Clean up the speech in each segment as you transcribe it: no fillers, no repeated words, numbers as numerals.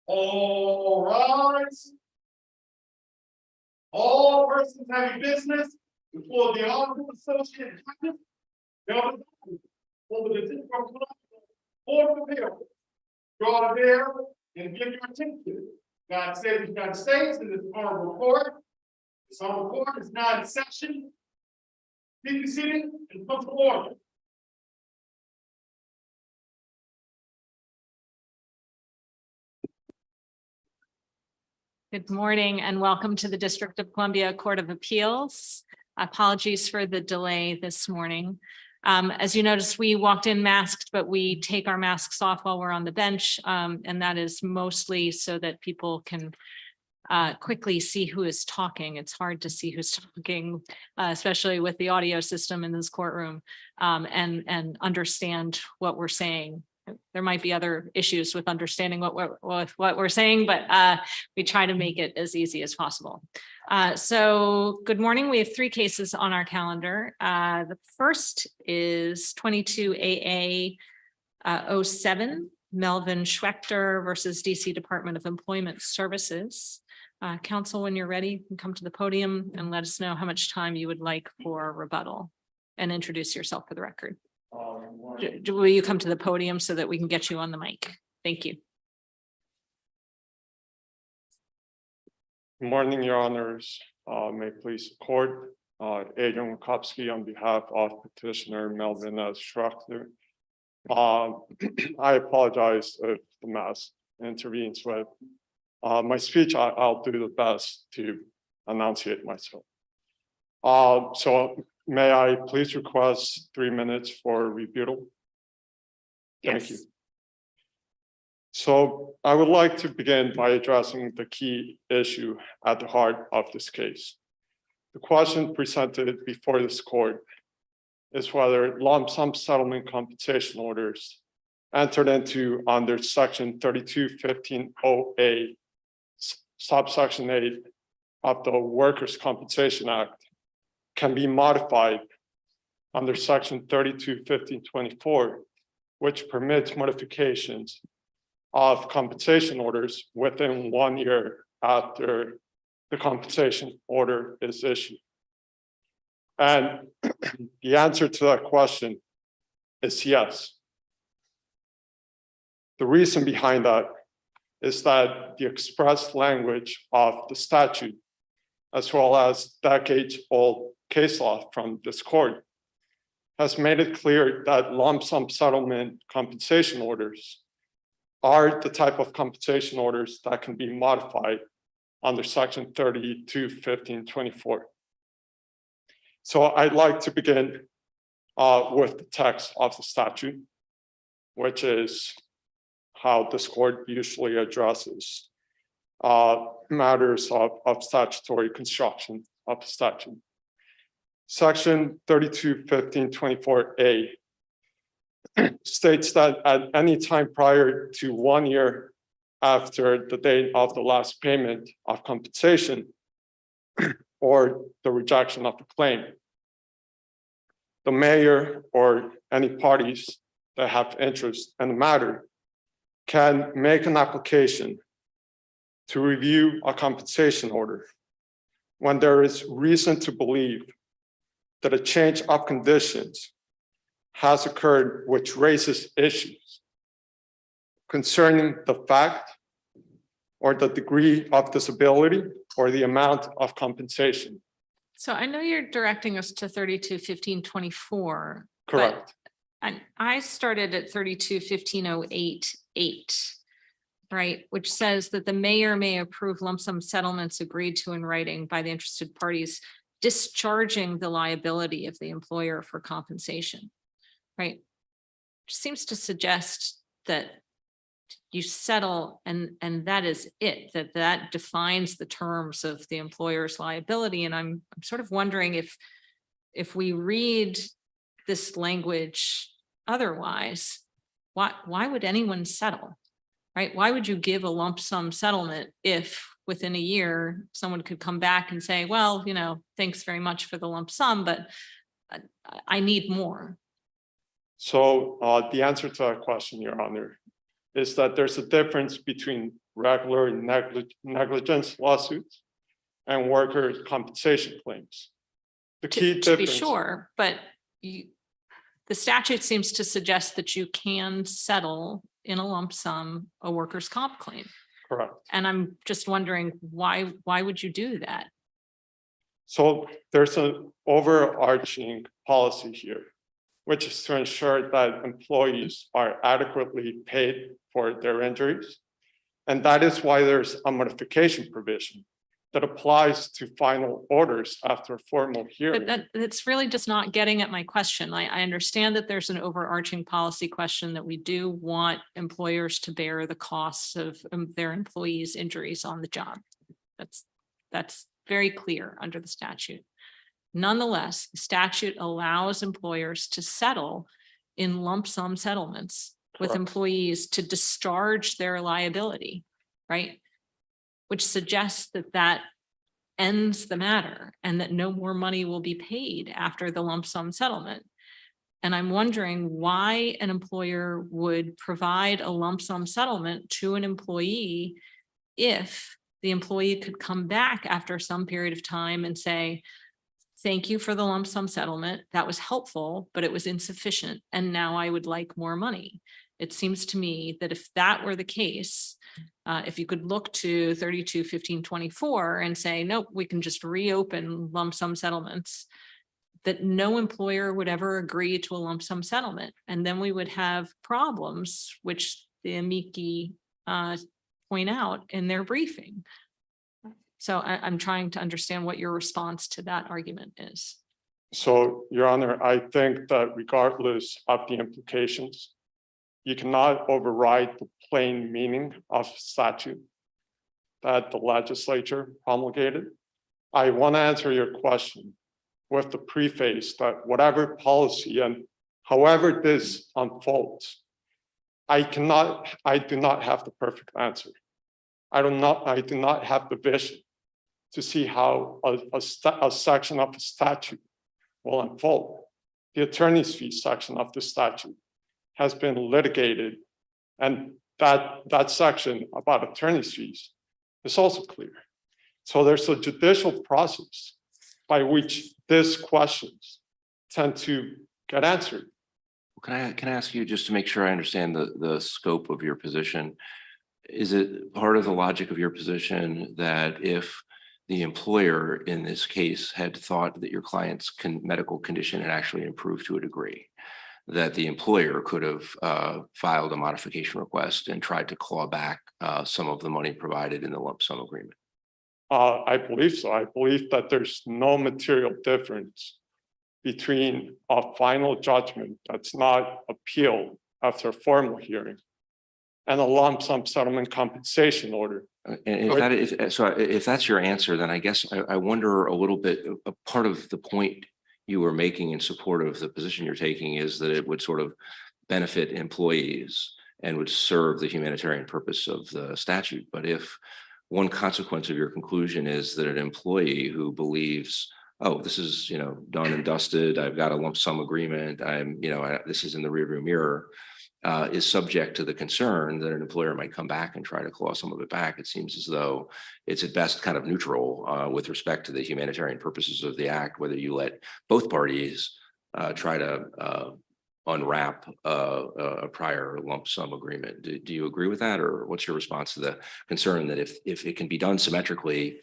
All rise. All persons having business before the Honorable Associate Justice, over the District of Columbia, or appeal. Draw there and give your attention. God save the United States and this honorable court. This honorable court is now in session. Please be seated and come to order. Good morning and welcome to the District of Columbia Court of Appeals. Apologies for the delay this morning. As you noticed, we walked in masked, but we take our masks off while we're on the bench. And that is mostly so that people can quickly see who is talking. It's hard to see who's talking, especially with the audio system in this courtroom, and understand what we're saying. There might be other issues with understanding what we're saying, but we try to make it as easy as possible. So good morning. We have three cases on our calendar. The first is 22 AA 07, MELVIN SCHWECHTER versus DC Department of Employment Services. Counsel, when you're ready, you can come to the podium and let us know how much time you would like for rebuttal and introduce yourself for the record. Will you come to the podium so that we can get you on the mic? Thank you. Good morning, Your Honors. May it please the court. Adrian Wachowski on behalf of petitioner MELVIN SCHWECHTER. I apologize if the mask intervenes with my speech. I'll do the best to enunciate myself. So may I please request 3 minutes for rebuttal? Thank you. So I would like to begin by addressing the key issue at the heart of this case. The question presented before this court is whether lump sum settlement compensation orders entered into under Section 3215-0A, subsection 8 of the Workers' Compensation Act can be modified under Section 3215-24, which permits modifications of compensation orders within 1 year after the compensation order is issued. And the answer to that question is yes. The reason behind that is that the express language of the statute, as well as decades-old case law from this court, has made it clear that lump sum settlement compensation orders are the type of compensation orders that can be modified under Section 3215-24. So I'd like to begin with the text of the statute, which is how this court usually addresses matters of statutory construction of the statute. Section 3215-24A states that at any time prior to 1 year after the date of the last payment of compensation or the rejection of the claim, the mayor or any parties that have interest in the matter can make an application to review a compensation order when there is reason to believe that a change of conditions has occurred which raises issues concerning the fact or the degree of disability or the amount of compensation. So I know you're directing us to 3215-24. Correct. And I started at 3215-088, right, which says that the mayor may approve lump sum settlements agreed to in writing by the interested parties, discharging the liability of the employer for compensation, right? Which seems to suggest that you settle and that is it, that defines the terms of the employer's liability. And I'm sort of wondering if we read this language otherwise, why would anyone settle, right? Why would you give a lump sum settlement if within a year someone could come back and say, well, you know, thanks very much for the lump sum, but I need more? So the answer to that question, Your Honor, is that there's a difference between regular negligence lawsuits and workers' compensation claims. The key To be difference. sure, but the statute seems to suggest that you can settle in a lump sum a workers' comp claim. Correct. And I'm just wondering why would you do that? So there's an overarching policy here, which is to ensure that employees are adequately paid for their injuries. And that is why there's a modification provision that applies to final orders after a formal hearing. But that's really just not getting at my question. I understand that there's an overarching policy question that we do want employers to bear the costs of their employees' injuries on the job. That's very clear under the statute. Nonetheless, the statute allows employers to settle in lump sum settlements with Correct. employees to discharge their liability, right? Which suggests that that ends the matter and that no more money will be paid after the lump sum settlement. And I'm wondering why an employer would provide a lump sum settlement to an employee if the employee could come back after some period of time and say, thank you for the lump sum settlement. That was helpful, but it was insufficient. And now I would like more money. It seems to me that if that were the case, if you could look to 32-15-24 and say, nope, we can just reopen lump sum settlements, that no employer would ever agree to a lump sum settlement. And then we would have problems, which the amici point out in their briefing. So I'm trying to understand what your response to that argument is. So, Your Honor, I think that regardless of the implications, you cannot override the plain meaning of statute that the legislature promulgated. I want to answer your question with the preface that whatever policy and however this unfolds, I do not have the perfect answer. I do not have the vision to see how a section of the statute will unfold. The attorney's fees section of the statute has been litigated, and that section about attorney's fees is also clear. So there's a judicial process by which these questions tend to get answered. Can I ask you, just to make sure I understand the scope of your position, is it part of the logic of your position that if the employer in this case had thought that your client's medical condition had actually improved to a degree, that the employer could have filed a modification request and tried to claw back some of the money provided in the lump sum agreement? I believe so. I believe that there's no material difference between a final judgment that's not appealed after a formal hearing and a lump sum settlement compensation order. And if that's your answer, then I guess I wonder a little bit, a part of the point you were making in support of the position you're taking is that it would sort of benefit employees and would serve the humanitarian purpose of the statute. But if one consequence of your conclusion is that an employee who believes, oh, this is, done and dusted, I've got a lump sum agreement, this is in the rearview mirror, is subject to the concern that an employer might come back and try to claw some of it back, it seems as though it's at best kind of neutral with respect to the humanitarian purposes of the act, whether you let both parties try to unwrap a prior lump sum agreement. Do you agree with that, or what's your response to the concern that if it can be done symmetrically,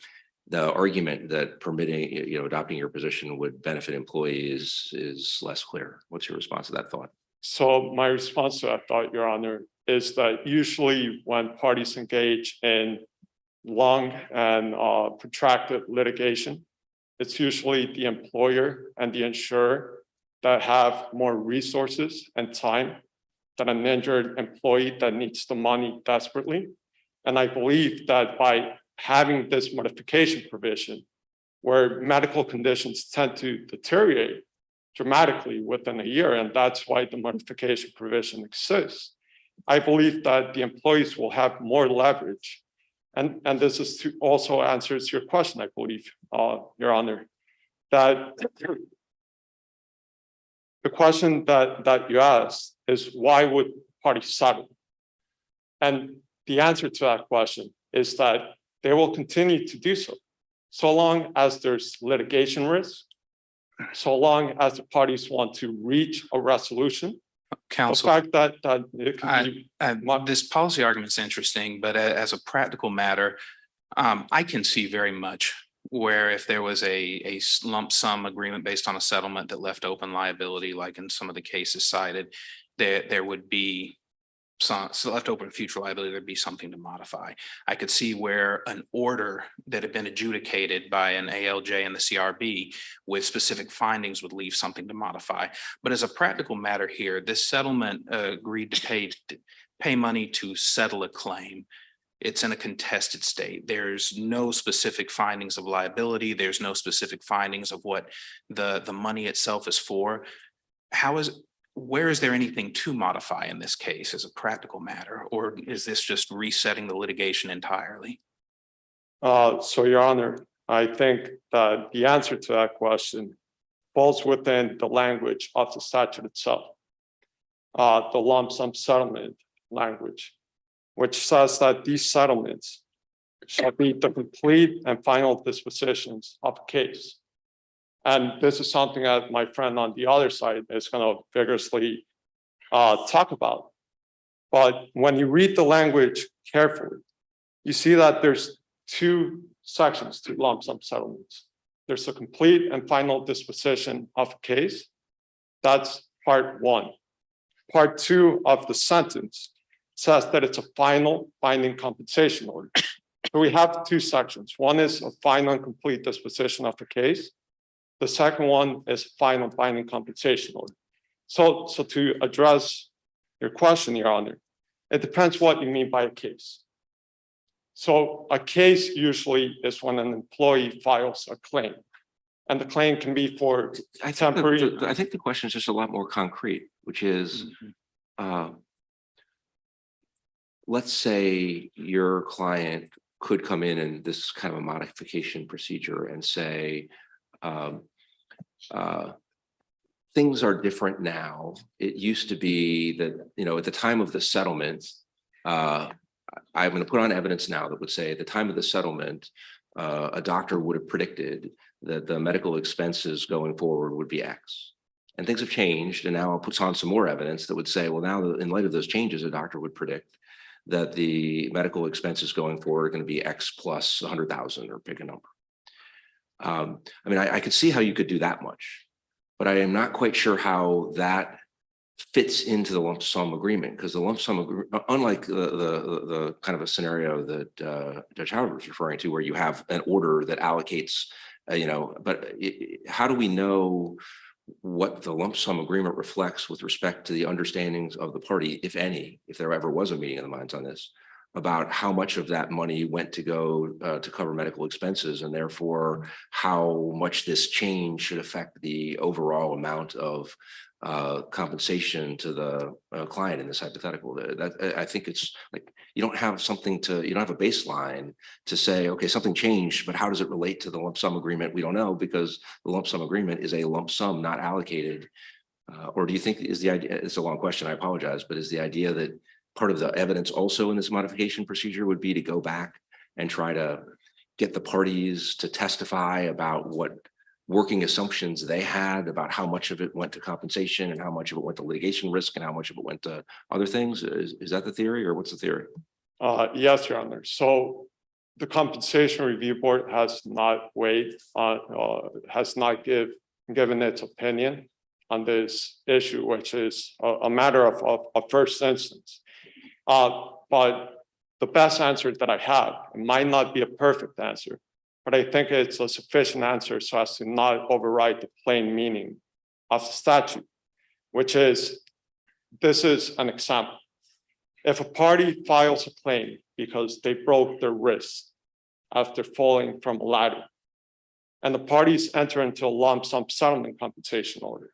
the argument that permitting, adopting your position would benefit employees is less clear? What's your response to that thought? So my response to that thought, Your Honor, is that usually when parties engage in long and protracted litigation, it's usually the employer and the insurer that have more resources and time than an injured employee that needs the money desperately. And I believe that by having this modification provision, where medical conditions tend to deteriorate dramatically within a year, and that's why the modification provision exists, I believe that the employees will have more leverage. And this is to also answers your question, I believe, Your Honor, that the question that you asked is, why would parties settle? And the answer to that question is that they will continue to do so, so long as there's litigation risk, so long as the parties want to reach a resolution. Counsel, The fact that it can be this policy argument's interesting, but as a practical matter, I can see very much where if there was a lump sum agreement based on a settlement that left open liability, like in some of the cases cited, there would be some left open future liability, there'd be something to modify. I could see where an order that had been adjudicated by an ALJ and the CRB with specific findings would leave something to modify. But as a practical matter here, this settlement agreed to pay money to settle a claim. It's in a contested state. There's no specific findings of liability. There's no specific findings of what the money itself is for. Where is there anything to modify in this case as a practical matter, or is this just resetting the litigation entirely? So, Your Honor, I think that the answer to that question falls within the language of the statute itself, the lump sum settlement language, which says that these settlements shall be the complete and final dispositions of a case. And this is something that my friend on the other side is going to vigorously talk about. But when you read the language carefully, you see that there's two sections to lump sum settlements. There's a complete and final disposition of a case. That's part one. Part two of the sentence says that it's a final binding compensation order. So we have two sections. One is a final and complete disposition of the case. The second one is final binding compensation order. So to address your question, Your Honor, it depends what you mean by a case. So a case usually is when an employee files a claim, and the claim can be for temporary. I think the question is just a lot more concrete, which is, let's say your client could come in and this is kind of a modification procedure and say, things are different now. It used to be that, at the time of the settlement, I'm going to put on evidence now that would say at the time of the settlement, a doctor would have predicted that the medical expenses going forward would be X. And things have changed. And now I'll put on some more evidence that would say, well, now in light of those changes, a doctor would predict that the medical expenses going forward are going to be X plus 100,000 or pick a number. I could see how you could do that much, but I am not quite sure how that fits into the lump sum agreement, because the lump sum agreement, unlike the kind of a scenario that Judge Howard was referring to, where you have an order that allocates, how do we know what the lump sum agreement reflects with respect to the understandings of the party, if any, if there ever was a meeting of the minds on this, about how much of that money went to go to cover medical expenses, and therefore how much this change should affect the overall amount of compensation to the client in this hypothetical. That I think it's like you don't have a baseline to say, okay, something changed, but how does it relate to the lump sum agreement? We don't know, because the lump sum agreement is a lump sum, not allocated. Or do you think is the idea? It's a long question, I apologize, but is the idea that part of the evidence also in this modification procedure would be to go back and try to get the parties to testify about what working assumptions they had about how much of it went to compensation and how much of it went to litigation risk and how much of it went to other things? Is that the theory, or what's the theory? Yes, Your Honor. So the Compensation Review Board has not given its opinion on this issue, which is a matter of first instance. But the best answer that I have, it might not be a perfect answer, but I think it's a sufficient answer so as to not override the plain meaning of the statute, which is, this is an example. If a party files a claim because they broke their wrist after falling from a ladder, and the parties enter into a lump sum settlement compensation order,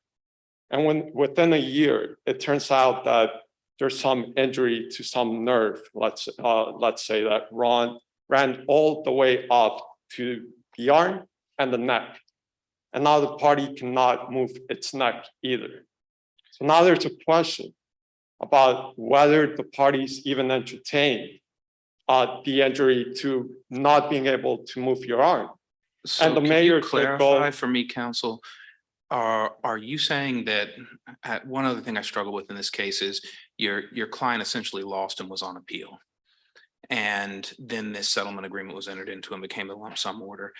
and when within a year, it turns out that there's some injury to some nerve, let's say that ran all the way up to the arm and the neck. And now the party cannot move its neck either. So now there's a question about whether the parties even entertain the injury to not being able to move your arm. So And the can mayor you could clarify go- for me, counsel? Are you saying that one other thing I struggle with in this case is your client essentially lost and was on appeal? And then this settlement agreement was entered into and became a lump sum order.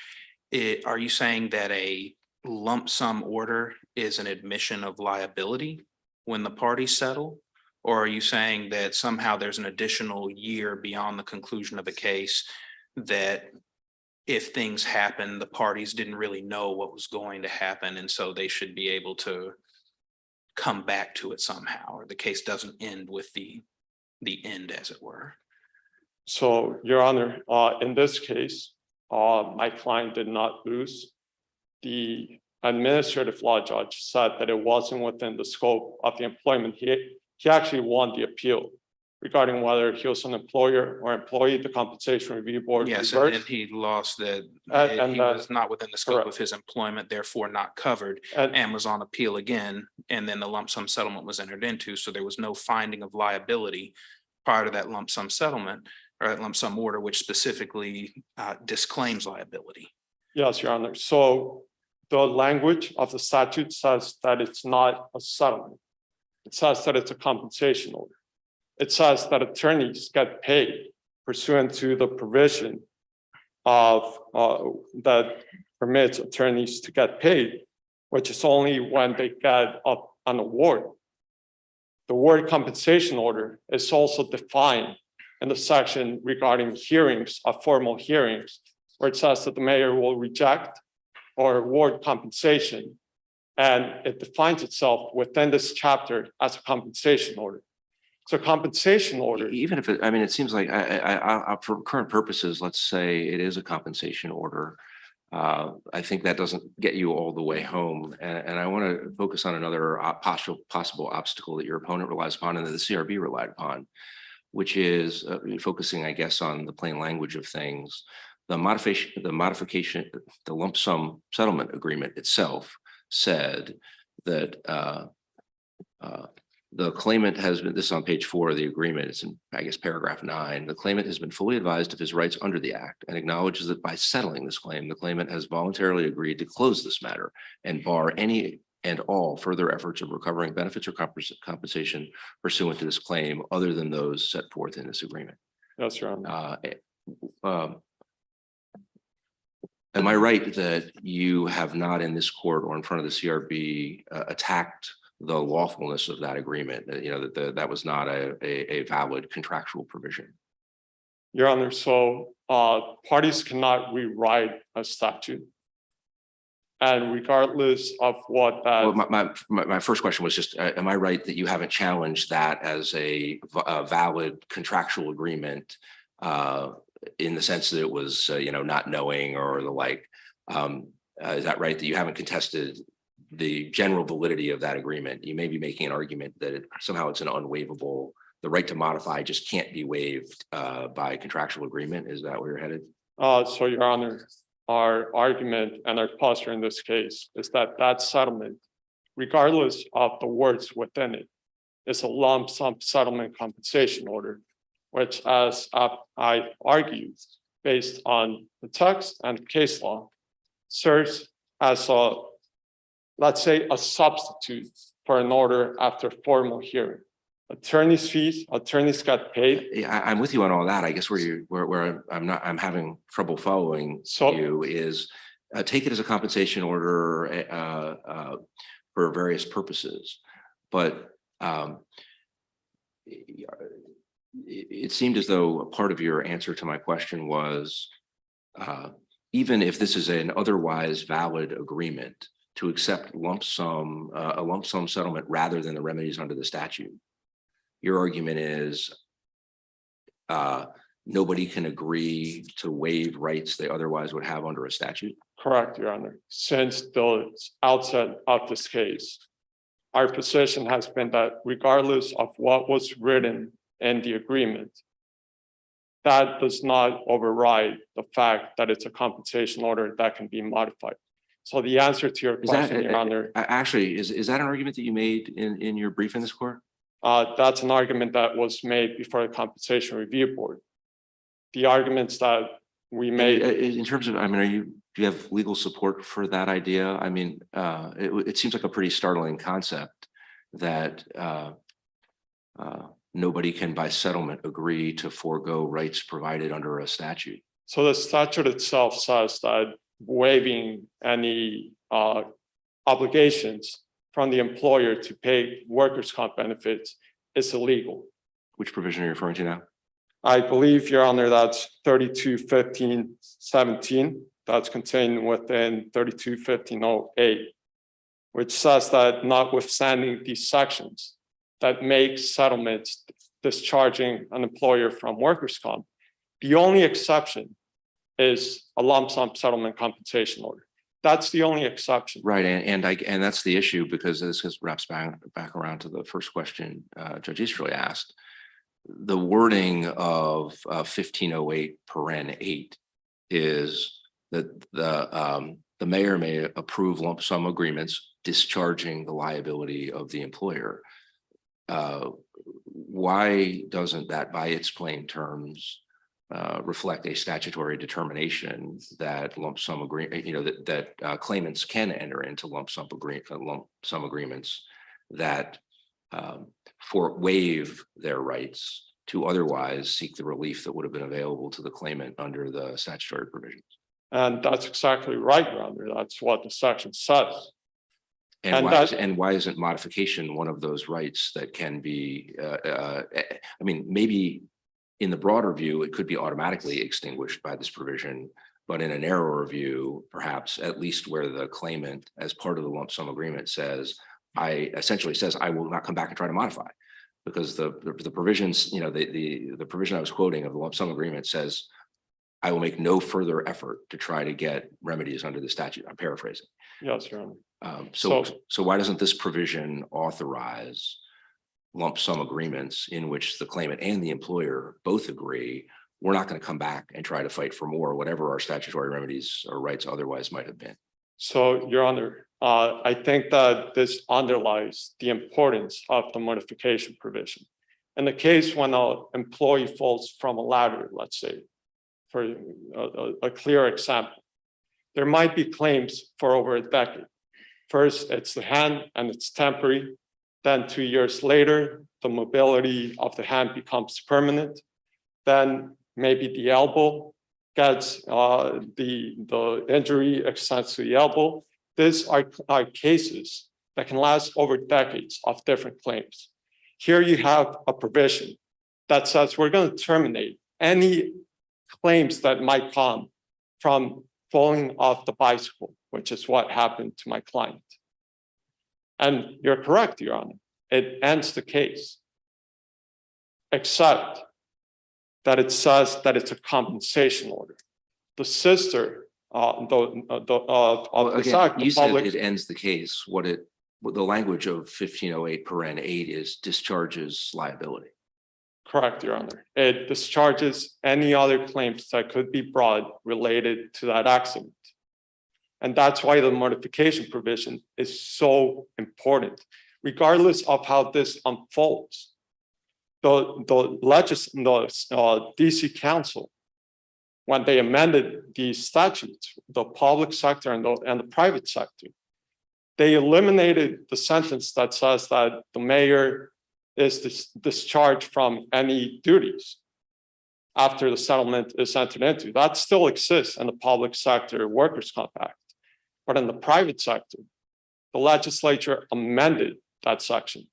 Are you saying that a lump sum order is an admission of liability when the parties settle? Or are you saying that somehow there's an additional year beyond the conclusion of a case that if things happen, the parties didn't really know what was going to happen, and so they should be able to come back to it somehow, or the case doesn't end with the end, as it were? So, Your Honor, in this case, my client did not lose. The administrative law judge said that it wasn't within the scope of the employment. He actually won the appeal regarding whether he was an employer or employee. The Compensation Review Board Yes, reversed. and he lost that And he was not within the scope of correct. his employment, therefore not covered, and was on appeal again. And then the lump sum settlement was entered into, so there was no finding of liability prior to that lump sum settlement or that lump sum order, which specifically disclaims liability. Yes, Your Honor. So the language of the statute says that it's not a settlement. It says that it's a compensation order. It says that attorneys get paid pursuant to the provision of that permits attorneys to get paid, which is only when they get an award. The word compensation order is also defined in the section regarding hearings, formal hearings, where it says that the mayor will reject or award compensation. And it defines itself within this chapter as a compensation order. So compensation order, Even if it seems like for current purposes, let's say it is a compensation order. I think that doesn't get you all the way home. And I want to focus on another possible obstacle that your opponent relies upon and that the CRB relied upon, which is focusing, I guess, on the plain language of things. The modification, the lump sum settlement agreement itself said that the claimant has been, this is on page 4 of the agreement, it's in, I guess, paragraph 9. The claimant has been fully advised of his rights under the act and acknowledges that by settling this claim, the claimant has voluntarily agreed to close this matter and bar any and all further efforts of recovering benefits or compensation pursuant to this claim other than those set forth in this agreement. yes, Your Honor. Am I right that you have not in this court or in front of the CRB attacked the lawfulness of that agreement? You know, that that was not a valid contractual provision? Your Honor, so parties cannot rewrite a statute. And regardless of what that. Well, my first question was just, am I right that you haven't challenged that as a valid contractual agreement in the sense that it was, not knowing or the like? Is that right, that you haven't contested the general validity of that agreement? You may be making an argument that somehow it's an unwaivable, the right to modify just can't be waived by contractual agreement. Is that where you're headed? So, Your Honor, our argument and our posture in this case is that that settlement, regardless of the words within it, is a lump sum settlement compensation order, which, as I argue, based on the text and case law, serves as a, let's say, a substitute for an order after formal hearing. Attorney's fees, attorneys got paid. Yeah, I'm with you on all that. I guess where I'm having trouble following you is take it as a compensation order for various purposes, but it seemed as though a part of your answer to my question was even if this is an otherwise valid agreement to accept a lump sum settlement rather than the remedies under the statute. Your argument is nobody can agree to waive rights they otherwise would have under a statute? Correct, Your Honor. Since the outset of this case, our position has been that regardless of what was written in the agreement, that does not override the fact that it's a compensation order that can be modified. So the answer to your question, Your Honor. Actually, is that an argument that you made in your brief in this court? That's an argument that was made before the Compensation Review Board. the arguments that we made. In terms of, I mean, do you have legal support for that idea? I mean, it seems like a pretty startling concept that nobody can by settlement agree to forego rights provided under a statute. So the statute itself says that waiving any obligations from the employer to pay workers' comp benefits is illegal. Which provision are you referring to now? I believe, Your Honor, that's 3215-17. That's contained within 3215-08, which says that notwithstanding these sections that make settlements discharging an employer from workers' comp, the only exception is a lump sum settlement compensation order. That's the only exception. Right, and that's the issue, because this wraps back around to the first question Judge Easterly asked. The wording of 1508(8) is that the mayor may approve lump sum agreements discharging the liability of the employer. Why doesn't that, by its plain terms, reflect a statutory determination that lump sum agreement, that claimants can enter into lump sum agreements that waive their rights to otherwise seek the relief that would have been available to the claimant under the statutory provisions? And that's exactly right, Your Honor. That's what the section says. And why isn't modification one of those rights that can be, I mean, maybe in the broader view, it could be automatically extinguished by this provision, but in a narrower view, perhaps at least where the claimant, as part of the lump sum agreement, essentially says, I will not come back and try to modify, because the provisions, the provision I was quoting of the lump sum agreement says, I will make no further effort to try to get remedies under the statute. I'm paraphrasing. Yes, Your Honor. So why doesn't this provision authorize lump sum agreements in which the claimant and the employer both agree we're not going to come back and try to fight for more, whatever our statutory remedies or rights otherwise might have been? So, Your Honor, I think that this underlies the importance of the modification provision. In the case when an employee falls from a ladder, let's say, for a clear example, there might be claims for over a decade. First, it's the hand and it's temporary. Then 2 years later, the mobility of the hand becomes permanent. Then maybe the elbow gets, the injury extends to the elbow. These are cases that can last over decades of different claims. Here you have a provision that says we're going to terminate any claims that might come from falling off the bicycle, which is what happened to my client. And you're correct, Your Honor, it ends the case, except that it says that it's a compensation order. The sister you said it ends the case. The language of 1508(8) is discharges liability. Correct, Your Honor. It discharges any other claims that could be brought related to that accident. And that's why the modification provision is so important, regardless of how this unfolds. The DC Council, when they amended the statutes, the public sector and the private sector, they eliminated the sentence that says that the mayor is discharged from any duties after the settlement is entered into. That still exists in the public sector workers' comp act. But in the private sector, the legislature amended that section.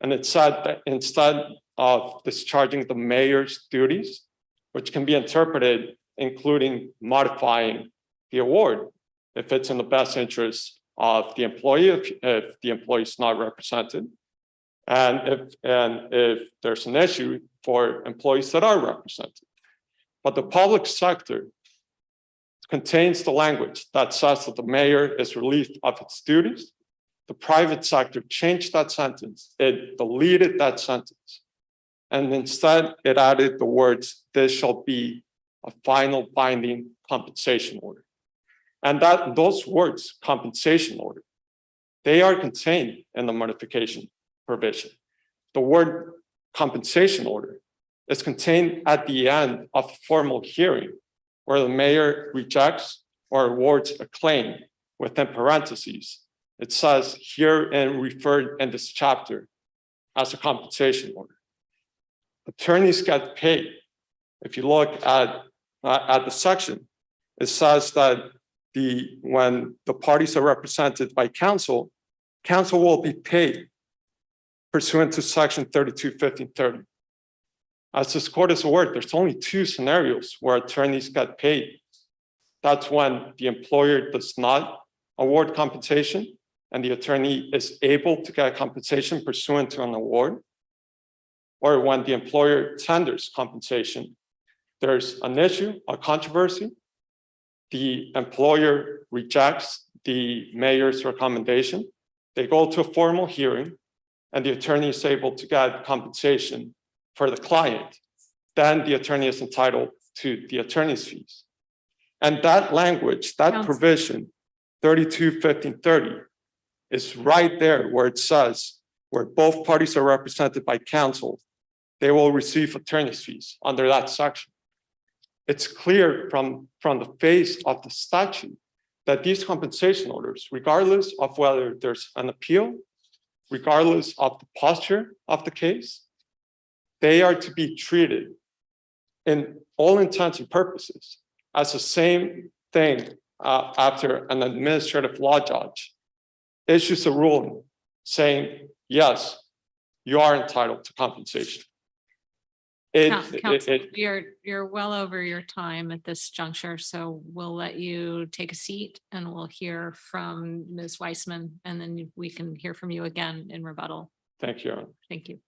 And it said that instead of discharging the mayor's duties, which can be interpreted including modifying the award if it's in the best interest of the employee, if the employee is not represented, and if there's an issue for employees that are represented. But the public sector contains the language that says that the mayor is relieved of its duties. The private sector changed that sentence. It deleted that sentence. And instead, it added the words, "This shall be a final binding compensation order." And those words, compensation order, they are contained in the modification provision. The word compensation order is contained at the end of a formal hearing where the mayor rejects or awards a claim within parentheses. It says here and referred in this chapter as a compensation order. Attorneys get paid. If you look at the section, it says that when the parties are represented by counsel, counsel will be paid pursuant to section 32-1530. As this court is aware, there's only two scenarios where attorneys get paid. That's when the employer does not award compensation and the attorney is able to get compensation pursuant to an award, or when the employer tenders compensation. There's an issue, a controversy. The employer rejects the mayor's recommendation. They go to a formal hearing and the attorney is able to get compensation for the client. Then the attorney is entitled to the attorney's fees. And that language, that Counsel. provision, 32-1530, is right there where it says, where both parties are represented by counsel, they will receive attorney's fees under that section. It's clear from the face of the statute that these compensation orders, regardless of whether there's an appeal, regardless of the posture of the case, they are to be treated in all intents and purposes as the same thing after an administrative law judge issues a ruling saying, yes, you are entitled to compensation. Counsel, you're well over your time at this juncture, so we'll let you take a seat and we'll hear from Ms. Weissman, and then we can hear from you again in rebuttal. Thank you, Your Honor. Thank you.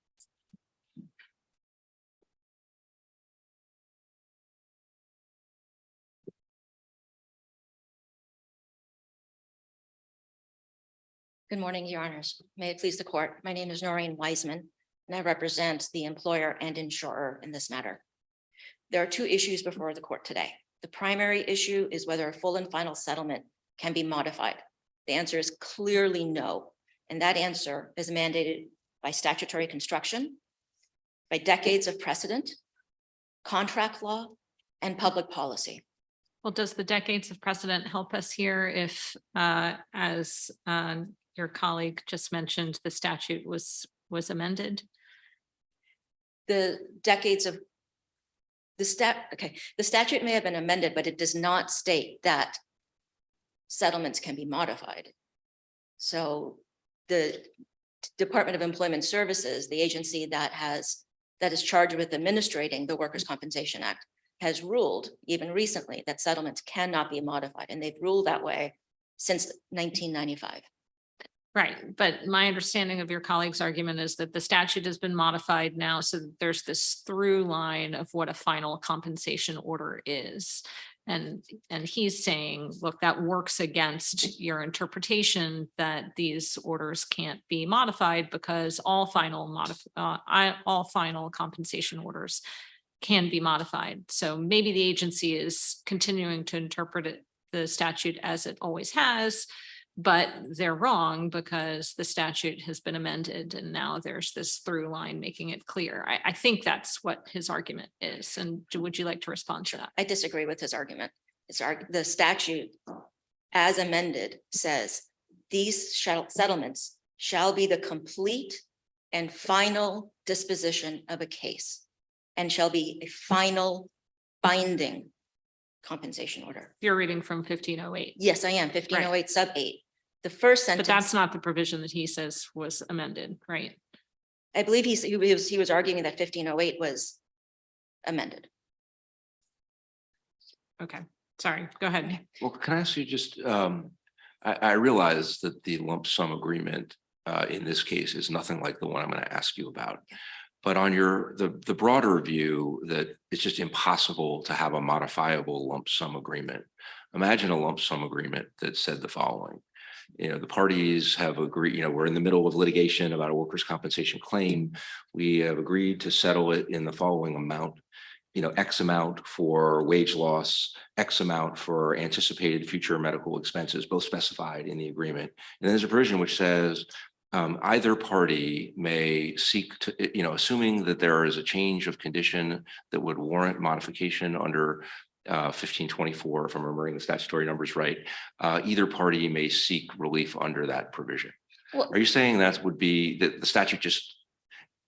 Good morning, Your Honors. May it please the court. My name is Noreen Wiseman, and I represent the employer and insurer in this matter. There are two issues before the court today. The primary issue is whether a full and final settlement can be modified. The answer is clearly no, and that answer is mandated by statutory construction, by decades of precedent, contract law, and public policy. Well, does the decades of precedent help us here if, as your colleague just mentioned, the statute was amended? The decades of the statute may have been amended, but it does not state that settlements can be modified. So the Department of Employment Services, the agency that is charged with administrating the Workers' Compensation Act, has ruled even recently that settlements cannot be modified, and they've ruled that way since 1995. Right, but my understanding of your colleague's argument is that the statute has been modified now, so that there's this through line of what a final compensation order is. And he's saying, look, that works against your interpretation that these orders can't be modified because all final compensation orders can be modified. So maybe the agency is continuing to interpret the statute as it always has, but they're wrong because the statute has been amended and now there's this through line making it clear. I think that's what his argument is. And would you like to respond to that? I disagree with his argument. The statute as amended says these settlements shall be the complete and final disposition of a case and shall be a final binding compensation order. You're reading from 1508. Yes, I am. 1508 sub 8. The first sentence. But that's not the provision that he says was amended, right? I believe he was arguing that 1508 was amended. Okay, sorry, go ahead. Well, can I ask you just, I realize that the lump sum agreement in this case is nothing like the one I'm going to ask you about. But on the broader view that it's just impossible to have a modifiable lump sum agreement. Imagine a lump sum agreement that said the following. The parties have agreed, we're in the middle of litigation about a workers' compensation claim. We have agreed to settle it in the following amount, X amount for wage loss, X amount for anticipated future medical expenses, both specified in the agreement. And then there's a provision which says, either party may seek to, assuming that there is a change of condition that would warrant modification under 1524, if I'm remembering the statutory numbers right, either party may seek relief under that provision. Well- Are you saying that would be that the statute just,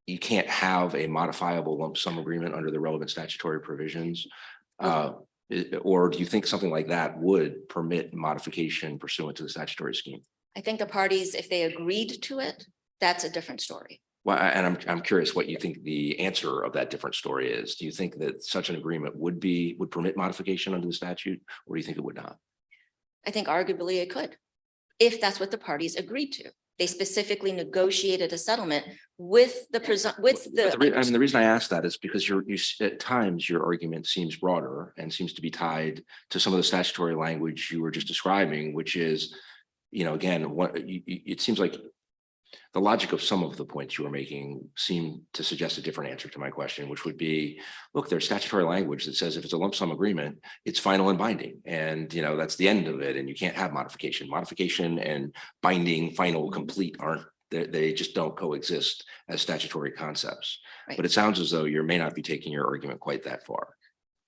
you can't have a modifiable lump sum agreement under the relevant statutory provisions? Or do you think something like that would permit modification pursuant to the statutory scheme? I think the parties, if they agreed to it, that's a different story. Well, and I'm curious what you think the answer of that different story is. Do you think that such an agreement would permit modification under the statute, or do you think it would not? I think arguably it could, if that's what the parties agreed to. They specifically negotiated a settlement with the The reason I ask that is because at times your argument seems broader and seems to be tied to some of the statutory language you were just describing, which is, again, it seems like the logic of some of the points you were making seem to suggest a different answer to my question, which would be, look, there's statutory language that says if it's a lump sum agreement, it's final and binding. And, that's the end of it. And you can't have modification. Modification and binding, final, complete they just don't coexist as statutory concepts. Right. But it sounds as though you may not be taking your argument quite that far.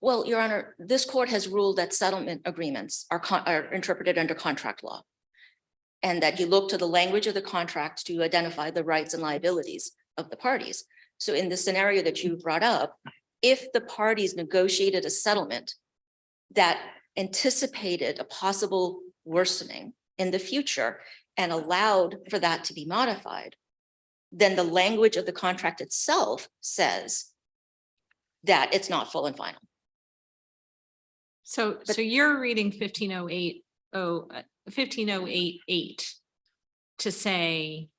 Well, Your Honor, this court has ruled that settlement agreements are interpreted under contract law, and that you look to the language of the contract to identify the rights and liabilities of the parties. So in the scenario that you brought up, if the parties negotiated a settlement that anticipated a possible worsening in the future and allowed for that to be modified, then the language of the contract itself says that it's not full and final. So you're reading 15088 to say,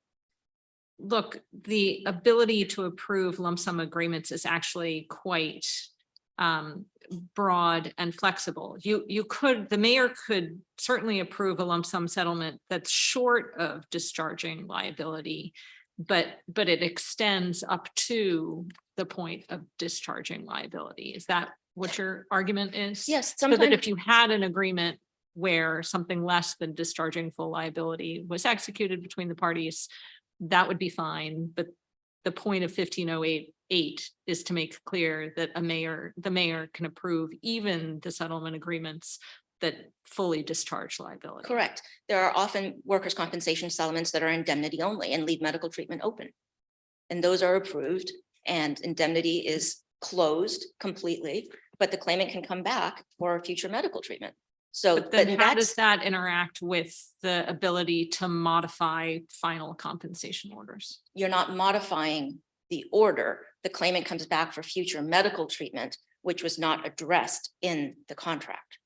look, the ability to approve lump sum agreements is actually quite broad and flexible. The mayor could certainly approve a lump sum settlement that's short of discharging liability, but it extends up to the point of discharging liability. Is that what your argument is? Yes, So that sometimes if you had an agreement where something less than discharging full liability was executed between the parties, that would be fine. But the point of 15088 is to make clear that the mayor can approve even the settlement agreements that fully discharge liability. correct. There are often workers' compensation settlements that are indemnity only and leave medical treatment open. And those are approved and indemnity is closed completely, but the claimant can come back for future medical treatment. So, But then how that's, does that interact with the ability to modify final compensation orders? you're not modifying the order. The claimant comes back for future medical treatment, which was not addressed in the contract.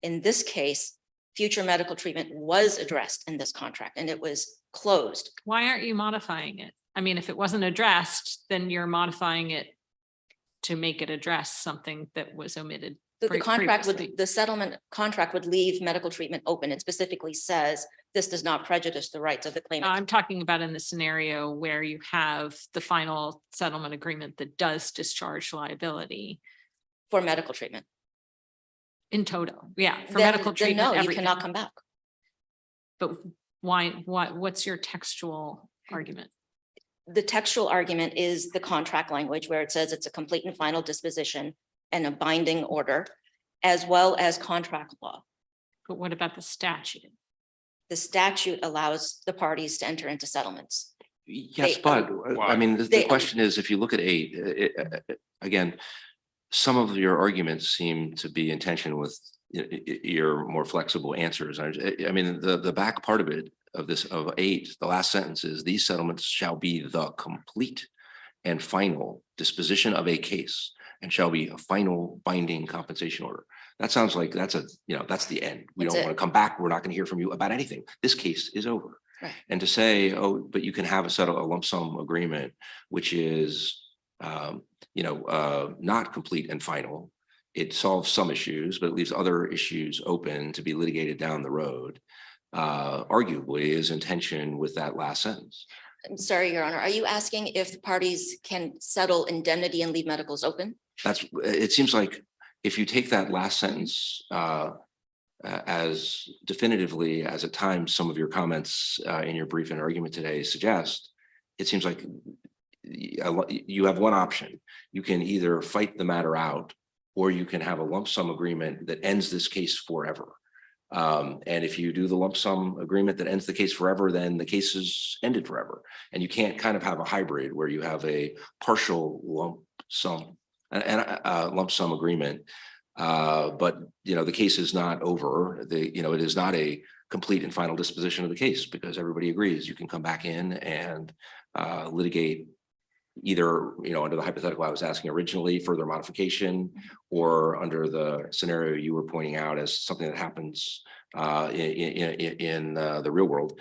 In this case, future medical treatment was addressed in this contract and it was closed. Why aren't you modifying it? I mean, if it wasn't addressed, then you're modifying it to make it address something that was omitted. The contract previously. would, the settlement contract would leave medical treatment open. It specifically says this does not prejudice the rights of the claimant. I'm talking about in the scenario where you have the final settlement agreement that does discharge liability For medical treatment. in total. Yeah, for Then- medical then treatment. No, you everything. cannot come back. But what's your textual argument? The textual argument is the contract language where it says it's a complete and final disposition and a binding order, as well as contract law. But what about the statute? The statute allows the parties to enter into settlements. Yes, They- but I mean, the they- question is, if you look at 8, again, some of your arguments seem to be in tension with your more flexible answers. I mean, the back part of it, of 8, the last sentence is, these settlements shall be the complete and final disposition of a case and shall be a final binding compensation order. That sounds like that's the end. We That's don't it. want to come back. We're not going to hear from you about anything. This case is over. Right. And to say, oh, but you can have a lump sum agreement, which is, not complete and final. It solves some issues, but it leaves other issues open to be litigated down the road. Arguably is in tension with that last sentence. I'm sorry, Your Honor. Are you asking if the parties can settle indemnity and leave medicals open? It seems like if you take that last sentence as definitively as at times some of your comments in your brief and argument today suggest, it seems like you have one option. You can either fight the matter out, or you can have a lump sum agreement that ends this case forever. And if you do the lump sum agreement that ends the case forever, then the case is ended forever. And you can't kind of have a hybrid where you have a partial lump sum lump sum agreement. But the case is not over. It is not a complete and final disposition of the case, because everybody agrees you can come back in and litigate either, under the hypothetical I was asking originally, further modification, or under the scenario you were pointing out as something that happens in the real world.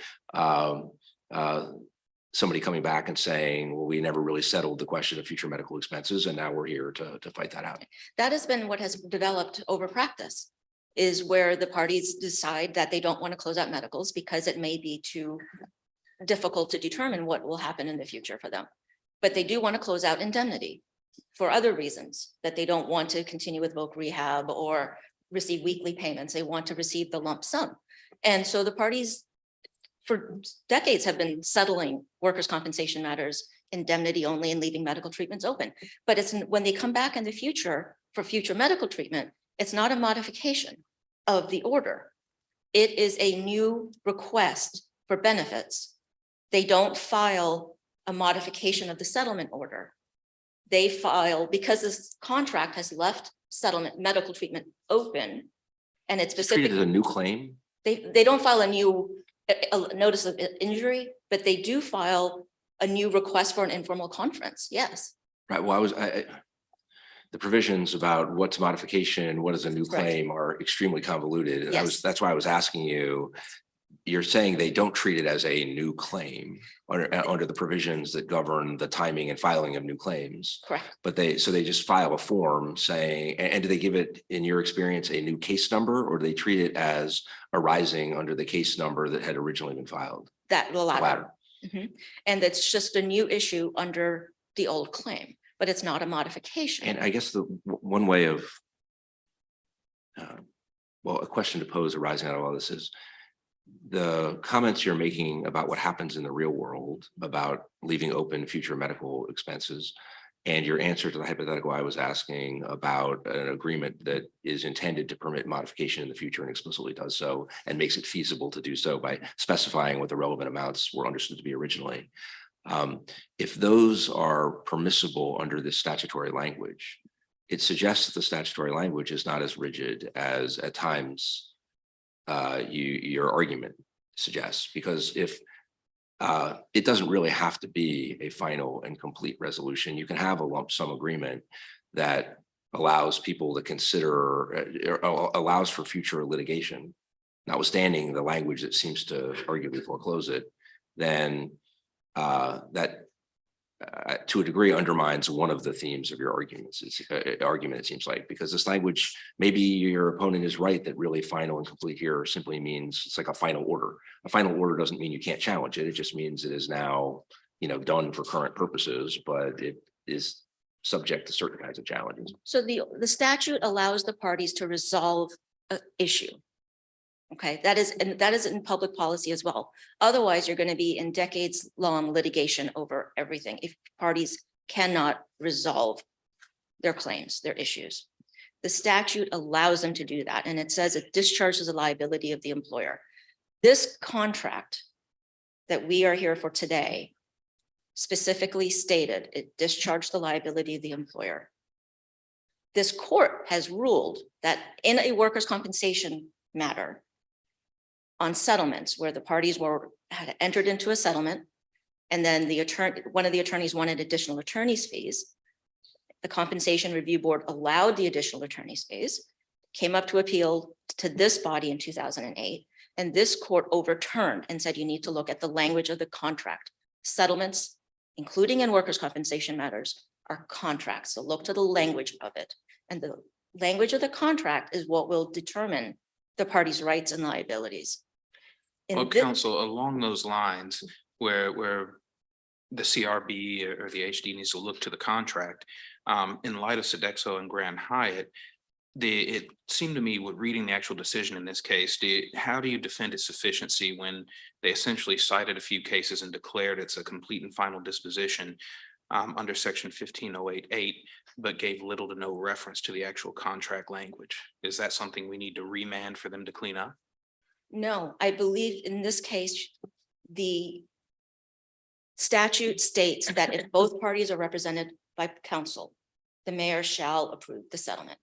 Somebody coming back and saying, well, we never really settled the question of future medical expenses, and now we're here to fight that out. That has been what has developed over practice, is where the parties decide that they don't want to close out medicals because it may be too difficult to determine what will happen in the future for them. But they do want to close out indemnity for other reasons, that they don't want to continue with voc rehab or receive weekly payments. They want to receive the lump sum. And so the parties for decades have been settling workers' compensation matters indemnity only and leaving medical treatments open. But it's when they come back in the future for future medical treatment, it's not a modification of the order. It is a new request for benefits. They don't file a modification of the settlement order. They file, because this contract has left settlement medical treatment open, and it's specific. Treated as a new claim? They don't file a new notice of injury, but they do file a new request for an informal conference. Yes. Right. Well, the provisions about what's modification, what is a new claim are extremely convoluted. Yes. That's why I was asking you. You're saying they don't treat it as a new claim under the provisions that govern the timing and filing of new claims. Correct. But they just file a form saying, and do they give it, in your experience, a new case number, or do they treat it as arising under the case number that had originally been filed? The latter. Latter. Mhm. And it's just a new issue under the old claim, but it's not a modification. And I guess the one way of, a question to pose arising out of all this is, the comments you're making about what happens in the real world about leaving open future medical expenses, and your answer to the hypothetical I was asking about an agreement that is intended to permit modification in the future and explicitly does so and makes it feasible to do so by specifying what the relevant amounts were understood to be originally. If those are permissible under this statutory language, it suggests that the statutory language is not as rigid as at times your argument suggests, because if it doesn't really have to be a final and complete resolution, you can have a lump sum agreement that allows people to consider, allows for future litigation, notwithstanding the language that seems to arguably foreclose it, then that to a degree undermines one of the themes of your arguments. It's argument, it seems like, because this language, maybe your opponent is right that really final and complete here simply means it's like a final order. A final order doesn't mean you can't challenge it. It just means it is now, done for current purposes, but it is subject to certain kinds of challenges. So the statute allows the parties to resolve an issue. Okay, that is in public policy as well. Otherwise, you're going to be in decades-long litigation over everything if parties cannot resolve their claims, their issues. The statute allows them to do that, and it says it discharges the liability of the employer. This contract that we are here for today specifically stated it discharged the liability of the employer. This court has ruled that in a workers' compensation matter, on settlements where the parties had entered into a settlement, and then one of the attorneys wanted additional attorney's fees. The Compensation Review Board allowed the additional attorney's fees, came up to appeal to this body in 2008, and this court overturned and said you need to look at the language of the contract. Settlements, including in workers' compensation matters, are contracts. So look to the language of it, and the language of the contract is what will determine the parties' rights and liabilities. Well, counsel, along those lines, where the CRB or the HD needs to look to the contract, in light of Sodexo and Grand Hyatt, it seemed to me with reading the actual decision in this case, how do you defend its sufficiency when they essentially cited a few cases and declared it's a complete and final disposition under section 15088, but gave little to no reference to the actual contract language? Is that something we need to remand for them to clean up? No, I believe in this case, the statute states that if both parties are represented by counsel, the mayor shall approve the settlement.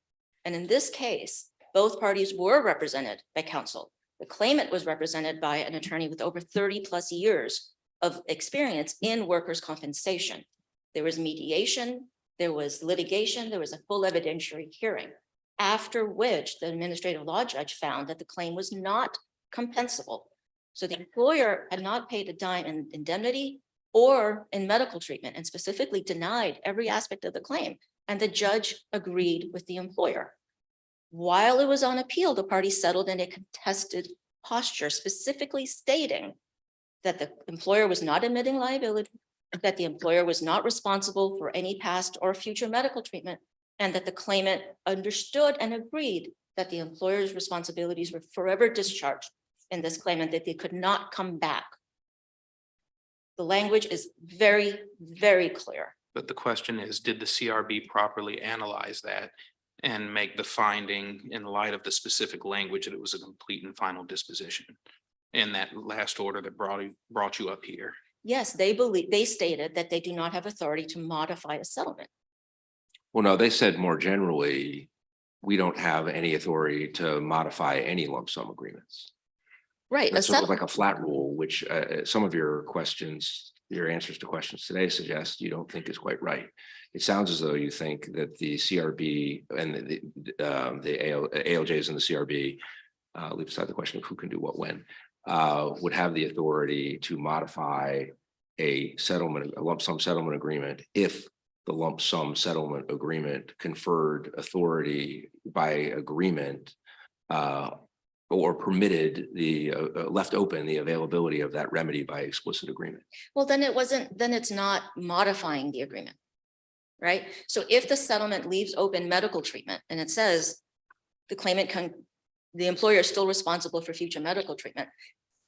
And in this case, both parties were represented by counsel. The claimant was represented by an attorney with over 30+ years of experience in workers' compensation. There was mediation, there was litigation, there was a full evidentiary hearing, after which the administrative law judge found that the claim was not compensable. So the employer had not paid a dime in indemnity or in medical treatment, and specifically denied every aspect of the claim. And the judge agreed with the employer. While it was on appeal, the parties settled in a contested posture, specifically stating that the employer was not admitting liability, that the employer was not responsible for any past or future medical treatment, and that the claimant understood and agreed that the employer's responsibilities were forever discharged in this claim and that they could not come back. The language is very, very clear. But the question is, did the CRB properly analyze that and make the finding in light of the specific language that it was a complete and final disposition in that last order that brought you up here? Yes, they stated that they do not have authority to modify a settlement. Well, no, they said more generally, we don't have any authority to modify any lump sum agreements. Right. That's sort of like a flat rule, which some of your questions, your answers to questions today suggest you don't think is quite right. It sounds as though you think that the CRB and the ALJs and the CRB, leave aside the question of who can do what when, would have the authority to modify a lump sum settlement agreement if the lump sum settlement agreement conferred authority by agreement or permitted left open the availability of that remedy by explicit agreement. Well, then it's not modifying the agreement, right? So if the settlement leaves open medical treatment and it says the employer is still responsible for future medical treatment,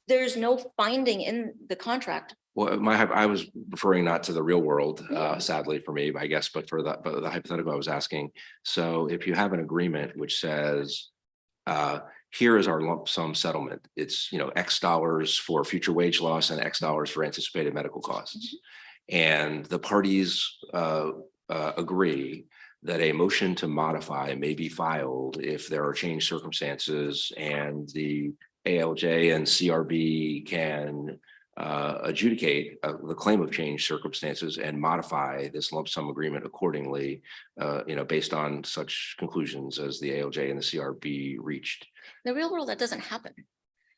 there's no finding in the contract. Well, I was referring not to the real world, sadly for me, I guess, but for the hypothetical I was asking. So if you have an agreement which says, here is our lump sum settlement. It's, X dollars for future wage loss and X dollars for anticipated medical costs. And the parties agree that a motion to modify may be filed if there are changed circumstances, and the ALJ and CRB can adjudicate the claim of changed circumstances and modify this lump sum agreement accordingly, based on such conclusions as the ALJ and the CRB reached. In the real world, that doesn't happen.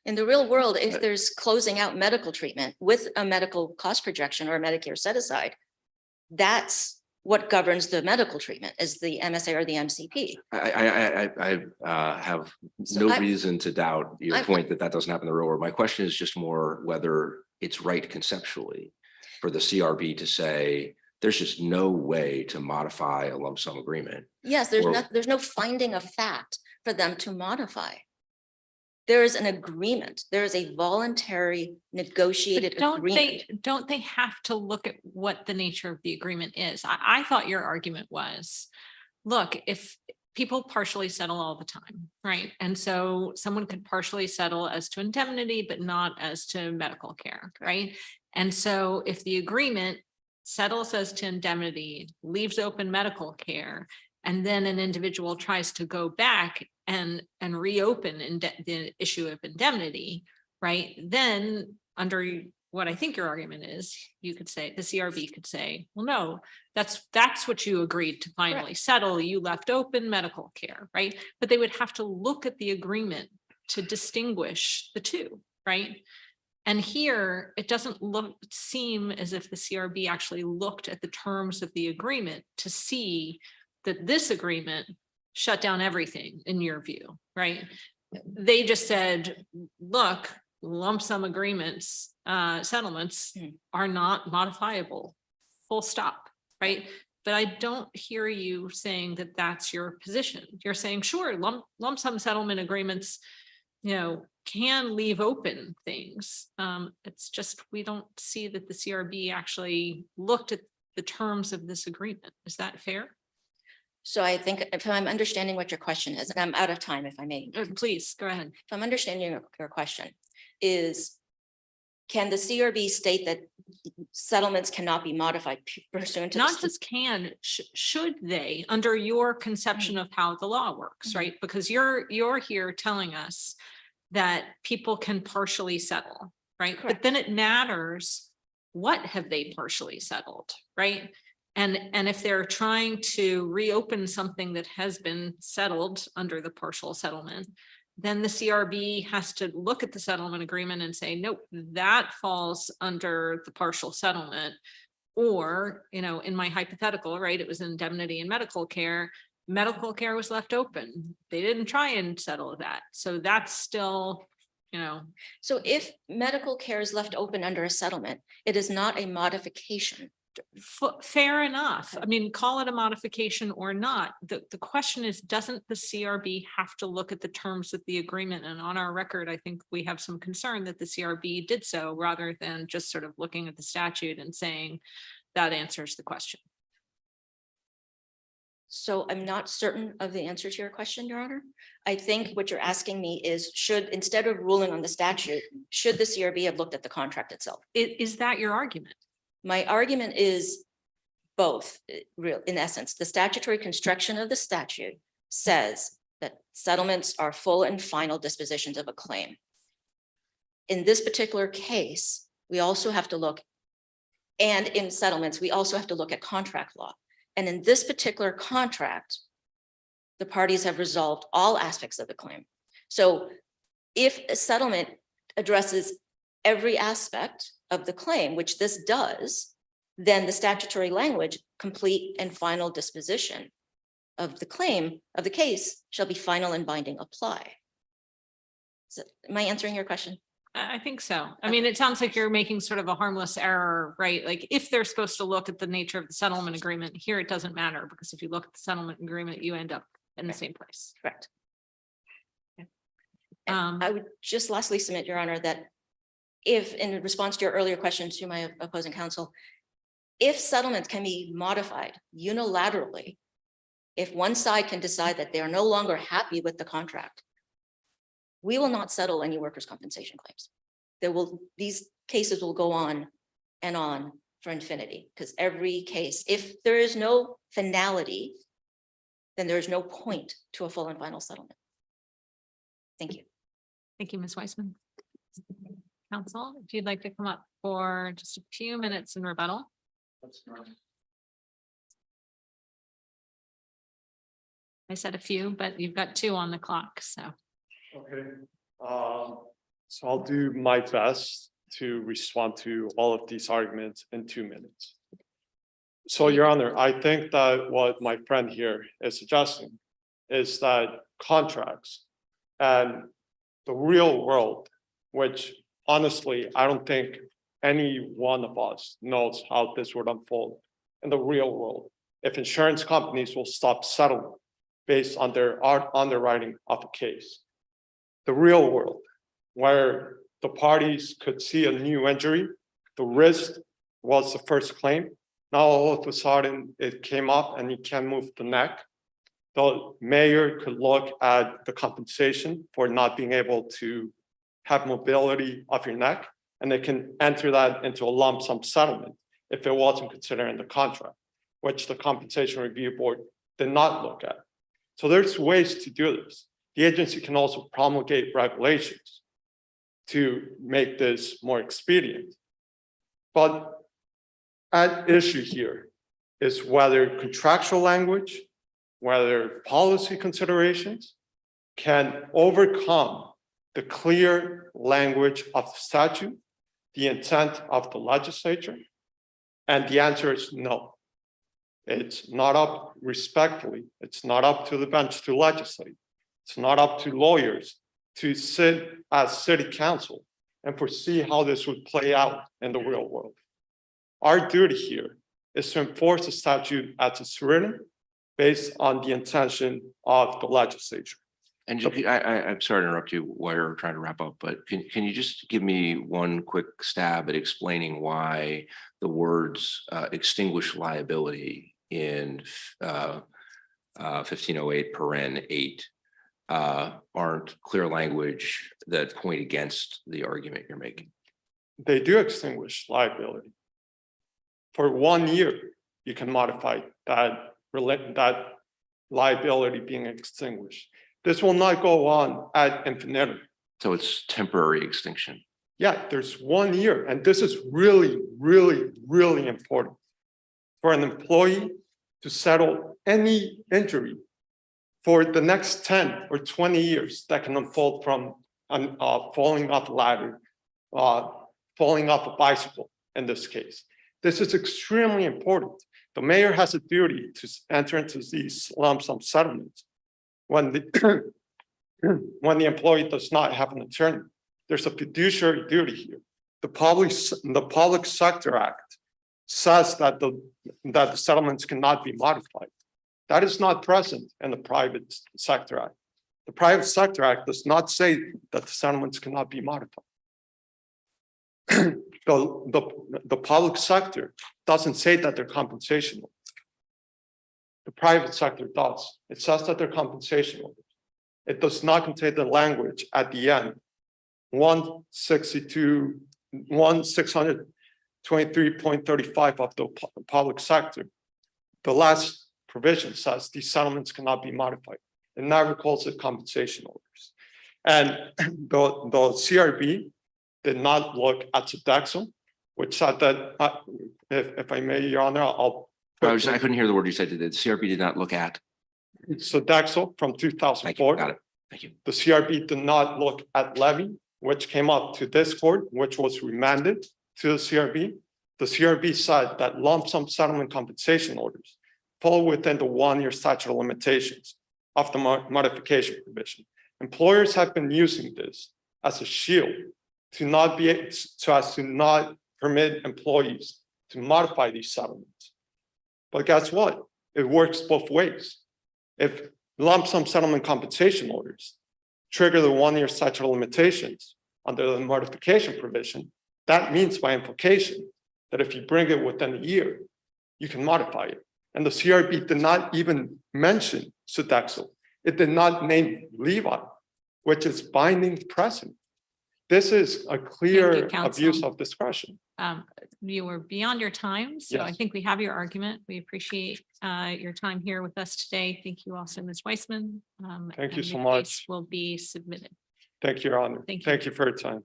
In the real world, if there's closing out medical treatment with a medical cost projection or a Medicare set aside, that's what governs the medical treatment, is the MSA or the MCP. I have no reason to doubt your point that doesn't happen in the real world. My question is just more whether it's right conceptually for the CRB to say there's just no way to modify a lump sum agreement. Yes, there's no finding of fact for them to modify. There is an agreement. There is a voluntary negotiated agreement. Don't they have to look at what the nature of the agreement is? I thought your argument was, look, if people partially settle all the time, right? And so someone could partially settle as to indemnity, but not as to medical care, right? And so if the agreement settles as to indemnity, leaves open medical care, and then an individual tries to go back and reopen the issue of indemnity, right? Then under what I think your argument is, you could say, the CRB could say, well, no, that's what you agreed to finally settle. You left open medical care, right? But they would have to look at the agreement to distinguish the two, right? And here, it doesn't seem as if the CRB actually looked at the terms of the agreement to see that this agreement shut down everything in your view, right? They just said, look, lump sum agreements, settlements are not modifiable, full stop, right? but I don't hear you saying that that's your position. You're saying, sure, lump sum settlement agreements, can leave open things. It's just, we don't see that the CRB actually looked at the terms of this agreement. Is that fair? So I think if I'm understanding what your question is, and I'm out of time, if I may, Please, go ahead. if I'm understanding your question is, can the CRB state that settlements cannot be modified pursuant to the Not just can, should they, under your conception of how the law works, right? Because you're here telling us that people can partially settle, right? But Correct. then it matters, what have they partially settled, right? And if they're trying to reopen something that has been settled under the partial settlement, then the CRB has to look at the settlement agreement and say, nope, that falls under the partial settlement. Or, in my hypothetical, right, it was indemnity and medical care was left open. They didn't try and settle that. So that's still, So if medical care is left open under a settlement, it is not a modification. fair enough. I mean, call it a modification or not. The question is, doesn't the CRB have to look at the terms of the agreement? And on our record, I think we have some concern that the CRB did so rather than just sort of looking at the statute and saying that answers the question. So I'm not certain of the answer to your question, Your Honor. I think what you're asking me is, instead of ruling on the statute, should the CRB have looked at the contract itself? Is that your argument? My argument is both, in essence. The statutory construction of the statute says that settlements are full and final dispositions of a claim. In this particular case, we also have to look, and in settlements, we also have to look at contract law. And in this particular contract, the parties have resolved all aspects of the claim. So if a settlement addresses every aspect of the claim, which this does, then the statutory language, complete and final disposition of the claim of the case shall be final and binding apply. So, am I answering your question? I think so. I mean, it sounds like you're making sort of a harmless error, right? Like if they're supposed to look at the nature of the settlement agreement here, it doesn't matter because if you look at the settlement agreement, you end up in the same place. Correct. Um, I would just lastly submit, Your Honor, that if, in response to your earlier question to my opposing counsel, if settlements can be modified unilaterally, if one side can decide that they are no longer happy with the contract, we will not settle any workers' compensation claims. These cases will go on and on for infinity, because every case, if there is no finality, then there is no point to a full and final settlement. Thank you. Thank you, Ms. Weissman. Counsel, if you'd like to come up for just a few minutes in rebuttal. I said a few, but you've got 2 on the clock, so. Okay, so I'll do my best to respond to all of these arguments in 2 minutes. So, Your Honor, I think that what my friend here is suggesting is that contracts and the real world, which honestly, I don't think any one of us knows how this would unfold in the real world. If insurance companies will stop settling based on their underwriting of a case. The real world, where the parties could see a new injury, the wrist was the first claim. Now all of a sudden it came up and you can't move the neck. The mayor could look at the compensation for not being able to have mobility of your neck, and they can enter that into a lump sum settlement if it wasn't considered in the contract, which the Compensation Review Board did not look at. So there's ways to do this. The agency can also promulgate regulations to make this more expedient. But at issue here is whether contractual language, whether policy considerations can overcome the clear language of the statute, the intent of the legislature, and the answer is no. It's not up, respectfully, it's not up to the bench to legislate. It's not up to lawyers to sit as city council and foresee how this would play out in the real world. Our duty here is to enforce the statute as it's written based on the intention of the legislature. And I'm sorry to interrupt you while you're trying to wrap up, but can you just give me one quick stab at explaining why the words extinguish liability in 1508 paren 8 aren't clear language that point against the argument you're making? They do extinguish liability. For 1 year, you can modify that liability being extinguished. This will not go on ad infinitum. So it's temporary extinction. Yeah, there's 1 year, and this is really, really, really important for an employee to settle any injury for the next 10 or 20 years that can unfold from falling off a ladder, falling off a bicycle in this case. This is extremely important. The mayor has a duty to enter into these lump sum settlements when the employee does not have an attorney. There's a fiduciary duty here. The Public Sector Act says that the settlements cannot be modified. That is not present in the Private Sector Act. The Private Sector Act does not say that the settlements cannot be modified. The public sector doesn't say that they're compensational. The private sector does. It says that they're compensational. It does not contain the language at the end. 623.35 of the public sector. The last provision says these settlements cannot be modified. It never calls it compensation orders. And the CRB did not look at Sodexo, which said that, if I may, Your Honor, I couldn't hear the word you said. The CRB did not look at. Sodexo from Thank you. 2004. Got it. Thank you. The CRB did not look at levy, which came up to this court, which was remanded to the CRB. The CRB said that lump sum settlement compensation orders fall within the 1 year statute of limitations of the modification provision. Employers have been using this as a shield to not permit employees to modify these settlements. But guess what? It works both ways. If lump sum settlement compensation orders trigger the 1 year statute of limitations under the modification provision, that means by implication that if you bring it within a year, you can modify it. And the CRB did not even mention Sodexo. It did not name Levi, which is binding precedent. This is a clear abuse of discretion. You were beyond your time, so I Yes. think we have your argument. We appreciate your time here with us today. Thank you also, Ms. Weissman. Thank you and so the much. case will be submitted. Thank you, Your Honor. Thank you. Thank you for your time.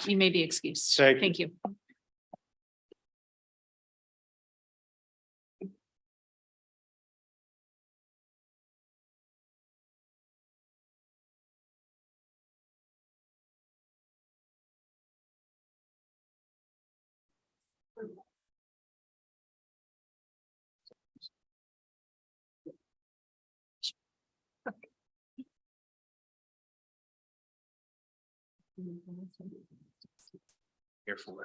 You may be excused. Thank you. Thank you. Careful. I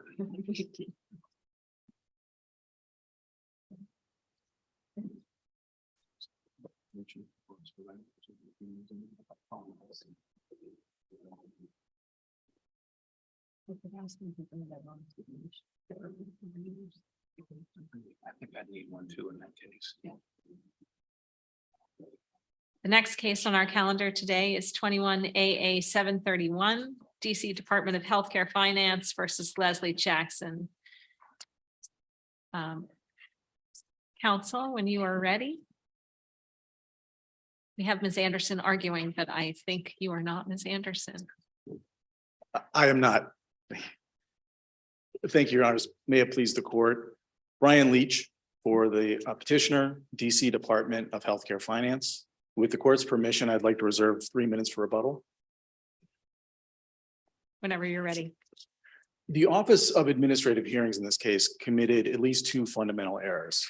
think I'd need one too in that case. The next case on our calendar today is 21 AA 731, DC Department of Healthcare Finance versus Leslie Jackson. Counsel, when you are ready. We have Ms. Anderson arguing, but I think you are not Ms. Anderson. I am not. Thank you, Your Honors. May it please the court. Brian Leach for the petitioner, DC Department of Healthcare Finance. With the court's permission, I'd like to reserve 3 minutes for rebuttal. Whenever you're ready. The Office of Administrative Hearings in this case committed at least 2 fundamental errors.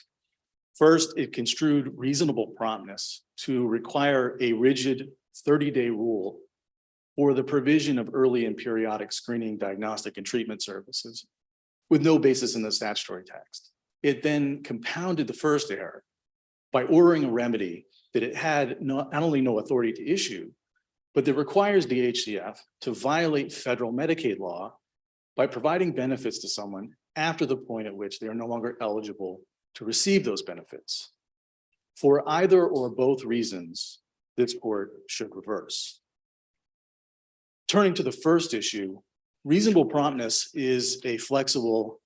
First, it construed reasonable promptness to require a rigid 30-day rule for the provision of early and periodic screening, diagnostic, and treatment services. with no basis in the statutory text. It then compounded the first error by ordering a remedy that it had not only no authority to issue, but that requires the HCF to violate federal Medicaid law by providing benefits to someone after the point at which they are no longer eligible to receive those benefits. For either or both reasons, this court should reverse. Turning to the first issue, reasonable promptness is a flexible,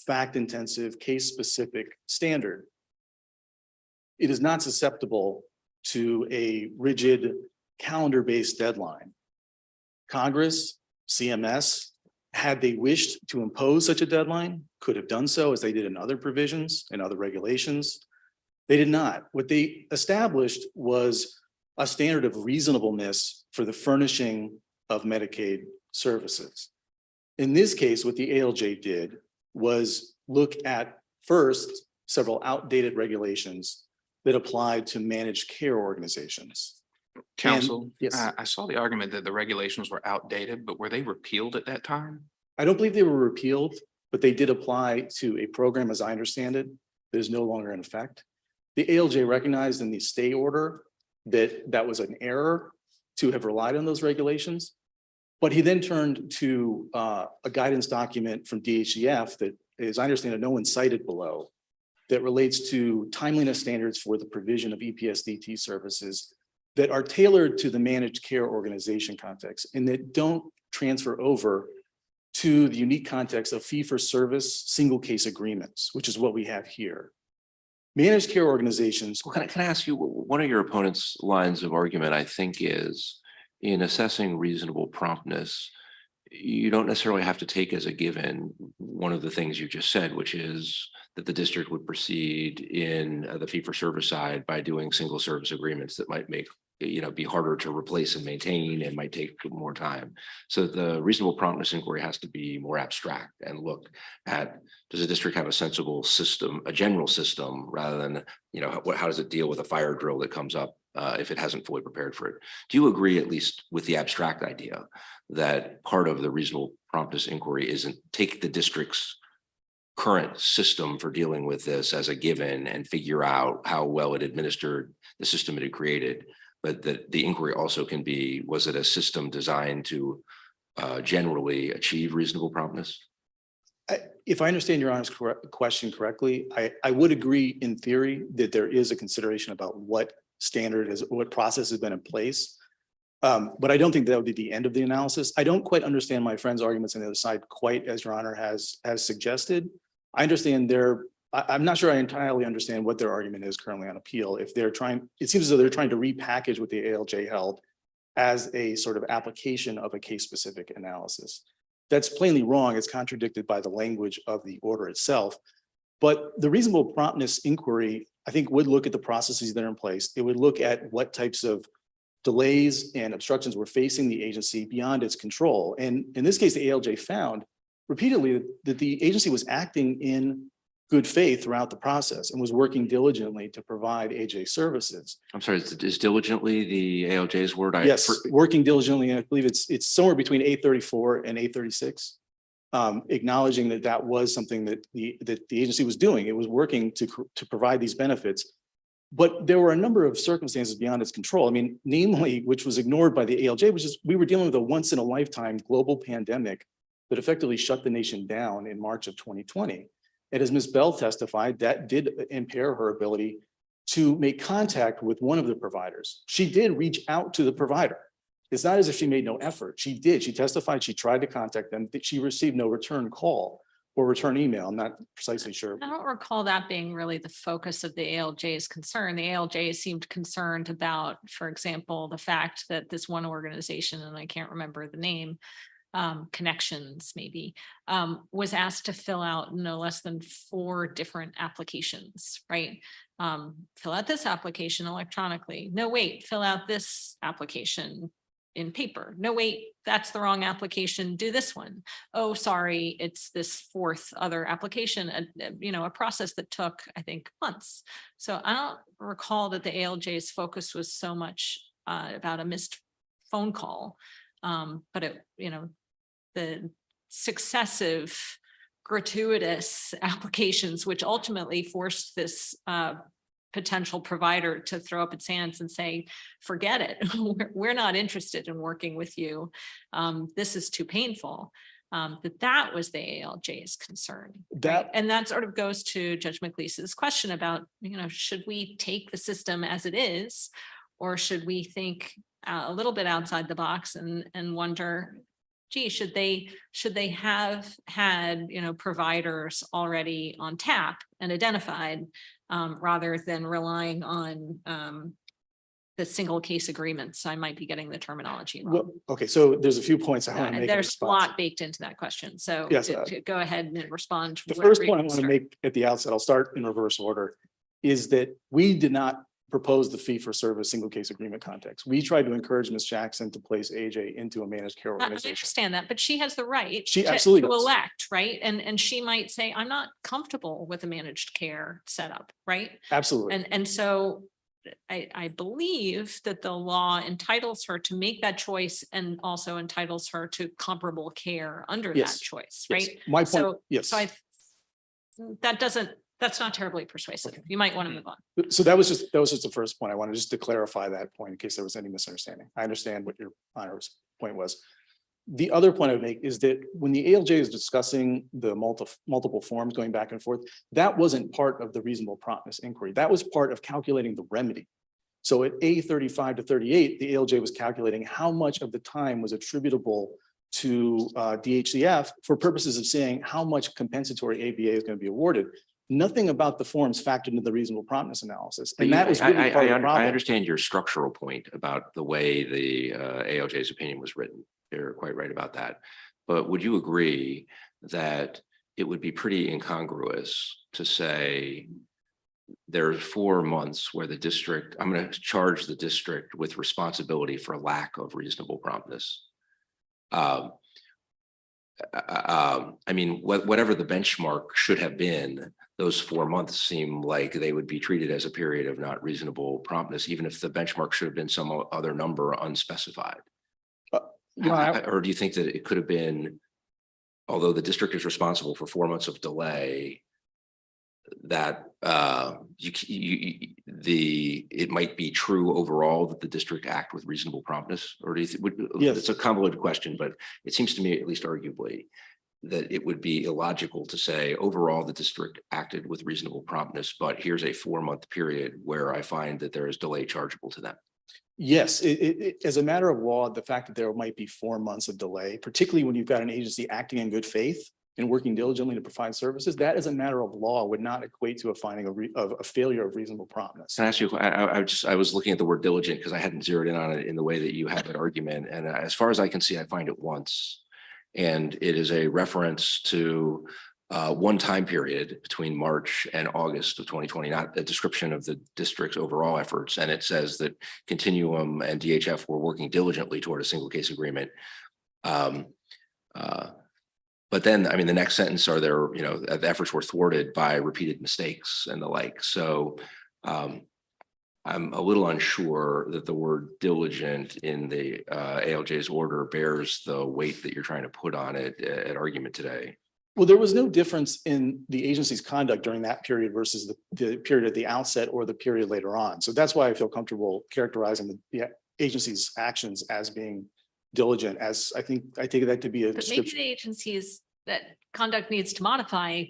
fact-intensive, case-specific standard. It is not susceptible to a rigid calendar-based deadline. Congress, CMS, had they wished to impose such a deadline, could have done so as they did in other provisions and other regulations. They did not. What they established was a standard of reasonableness for the furnishing of Medicaid services. In this case, what the ALJ did was look at first several outdated regulations that applied to managed care organizations. Counsel, yes. I saw the argument that the regulations were outdated, but were they repealed at that time? I don't believe they were repealed, but they did apply to a program, as I understand it, that is no longer in effect. The ALJ recognized in the stay order that that was an error to have relied on those regulations. But he then turned to a guidance document from DHEF that, as I understand it, no one cited below, that relates to timeliness standards for the provision of EPSDT services that are tailored to the managed care organization context and that don't transfer over to the unique context of fee-for-service single case agreements, which is what we have here. Managed care organizations. Well, can I ask you, one of your opponent's lines of argument, I think, is in assessing reasonable promptness, you don't necessarily have to take as a given one of the things you just said, which is that the district would proceed in the fee-for-service side by doing single service agreements that might make, be harder to replace and maintain and might take more time. So the reasonable promptness inquiry has to be more abstract and look at, does the district have a sensible system, a general system, rather than, how does it deal with a fire drill that comes up if it hasn't fully prepared for it? Do you agree, at least with the abstract idea, that part of the reasonable promptness inquiry isn't take the district's current system for dealing with this as a given and figure out how well it administered the system it had created, but that the inquiry also can be, was it a system designed to generally achieve reasonable promptness? If I understand your Honor's question correctly, I would agree in theory that there is a consideration about what standard is, what process has been in place. But I don't think that would be the end of the analysis. I don't quite understand my friend's arguments on the other side quite as Your Honor has suggested. I understand I'm not sure I entirely understand what their argument is currently on appeal. If they're trying, it seems as though they're trying to repackage what the ALJ held as a sort of application of a case-specific analysis. That's plainly wrong. It's contradicted by the language of the order itself. But the reasonable promptness inquiry, I think, would look at the processes that are in place. It would look at what types of delays and obstructions were facing the agency beyond its control. And in this case, the ALJ found repeatedly that the agency was acting in good faith throughout the process and was working diligently to provide AJ services. I'm sorry, is diligently the ALJ's word? Yes, working diligently. And I believe it's somewhere between 834 and 836, acknowledging that that was something that the agency was doing. It was working to provide these benefits. But there were a number of circumstances beyond its control. I mean, namely, which was ignored by the ALJ, which is we were dealing with a once in a lifetime global pandemic that effectively shut the nation down in March of 2020. And as Ms. Bell testified, that did impair her ability to make contact with one of the providers. She did reach out to the provider. It's not as if she made no effort. She did. She testified she tried to contact them, that she received no return call or return email. I'm not precisely sure. I don't recall that being really the focus of the ALJ's concern. The ALJ seemed concerned about, for example, the fact that this one organization, and I can't remember the name, Connections maybe, was asked to fill out no less than 4 different applications, right? Fill out this application electronically. No, wait, fill out this application in paper. No, wait, that's the wrong application. Do this one. Oh, sorry, it's this 4th other application, a process that took, I think, months. So I don't recall that the ALJ's focus was so much about a missed phone call, but the successive gratuitous applications, which ultimately forced this potential provider to throw up its hands and say, forget it. We're not interested in working with you. This is too painful. That was the ALJ's concern. Right? And that sort of goes to Judge McLeese's question about, should we take the system as it is, or should we think a little bit outside the box and wonder, gee, should they have had, providers already on tap and identified, rather than relying on the single case agreements? I might be getting the terminology wrong. Well, okay, so there's a few points I want to make. in There's a response. lot baked into that question. So Yes, go ahead and respond. The first point I want to make at the outset, I'll start in reverse order, is that we did not propose the fee for service single case agreement context. We tried to encourage Ms. Jackson to place AJ into a managed care I organization. understand that, but she has the right She to absolutely does. elect, right? And she might say, I'm not comfortable with a managed care setup, right? Absolutely. And so I believe that the law entitles her to make that choice and also entitles her to comparable care under that Yes. choice, Yes. right? My point, So, yes. so that's not terribly persuasive. Okay. You might want to move on. So that was just the first point. I wanted just to clarify that point in case there was any misunderstanding. I understand what your Honor's point was. The other point I would make is that when the ALJ is discussing the multiple forms going back and forth, that wasn't part of the reasonable promptness inquiry. That was part of calculating the remedy. So at A35 to 38, the ALJ was calculating how much of the time was attributable to DHCF for purposes of saying how much compensatory ABA is going to be awarded. Nothing about the forms factored into the reasonable promptness analysis. And that was really part of the problem. I understand your structural point about the way the ALJ's opinion was written. You're quite right about that. But would you agree that it would be pretty incongruous to say there's 4 months where the district, I'm going to charge the district with responsibility for lack of reasonable promptness? I mean, whatever the benchmark should have been, those 4 months seem like they would be treated as a period of not reasonable promptness, even if the benchmark should have been some other number unspecified. Or do you think that it could have been, although the district is responsible for 4 months of delay, that it might be true overall that the district act with reasonable promptness? Or do you think, Yes. It's a convoluted question, but it seems to me, at least arguably, that it would be illogical to say overall the district acted with reasonable promptness, but here's a 4-month period where I find that there is delay chargeable to them. Yes, as a matter of law, the fact that there might be 4 months of delay, particularly when you've got an agency acting in good faith and working diligently to provide services, that as a matter of law would not equate to a finding of a failure of reasonable promptness. Can I ask you, I was looking at the word diligent because I hadn't zeroed in on it in the way that you have that argument. And as far as I can see, I find it once. And it is a reference to one time period between March and August of 2020, not a description of the district's overall efforts. And it says that Continuum and DHF were working diligently toward a single case agreement. But then, I mean, the next sentence are there, the efforts were thwarted by repeated mistakes and the like. So I'm a little unsure that the word diligent in the ALJ's order bears the weight that you're trying to put on it at argument today. Well, there was no difference in the agency's conduct during that period versus the period at the outset or the period later on. So that's why I feel comfortable characterizing the agency's actions as being diligent, as I take that to be a But maybe description. the agencies that conduct needs to modify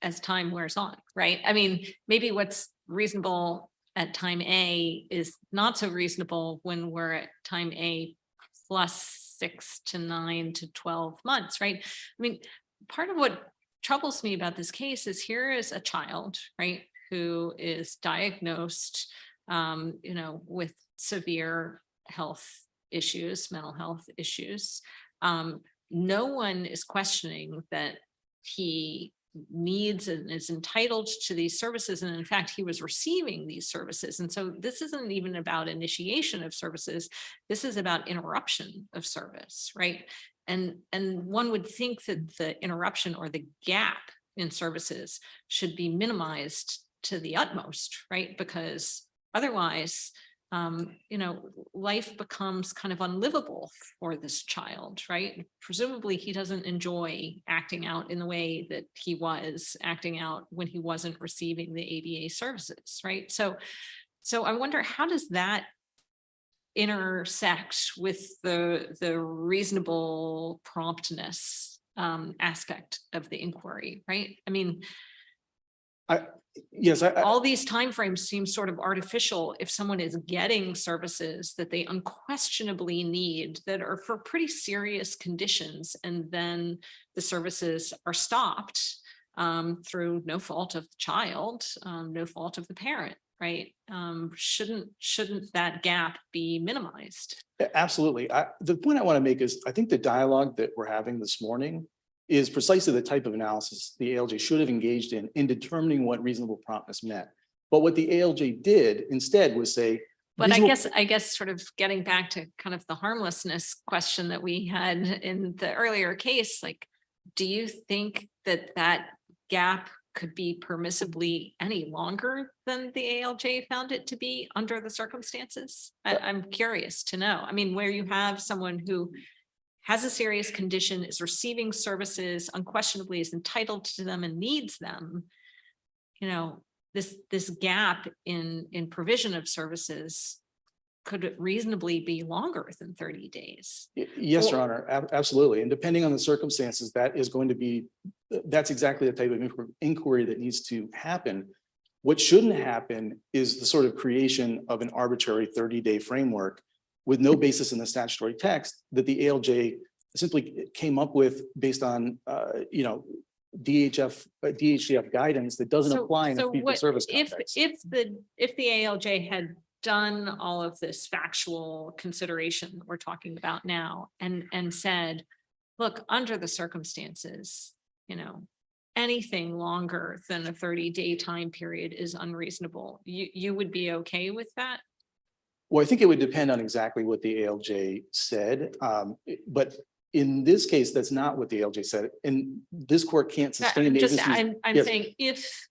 as time wears on, right? I mean, maybe what's reasonable at time A is not so reasonable when we're at time A plus 6 to 9 to 12 months, right? I mean, part of what troubles me about this case is here is a child, right, who is diagnosed, with severe health issues, mental health issues. No one is questioning that he needs and is entitled to these services. And in fact, he was receiving these services. And so this isn't even about initiation of services. This is about interruption of service, right? And one would think that the interruption or the gap in services should be minimized to the utmost, right? Because otherwise, life becomes kind of unlivable for this child, right? Presumably he doesn't enjoy acting out in the way that he was acting out when he wasn't receiving the ABA services, right? So I wonder, how does that intersect with the reasonable promptness aspect of the inquiry, right? I mean, Yes, all these timeframes seem sort of artificial if someone is getting services that they unquestionably need that are for pretty serious conditions, and then the services are stopped through no fault of the child, no fault of the parent, right? Shouldn't that gap be minimized? absolutely. The point I want to make is, I think the dialogue that we're having this morning is precisely the type of analysis the ALJ should have engaged in determining what reasonable promptness meant. But what the ALJ did instead was say. But reasonable- I guess sort of getting back to kind of the harmlessness question that we had in the earlier case, like, do you think that gap could be permissibly any longer than the ALJ found it to be under the circumstances? I'm curious to know. I mean, where you have someone who has a serious condition, is receiving services, unquestionably is entitled to them and needs them, this gap in provision of services could reasonably be longer than 30 days. Yes, Your Honor, absolutely. And depending on the circumstances, that's exactly the type of inquiry that needs to happen. What shouldn't happen is the sort of creation of an arbitrary 30-day framework with no basis in the statutory text that the ALJ simply came up with based on, DHCF guidance that doesn't apply in a fee for service context. If the ALJ had done all of this factual consideration that we're talking about now and said, look, under the circumstances, anything longer than a 30-day time period is unreasonable, you would be okay with that? Well, I think it would depend on exactly what the ALJ said. But in this case, that's not what the ALJ said. And this court can't sustain. I'm Yes. saying if,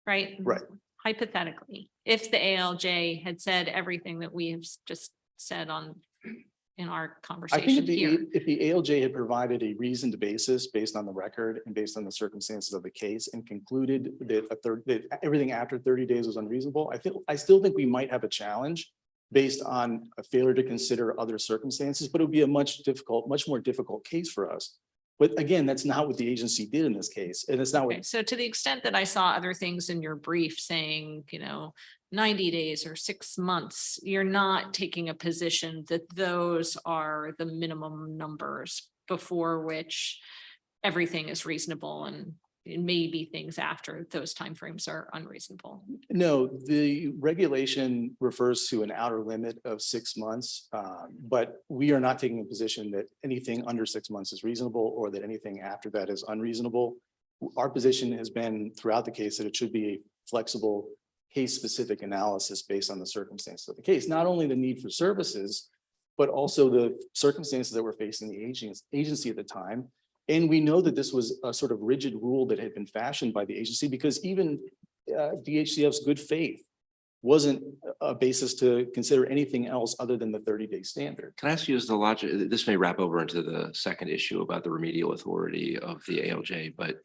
right? Right. Hypothetically, if the ALJ had said everything that we have just said in our I think conversation here. if the ALJ had provided a reasoned basis based on the record and based on the circumstances of the case and concluded that everything after 30 days was unreasonable, I still think we might have a challenge based on a failure to consider other circumstances, but it would be a much more difficult case for us. But again, that's not what the agency did in this case. And it's not Okay, what, so to the extent that I saw other things in your brief saying, 90 days or 6 months, you're not taking a position that those are the minimum numbers before which everything is reasonable, and it may be things after those timeframes are unreasonable. no, the regulation refers to an outer limit of 6 months. But we are not taking a position that anything under 6 months is reasonable or that anything after that is unreasonable. Our position has been throughout the case that it should be a flexible case-specific analysis based on the circumstances of the case, not only the need for services, but also the circumstances that were facing the agency at the time. And we know that this was a sort of rigid rule that had been fashioned by the agency because even DHCF's good faith wasn't a basis to consider anything else other than the 30-day standard. Can I ask you, as the logic, this may wrap over into the second issue about the remedial authority of the ALJ, but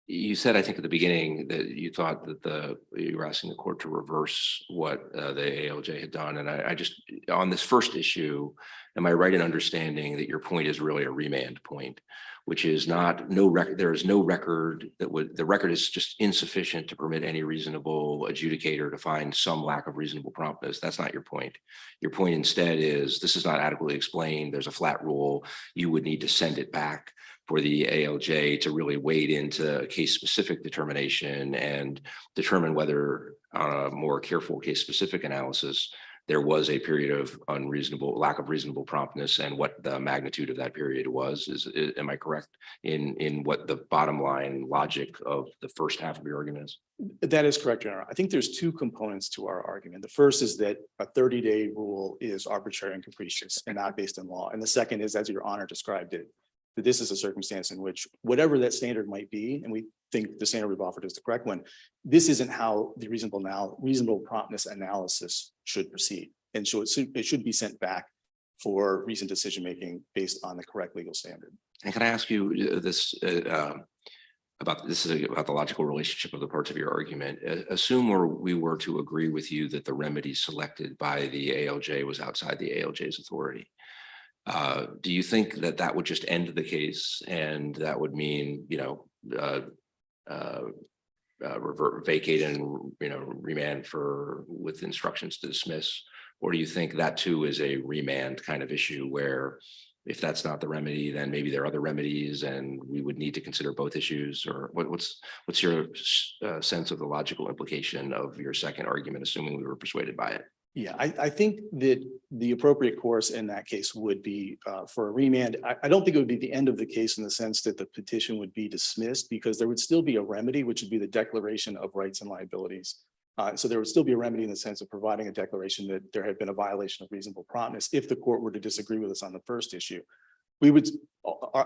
you said, I think at the beginning, that you thought that you were asking the court to reverse what the ALJ had done. And I just, on this first issue, am I right in understanding that your point is really a remand point, which is there is no record the record is just insufficient to permit any reasonable adjudicator to find some lack of reasonable promptness. That's not your point. Your point instead is this is not adequately explained. There's a flat rule. You would need to send it back for the ALJ to really wade into case-specific determination and determine whether on a more careful case-specific analysis, there was a period of lack of reasonable promptness and what the magnitude of that period was. Am I correct in what the bottom line logic of the first half of your argument is? That is correct, Your Honor. I think there's two components to our argument. The first is that a 30-day rule is arbitrary and capricious and not based in law. And the second is, as Your Honor described it, that this is a circumstance in which whatever that standard might be, and we think the standard we've offered is the correct one, this isn't how the reasonable promptness analysis should proceed. And so it should be sent back for recent decision-making based on the correct legal standard. And can I ask you this about the logical relationship of the parts of your argument? Assume we were to agree with you that the remedy selected by the ALJ was outside the ALJ's authority. Do you think that that would just end the case, and that would mean, vacate and, remand with instructions to dismiss? Or do you think that too is a remand kind of issue where if that's not the remedy, then maybe there are other remedies and we would need to consider both issues? Or what's your sense of the logical implication of your second argument, assuming we were persuaded by it? Yeah, I think that the appropriate course in that case would be for a remand. I don't think it would be the end of the case in the sense that the petition would be dismissed, because there would still be a remedy, which would be the declaration of rights and liabilities. So there would still be a remedy in the sense of providing a declaration that there had been a violation of reasonable promptness. If the court were to disagree with us on the first issue, we would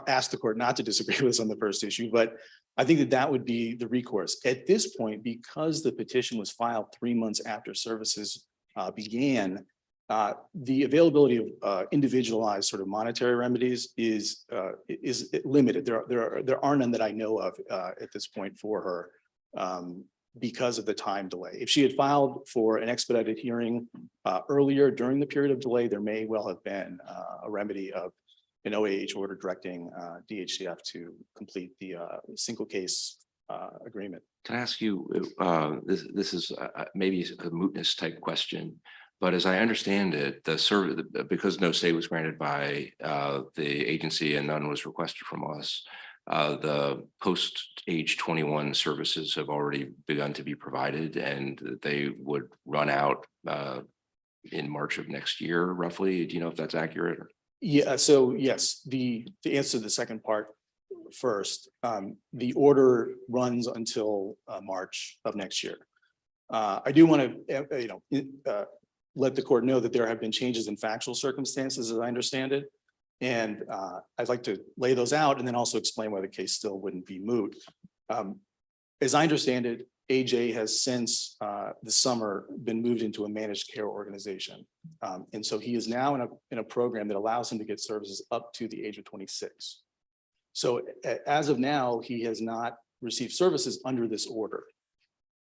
ask the court not to disagree with us on the first issue, but I think that would be the recourse. At this point, because the petition was filed 3 months after services began, the availability of individualized sort of monetary remedies is limited. There are none that I know of at this point for her because of the time delay. If she had filed for an expedited hearing earlier during the period of delay, there may well have been a remedy of an OAH order directing DHCF to complete the single case agreement. Can I ask you, this is maybe a mootness type question, but as I understand it, because no stay was granted by the agency and none was requested from us, the post age 21 services have already begun to be provided, and they would run out in March of next year, roughly. Do you know if that's accurate? Yeah, so yes, to answer the second part first, the order runs until March of next year. I do want to let the court know that there have been changes in factual circumstances, as I understand it. And I'd like to lay those out and then also explain why the case still wouldn't be moot. As I understand it, AJ has since the summer been moved into a managed care organization. And so he is now in a program that allows him to get services up to the age of 26. So as of now, he has not received services under this order.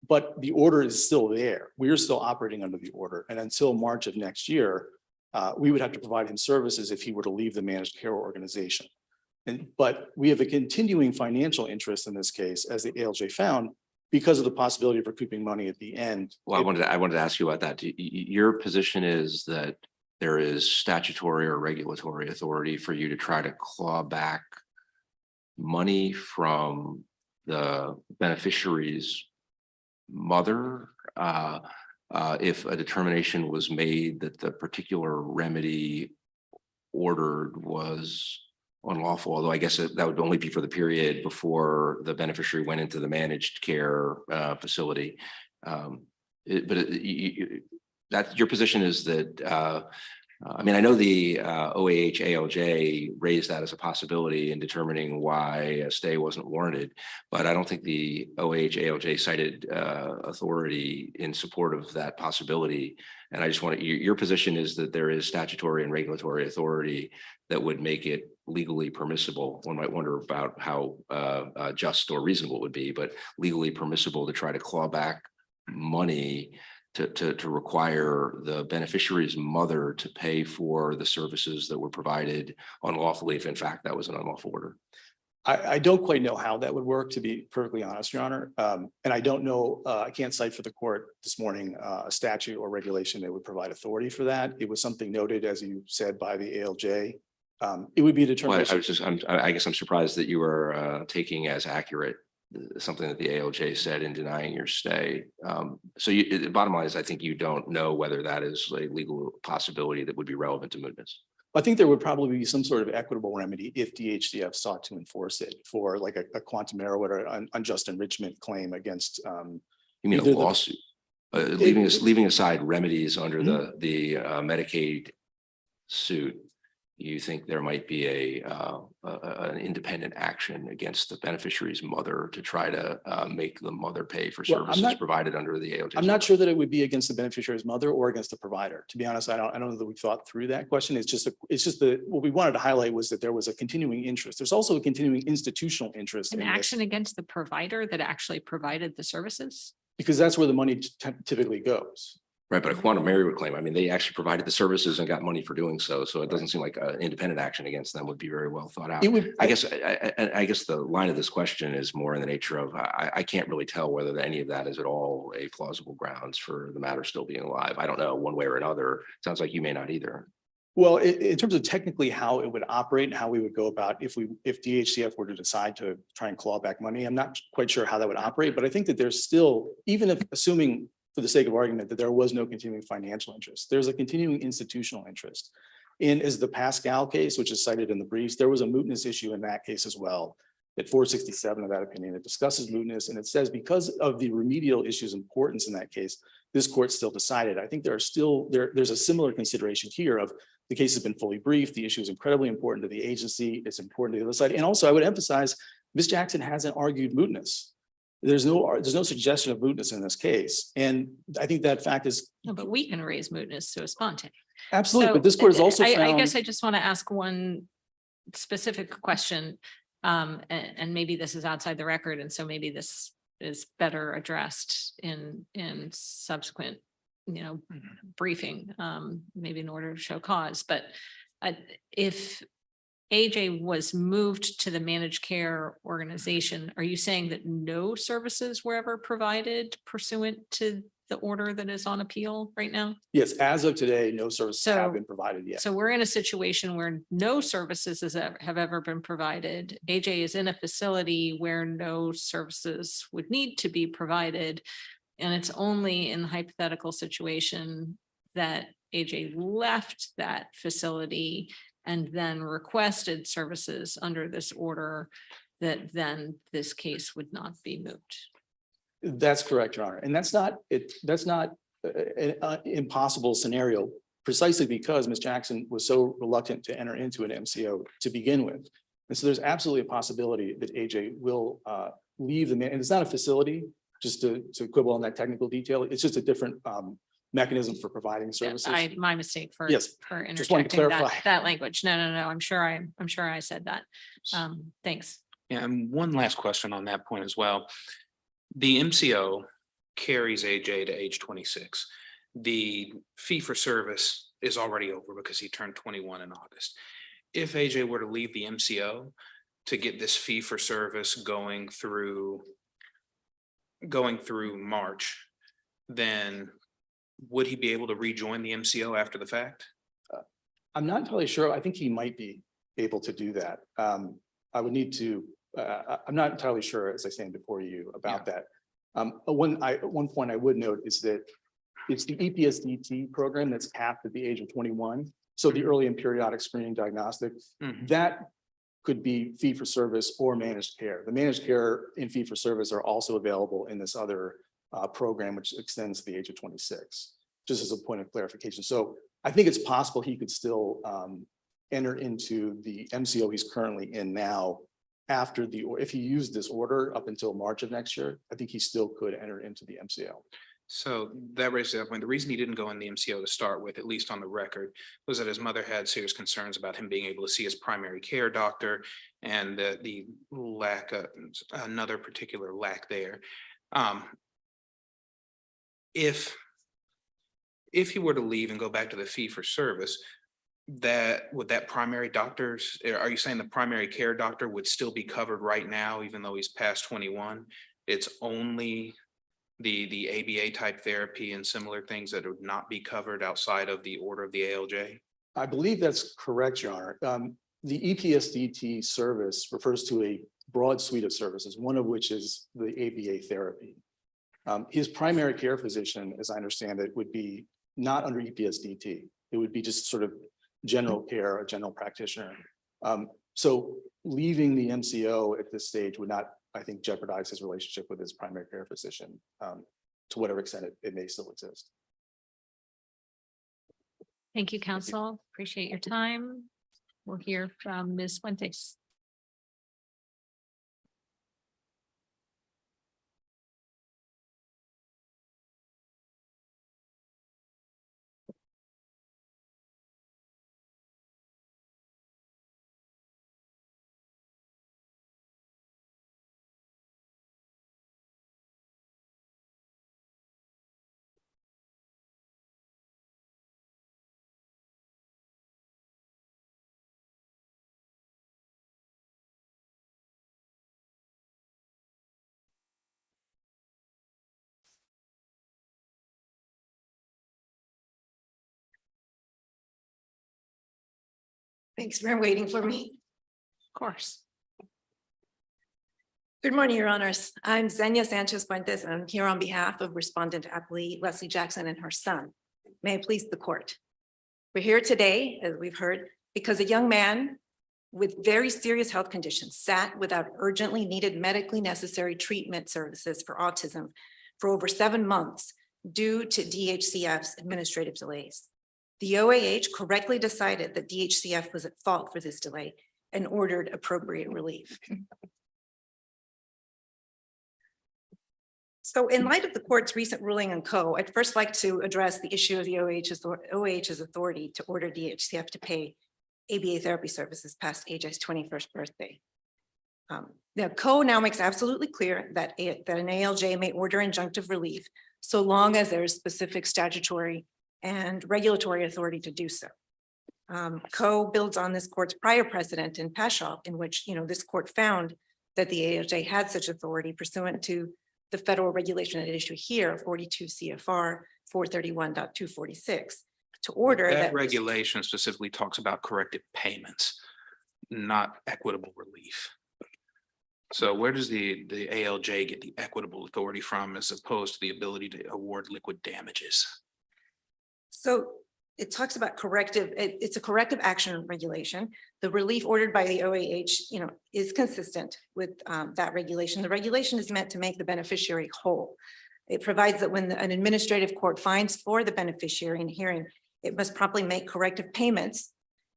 But the order is still there. We are still operating under the order. And until March of next year, we would have to provide him services if he were to leave the managed care organization. But we have a continuing financial interest in this case, as the ALJ found, because of the possibility of recouping money at the end. Well, I wanted to ask you about that. Your position is that there is statutory or regulatory authority for you to try to claw back money from the beneficiary's mother if a determination was made that the particular remedy ordered was unlawful, although I guess that would only be for the period before the beneficiary went into the managed care facility. That your position is that, I mean, I know the OAH ALJ raised that as a possibility in determining why a stay wasn't warranted, but I don't think the OAH ALJ cited authority in support of that possibility. And I just want to, your position is that there is statutory and regulatory authority that would make it legally permissible. One might wonder about how just or reasonable it would be, but legally permissible to try to claw back money to require the beneficiary's mother to pay for the services that were provided unlawfully, if in fact that was an unlawful order. I don't quite know how that would work, to be perfectly honest, Your Honor. And I don't know, I can't cite for the court this morning a statute or regulation that would provide authority for that. It was something noted, as you said, by the ALJ. It would be a determination. I guess I'm surprised that you were taking as accurate something that the ALJ said in denying your stay. So the bottom line is, I think you don't know whether that is a legal possibility that would be relevant to mootness. I think there would probably be some sort of equitable remedy if DHCF sought to enforce it for like a quantum error or an unjust enrichment claim against. You mean a lawsuit? Leaving aside remedies under the Medicaid suit, you think there might be an independent action against the beneficiary's mother to try to make the mother pay for Well, I'm services not- provided under the ALJ? I'm not sure that it would be against the beneficiary's mother or against the provider. To be honest, I don't know that we thought through that question. It's just what we wanted to highlight was that there was a continuing interest. There's also a continuing institutional interest An in this, action against the provider that actually provided the services? because that's where the money typically goes. Right, but a quantum Mary claim, I mean, they actually provided the services and got money for doing so. So it doesn't seem like an independent action against them would be very well thought out. It would, I guess the line of this question is more in the nature of, I can't really tell whether any of that is at all a plausible grounds for the matter still being alive. I don't know one way or another. Sounds like you may not either. Well, in terms of technically how it would operate and how we would go about if DHCF were to decide to try and claw back money, I'm not quite sure how that would operate, but I think that there's still, even if assuming for the sake of argument that there was no continuing financial interest, there's a continuing institutional interest. In as the Pascal case, which is cited in the briefs, there was a mootness issue in that case as well. At 467 of that opinion, it discusses mootness and it says because of the remedial issues importance in that case, this court still decided. I think there are still there's a similar consideration here of the case has been fully briefed. The issue is incredibly important to the agency. It's important to the other side. And also I would emphasize Ms. Jackson hasn't argued mootness. There's no suggestion of mootness in this case. And I think that fact is No, but we can raise mootness to a sponte. absolutely, So, but this court has also I found. guess I just want to ask one specific question. And maybe this is outside the record, and so maybe this is better addressed in subsequent, briefing, maybe in order to show cause. But if AJ was moved to the managed care organization, are you saying that no services were ever provided pursuant to the order that is on appeal right now? Yes, as of today, no services So- have been provided yet. So we're in a situation where no services have ever been provided. AJ is in a facility where no services would need to be provided. And it's only in the hypothetical situation that AJ left that facility and then requested services under this order that then this case would not be moot. That's correct, Your Honor. And that's not an impossible scenario precisely because Ms. Jackson was so reluctant to enter into an MCO to begin with. And so there's absolutely a possibility that AJ will leave and it's not a facility, just to quibble on that technical detail. It's just a different mechanism for providing services. My mistake for Yes, for just wanted to interjecting that clarify. that language. No. I'm sure I said that. Thanks. Yeah, and one last question on that point as well. The MCO carries AJ to age 26. The fee for service is already over because he turned 21 in August. If AJ were to leave the MCO to get this fee for service going through March, then would he be able to rejoin the MCO after the fact? I'm not entirely sure. I think he might be able to do that. I would need to, I'm not entirely sure, as I stand before you about that. One point I would note is that it's the EPSDT program that's capped at the age of 21. So the early and periodic screening diagnostic, that could be fee for service or managed care. The managed care and fee for service are also available in this other program, which extends to the age of 26, just as a point of clarification. So I think it's possible he could still enter into the MCO he's currently in now after if he used this order up until March of next year, I think he still could enter into the MCO. So that raises that point. The reason he didn't go in the MCO to start with, at least on the record, was that his mother had serious concerns about him being able to see his primary care doctor and the lack of another particular lack there. If he were to leave and go back to the fee for service, that primary doctors, are you saying the primary care doctor would still be covered right now, even though he's past 21? It's only the ABA type therapy and similar things that would not be covered outside of the order of the ALJ? I believe that's correct, Your Honor. The EPSDT service refers to a broad suite of services, one of which is the ABA therapy. His primary care physician, as I understand it, would be not under EPSDT. It would be just sort of general care, a general practitioner. So leaving the MCO at this stage would not, I think, jeopardize his relationship with his primary care physician to whatever extent it may still exist. Thank you, counsel. Appreciate your time. We'll hear from Ms. Fuentes. Thanks for waiting for me. Of course. Good morning, Your Honors. I'm Xenia Sanchez Fuentes, and I'm here on behalf of Respondent Appellee Leslie Jackson and her son. May it please the court. We're here today, as we've heard, because a young man with very serious health conditions sat without urgently needed medically necessary treatment services for autism for over 7 months due to DHCF's administrative delays. The OAH correctly decided that DHCF was at fault for this delay and ordered appropriate relief. So in light of the court's recent ruling on I'd first like to address the issue of the OAH's authority to order DHCF to pay ABA therapy services past AJ's 21st birthday. Now, now makes absolutely clear that an ALJ may order injunctive relief so long as there is specific statutory and regulatory authority to do so. Builds on this court's prior precedent in Pashaw, in which this court found that the ALJ had such authority pursuant to the federal regulation at issue here, 42 CFR 431.246, to order That that regulation specifically talks about corrective payments, not equitable relief. So where does the ALJ get the equitable authority from as opposed to the ability to award liquid damages? So it talks about corrective, it's a corrective action regulation. The relief ordered by the OAH, is consistent with that regulation. The regulation is meant to make the beneficiary whole. It provides that when an administrative court finds for the beneficiary in hearing, it must promptly make corrective payments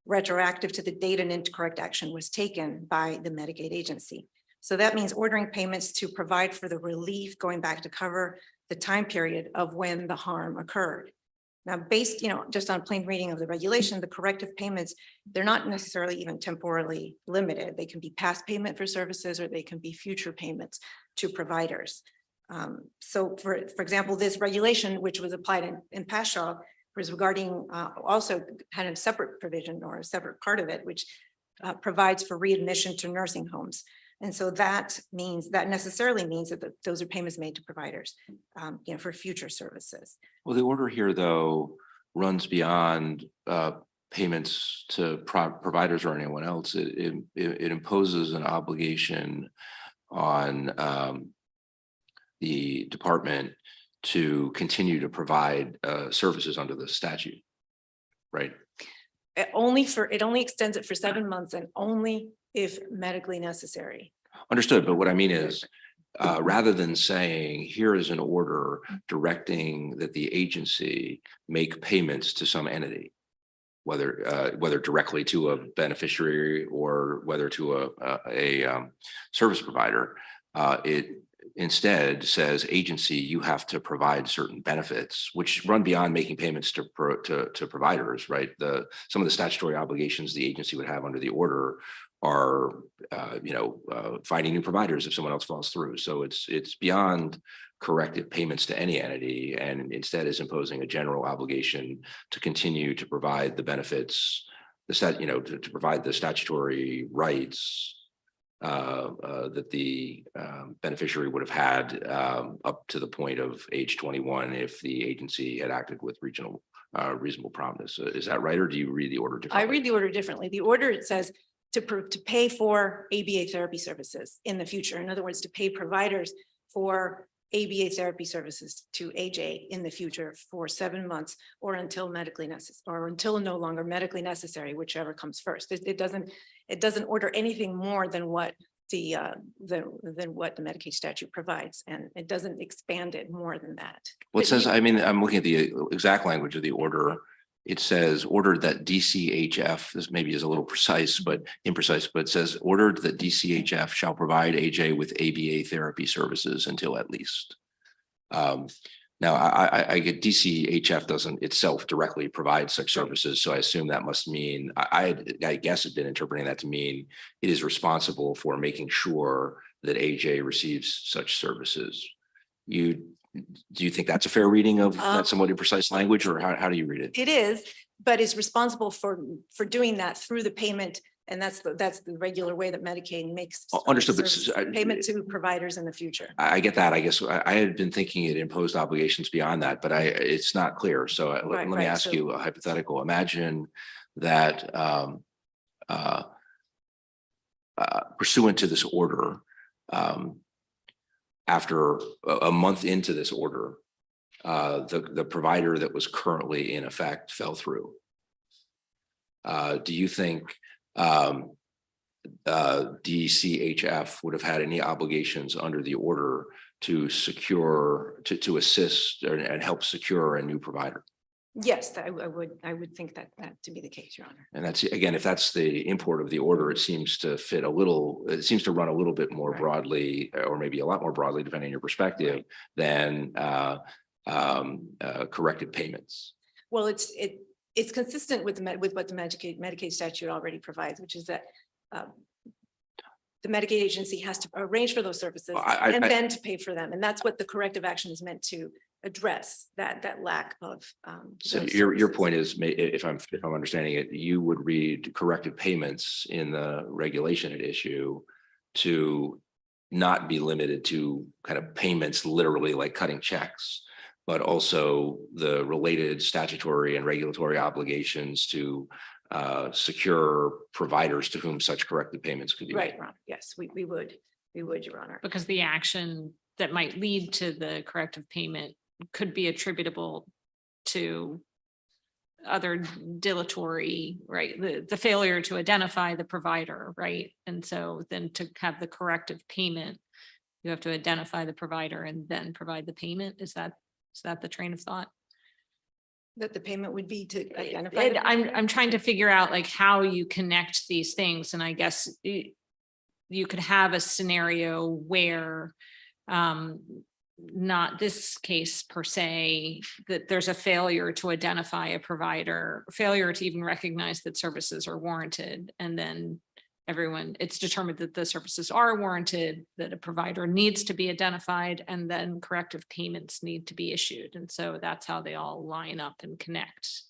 retroactive to the date an incorrect action was taken by the Medicaid agency. So that means ordering payments to provide for the relief going back to cover the time period of when the harm occurred. Now, based, just on plain reading of the regulation, the corrective payments, they're not necessarily even temporally limited. They can be past payment for services or they can be future payments to providers. So for example, this regulation, which was applied in Pashaw, was regarding also had a separate provision or a separate part of it, which provides for readmission to nursing homes. And so that necessarily means that those are payments made to providers, for future services. Well, the order here, though, runs beyond payments to providers or anyone else. It imposes an obligation on the department to continue to provide services under the statute, right? It only extends it for 7 months and only if medically necessary. Understood, but what I mean is, rather than saying, here is an order directing that the agency make payments to some entity, whether directly to a beneficiary or whether to a service provider, it instead says, agency, you have to provide certain benefits, which run beyond making payments to providers, right? Some of the statutory obligations the agency would have under the order are, finding new providers if someone else falls through. So it's beyond corrective payments to any entity, and instead is imposing a general obligation to continue to provide the benefits, to provide the statutory rights that the beneficiary would have had up to the point of age 21 if the agency had acted with reasonable promptness. Is that right, or do you read the order differently? I read the order differently. The order, it says to pay for ABA therapy services in the future. In other words, to pay providers for ABA therapy services to AJ in the future for 7 months or until medically necessary, or until no longer medically necessary, whichever comes first. It doesn't order anything more than what the Medicaid statute provides, and it doesn't expand it more than that. Well, it says, I'm looking at the exact language of the order. it says ordered that DCHF, this maybe is a little precise, but imprecise, but it says ordered that DCHF shall provide AJ with ABA therapy services until at least. Now, I get DCHF doesn't itself directly provide such services, so I assume that must mean, I guess had been interpreting that to mean it is responsible for making sure that AJ receives such services. Do you think that's a fair reading of that somewhat imprecise language, or how do you read it? It is, but is responsible for doing that through the payment. And that's the regular way that Medicaid makes. Understood, but service payment to providers in the future. I get that. I guess I had been thinking it imposed obligations beyond that, but it's not clear. So let me ask you a hypothetical. Imagine that pursuant to this order, after a month into this order, the provider that was currently in effect fell through. Do you think DCHF would have had any obligations under the order to secure, to assist and help secure a new provider? Yes, I would think that to be the case, Your Honor. And that's, again, if that's the import of the order, it seems to fit a little, it seems to run a little bit more broadly, or maybe a lot more broadly, depending on your perspective, than corrected payments. Well, it's consistent with what the Medicaid statute already provides, which is that the Medicaid agency has to arrange for those services and then to pay for them. And that's what the corrective action is meant to address, that lack of. So your point is, if I'm understanding it, you would read corrective payments in the regulation at issue to not be limited to kind of payments, literally like cutting checks, but also the related statutory and regulatory obligations to secure providers to whom such corrective payments could be Right, made. Ron. Yes, we would, Your Honor. Because the action that might lead to the corrective payment could be attributable to other dilatory, right? The failure to identify the provider, right? And so then to have the corrective payment, you have to identify the provider and then provide the payment. Is that the train of thought? That the payment would be to identify. I'm trying to figure out like how you connect these things. And I guess you could have a scenario where not this case per se, that there's a failure to identify a provider, failure to even recognize that services are warranted. And then it's determined that the services are warranted, that a provider needs to be identified, and then corrective payments need to be issued. And so that's how they all line up and connect.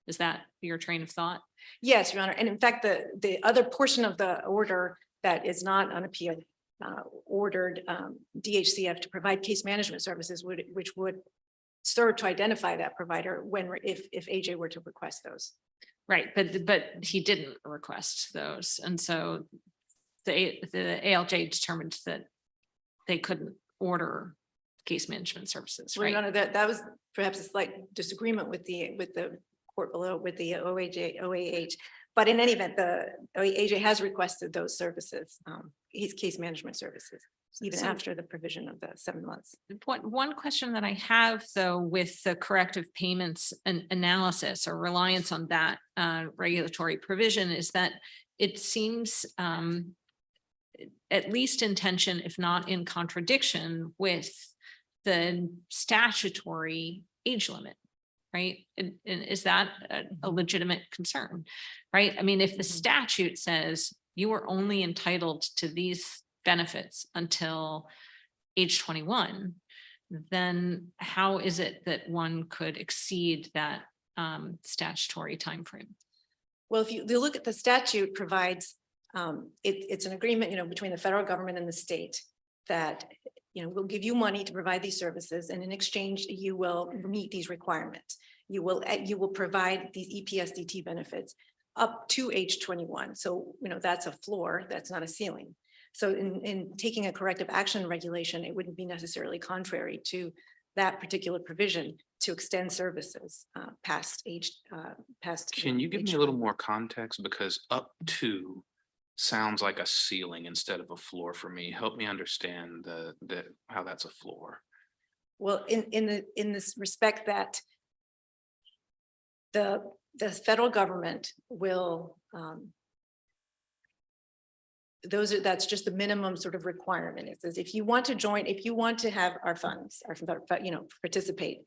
Is that your train of thought? Yes, Your Honor. And in fact, the other portion of the order that is not on appeal ordered DHCF to provide case management services, which would serve to identify that provider if AJ were to request those. Right, but he didn't request those, and so the ALJ determined that they couldn't order case management services. Well, Right. Your Honor, that was perhaps a slight disagreement with the court below, with the OAH. But in any event, the AJ has requested those services, his case management services, even after the provision of the 7 months. One question that I have, though, with the corrective payments and analysis or reliance on that regulatory provision is that it seems at least in tension, if not in contradiction, with the statutory age limit. Right? And is that a legitimate concern? Right? I mean, if the statute says you are only entitled to these benefits until age 21, then how is it that one could exceed that statutory timeframe? Well, if you look at the statute provides, it's an agreement, between the federal government and the state that, we'll give you money to provide these services, and in exchange, you will meet these requirements. You will provide these EPSDT benefits up to age 21. So, that's a floor, that's not a ceiling. So in taking a corrective action regulation, it wouldn't be necessarily contrary to that particular provision to extend services past age. Can you give me a little more context? Because up to sounds like a ceiling instead of a floor for me. Help me understand how that's a floor. Well, in this respect that the federal government will, that's just the minimum sort of requirement. It says, if you want to join, if you want to have our funds, participate,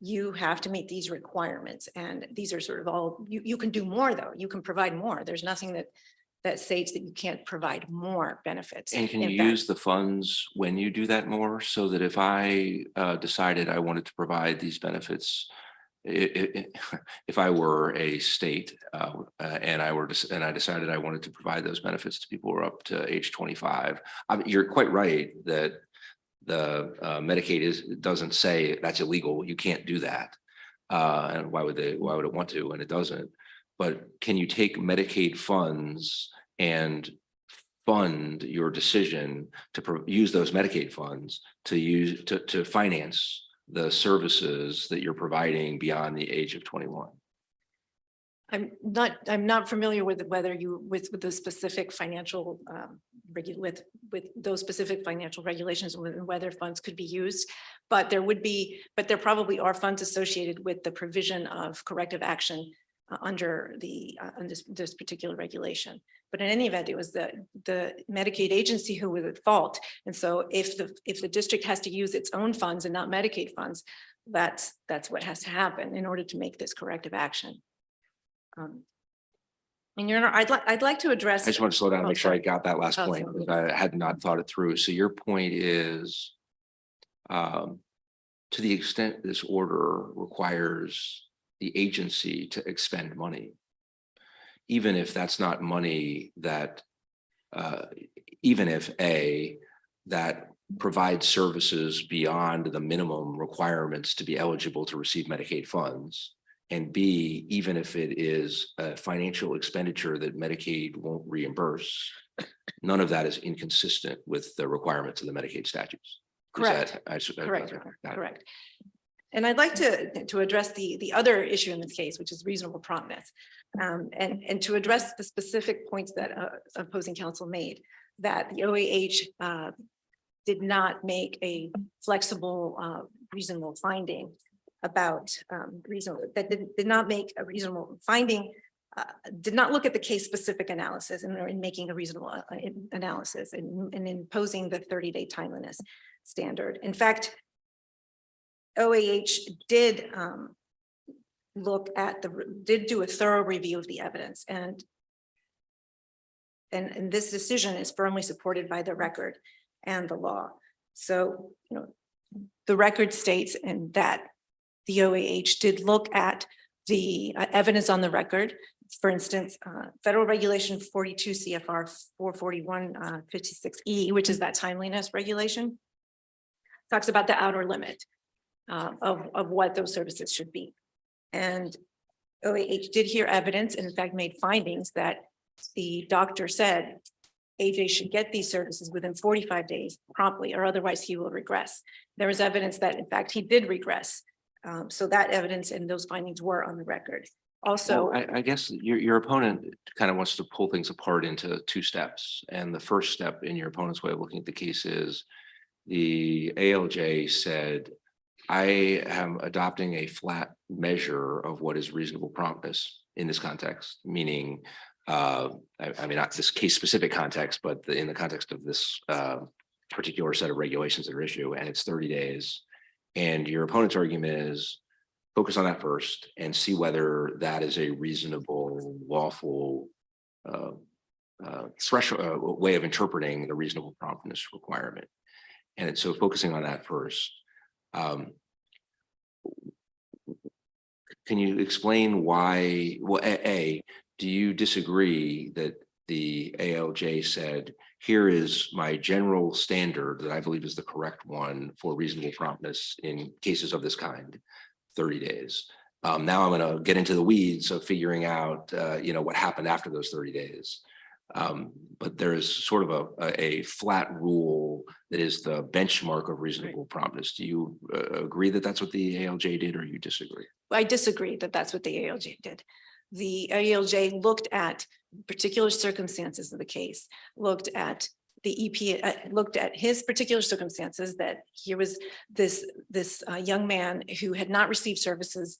you have to meet these requirements. And these are sort of all, you can do more though. You can provide more. There's nothing that states that you can't provide more benefits. And can you In fact, use the funds when you do that more, so that if I decided I wanted to provide these benefits, if I were a state and I decided I wanted to provide those benefits to people who are up to age 25, you're quite right that the Medicaid doesn't say that's illegal. You can't do that. And why would it want to? And it doesn't. But can you take Medicaid funds and fund your decision to use those Medicaid funds to finance the services that you're providing beyond the age of 21? I'm not familiar with whether with the specific financial with those specific financial regulations and whether funds could be used, but there probably are funds associated with the provision of corrective action under this particular regulation. But in any event, it was the Medicaid agency who was at fault. And so if the district has to use its own funds and not Medicaid funds, that's what has to happen in order to make this corrective action. And Your Honor, I'd like to address. I just want to slow down and make sure I sorry. got that last Oh, point, sorry. because I had not thought it through. So your point is, to the extent this order requires the agency to expend money, even if that's not money that, even if that provides services beyond the minimum requirements to be eligible to receive Medicaid funds, and B, even if it is a financial expenditure that Medicaid won't reimburse, none of that is inconsistent with the requirements of the Medicaid statutes. Correct. Correct. And I'd like to address the other issue in this case, which is reasonable promptness, and to address the specific points that opposing counsel made, that the OAH did not make a flexible, reasonable finding about did not make a reasonable finding, did not look at the case specific analysis in making a reasonable analysis and imposing the 30-day timeliness standard. In fact, OAH did did do a thorough review of the evidence, and this decision is firmly supported by the record and the law. So, the record states and that the OAH did look at the evidence on the record. For instance, federal regulation 42 CFR 441-56E, which is that timeliness regulation, talks about the outer limit of what those services should be. And OAH did hear evidence and in fact made findings that the doctor said AJ should get these services within 45 days promptly, or otherwise he will regress. There was evidence that in fact he did regress. So that evidence and those findings were on the record. Also, well, I guess your opponent kind of wants to pull things apart into two steps. And the first step in your opponent's way of looking at the case is the ALJ said, I am adopting a flat measure of what is reasonable promptness in this context, meaning, I mean, not this case specific context, but in the context of this particular set of regulations that are issue, and it's 30 days. And your opponent's argument is focus on that first and see whether that is a reasonable, lawful threshold way of interpreting the reasonable promptness requirement. And so focusing on that first, can you explain why, well, do you disagree that the ALJ said, here is my general standard that I believe is the correct one for reasonable promptness in cases of this kind, 30 days. Now I'm going to get into the weeds of figuring out, what happened after those 30 days. But there's sort of a flat rule that is the benchmark of reasonable promptness. Do you agree that that's what the ALJ did, or you disagree? I disagree that that's what the ALJ did. The ALJ looked at particular circumstances of the case, looked at the EPA looked at his particular circumstances, that here was this young man who had not received services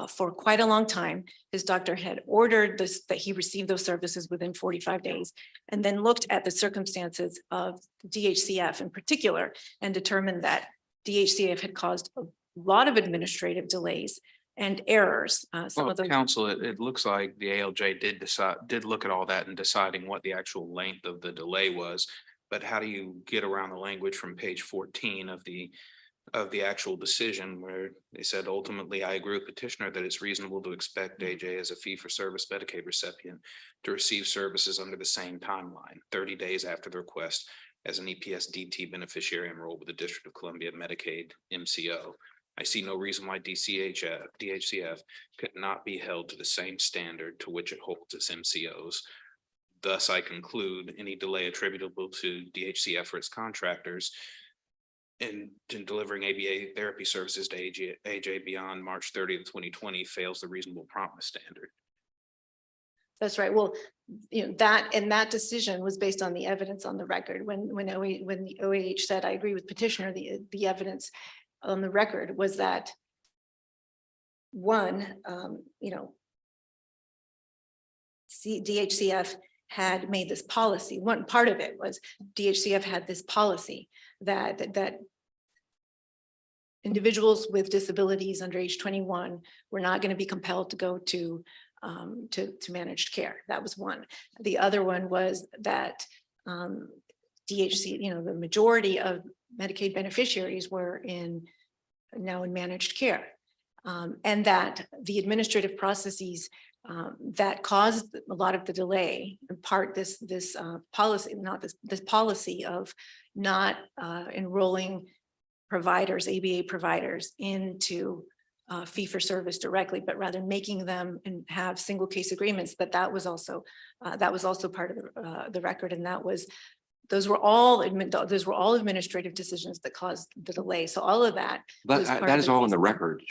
for quite a long time. His doctor had ordered this, that he received those services within 45 days, and then looked at the circumstances of DHCF in particular and determined that DHCF had caused a lot of administrative delays and errors. Some Well, of them. counsel, it looks like the ALJ did look at all that in deciding what the actual length of the delay was. But how do you get around the language from page 14 of the actual decision where they said, ultimately, I agree with petitioner that it's reasonable to expect AJ as a fee-for-service Medicaid recipient to receive services under the same timeline, 30 days after the request as an EPS DT beneficiary enrolled with the District of Columbia Medicaid MCO. I see no reason why DHCF could not be held to the same standard to which it holds its MCOs. Thus, I conclude any delay attributable to DHCF or its contractors in delivering ABA therapy services to AJ beyond March 30th, 2020 fails the reasonable promptness standard. That's right. Well, that decision was based on the evidence on the record. When the OAH said, I agree with petitioner, the evidence on the record was that one, DHCF had made this policy. One part of it was DHCF had this policy that individuals with disabilities under age 21 were not going to be compelled to go to managed care. That was one. The other one was that DHC, the majority of Medicaid beneficiaries were now in managed care, and that the administrative processes that caused a lot of the delay, in part this policy of not enrolling providers, ABA providers, into fee-for-service directly, but rather making them and have single case agreements. That was also part of the record, and those were all administrative decisions that caused the delay. So all of that. But was part that of is all in the record,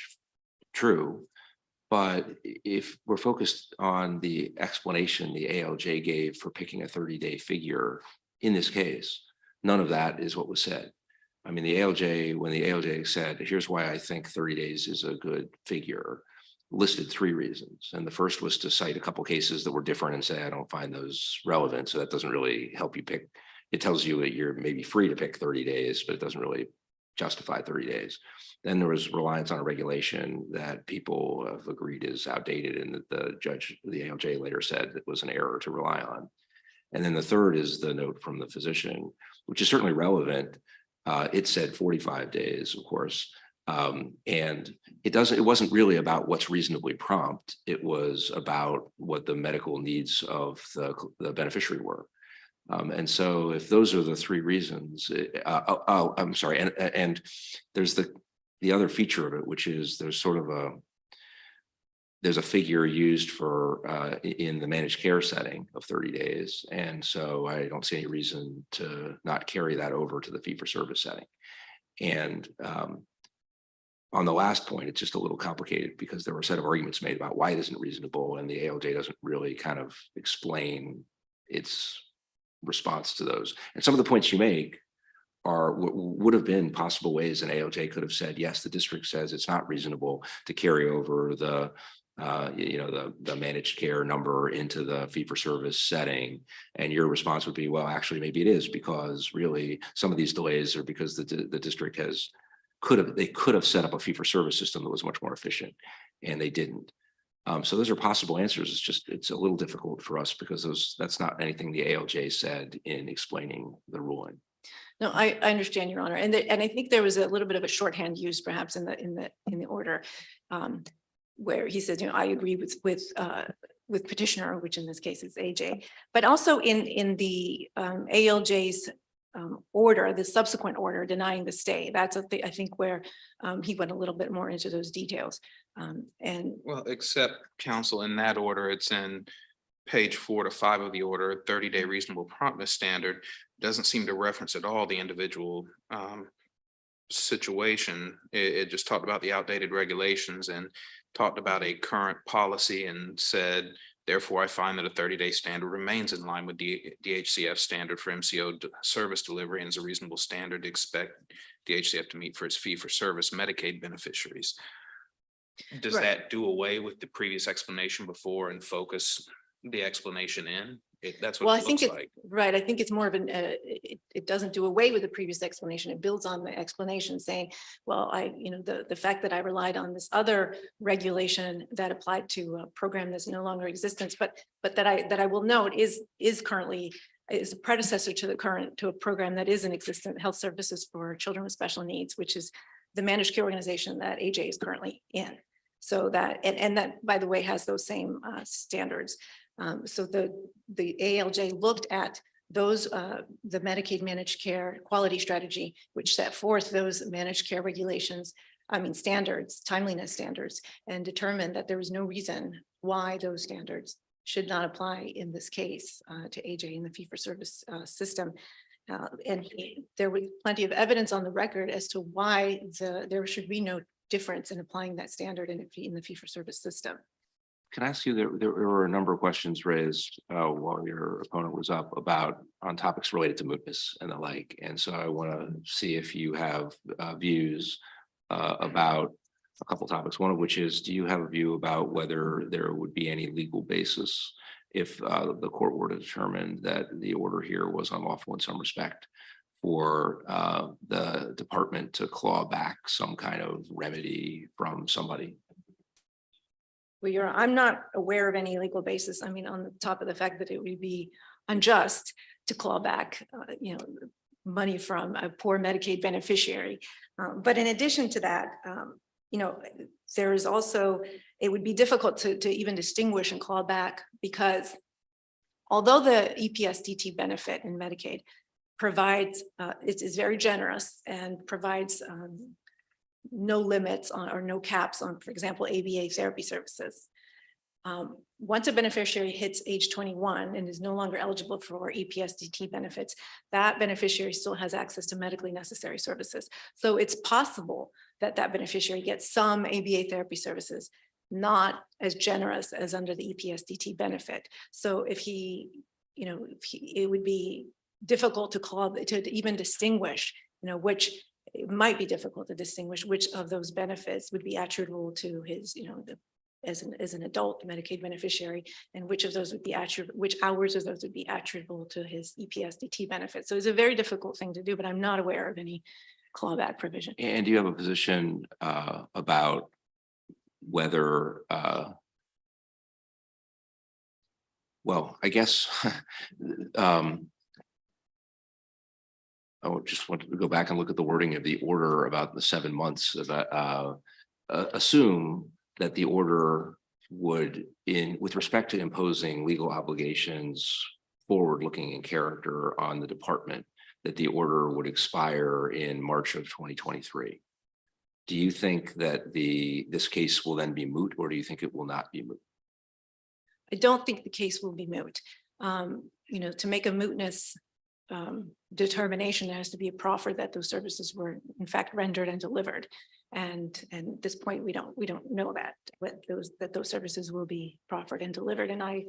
true. But if we're focused on the explanation the ALJ gave for picking a 30-day figure in this case, none of that is what was said. I mean, when the ALJ said, here's why I think 30 days is a good figure, listed 3 reasons. And the first was to cite a couple cases that were different and say, I don't find those relevant. So that doesn't really help you pick. It tells you that you're maybe free to pick 30 days, but it doesn't really justify 30 days. Then there was reliance on a regulation that people have agreed is outdated, and that the ALJ later said it was an error to rely on. And then the third is the note from the physician, which is certainly relevant. It said 45 days, of course. And it wasn't really about what's reasonably prompt. It was about what the medical needs of the beneficiary were. And so if those are the 3 reasons, I'm sorry. And there's the other feature of it, which is there's a figure used for in the managed care setting of 30 days. And so I don't see any reason to not carry that over to the fee-for-service setting. And on the last point, it's just a little complicated because there were a set of arguments made about why it isn't reasonable, and the ALJ doesn't really kind of explain its response to those. And some of the points you make would have been possible ways an ALJ could have said, yes, the district says it's not reasonable to carry over the managed care number into the fee-for-service setting. And your response would be, well, actually, maybe it is, because really some of these delays are because the district could have set up a fee-for-service system that was much more efficient, and they didn't. So those are possible answers. It's a little difficult for us because that's not anything the ALJ said in explaining the ruling. No, I understand, Your Honor, and I think there was a little bit of a shorthand used perhaps in the order, where he says, I agree with petitioner, which in this case is AJ, but also in the ALJ's order, the subsequent order denying the stay. That's I think where he went a little bit more into those details. Well, except counsel, in that order, it's in page 4 to 5 of the order, 30-day reasonable promptness standard doesn't seem to reference at all the individual situation. It just talked about the outdated regulations and talked about a current policy and said Therefore, I find that a 30-day standard remains in line with DHCF standard for MCO service delivery and is a reasonable standard to expect DHCF to meet for its fee-for-service Medicaid beneficiaries. Does Right. that do away with the previous explanation before and focus the explanation in? That's Well, what I it think looks it, like. right, I think it's more of an, it doesn't do away with the previous explanation. It builds on the explanation saying, well, the fact that I relied on this other regulation that applied to a program that's no longer existence, but that I will note is currently is a predecessor to a program that is in existence, Health Services for Children with Special Needs, which is the managed care organization that AJ is currently in. So that, and that, by the way, has those same standards. So the ALJ looked at those, the Medicaid managed care quality strategy, which set forth those managed care regulations, standards, timeliness standards, and determined that there was no reason why those standards should not apply in this case to AJ in the fee-for-service system. And there was plenty of evidence on the record as to why there should be no difference in applying that standard in the fee-for-service system. Can I ask you, there were a number of questions raised while your opponent was up about on topics related to mootness and the like. And so I want to see if you have views about a couple topics, one of which is, do you have a view about whether there would be any legal basis if the court were to determine that the order here was unlawful in some respect for the department to claw back some kind of remedy from somebody? Well, I'm not aware of any legal basis. On the top of the fact that it would be unjust to claw back, money from a poor Medicaid beneficiary. But in addition to that, there is also, it would be difficult to even distinguish and claw back, because although the EPSDT benefit in Medicaid provides, it is very generous and provides no limits on or no caps on, for example, ABA therapy services. Once a beneficiary hits age 21 and is no longer eligible for EPSDT benefits, that beneficiary still has access to medically necessary services. So it's possible that that beneficiary gets some ABA therapy services, not as generous as under the EPSDT benefit. So if it would be difficult to even distinguish, which it might be difficult to distinguish which of those benefits would be attributable to his, as an adult Medicaid beneficiary, and which of those would be which hours of those would be attributable to his EPSDT benefit. So it's a very difficult thing to do, but I'm not aware of any clawback provision. And do you have a position about whether, well, I guess, I just wanted to go back and look at the wording of the order about the 7 months. Assume that the order would, with respect to imposing legal obligations forward-looking in character on the department, that the order would expire in March of 2023. Do you think that this case will then be moot, or do you think it will not be moot? I don't think the case will be moot. To make a mootness determination, there has to be a proffer that those services were in fact rendered and delivered. And at this point, we don't know that those services will be proffered and delivered. And I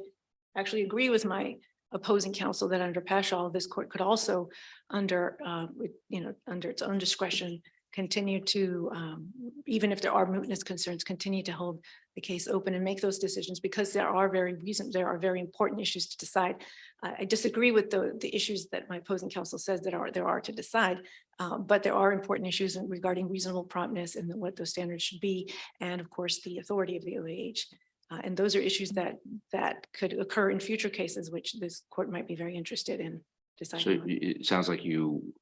actually agree with my opposing counsel that under Paschal, this court could also, under its own discretion, continue to, even if there are mootness concerns, continue to hold the case open and make those decisions, because there are very important issues to decide. I disagree with the issues that my opposing counsel says that there are to decide, but there are important issues regarding reasonable promptness and what those standards should be, and of course the authority of the OAH. And those are issues that could occur in future cases, which this court might be very interested in deciding. So it sounds like you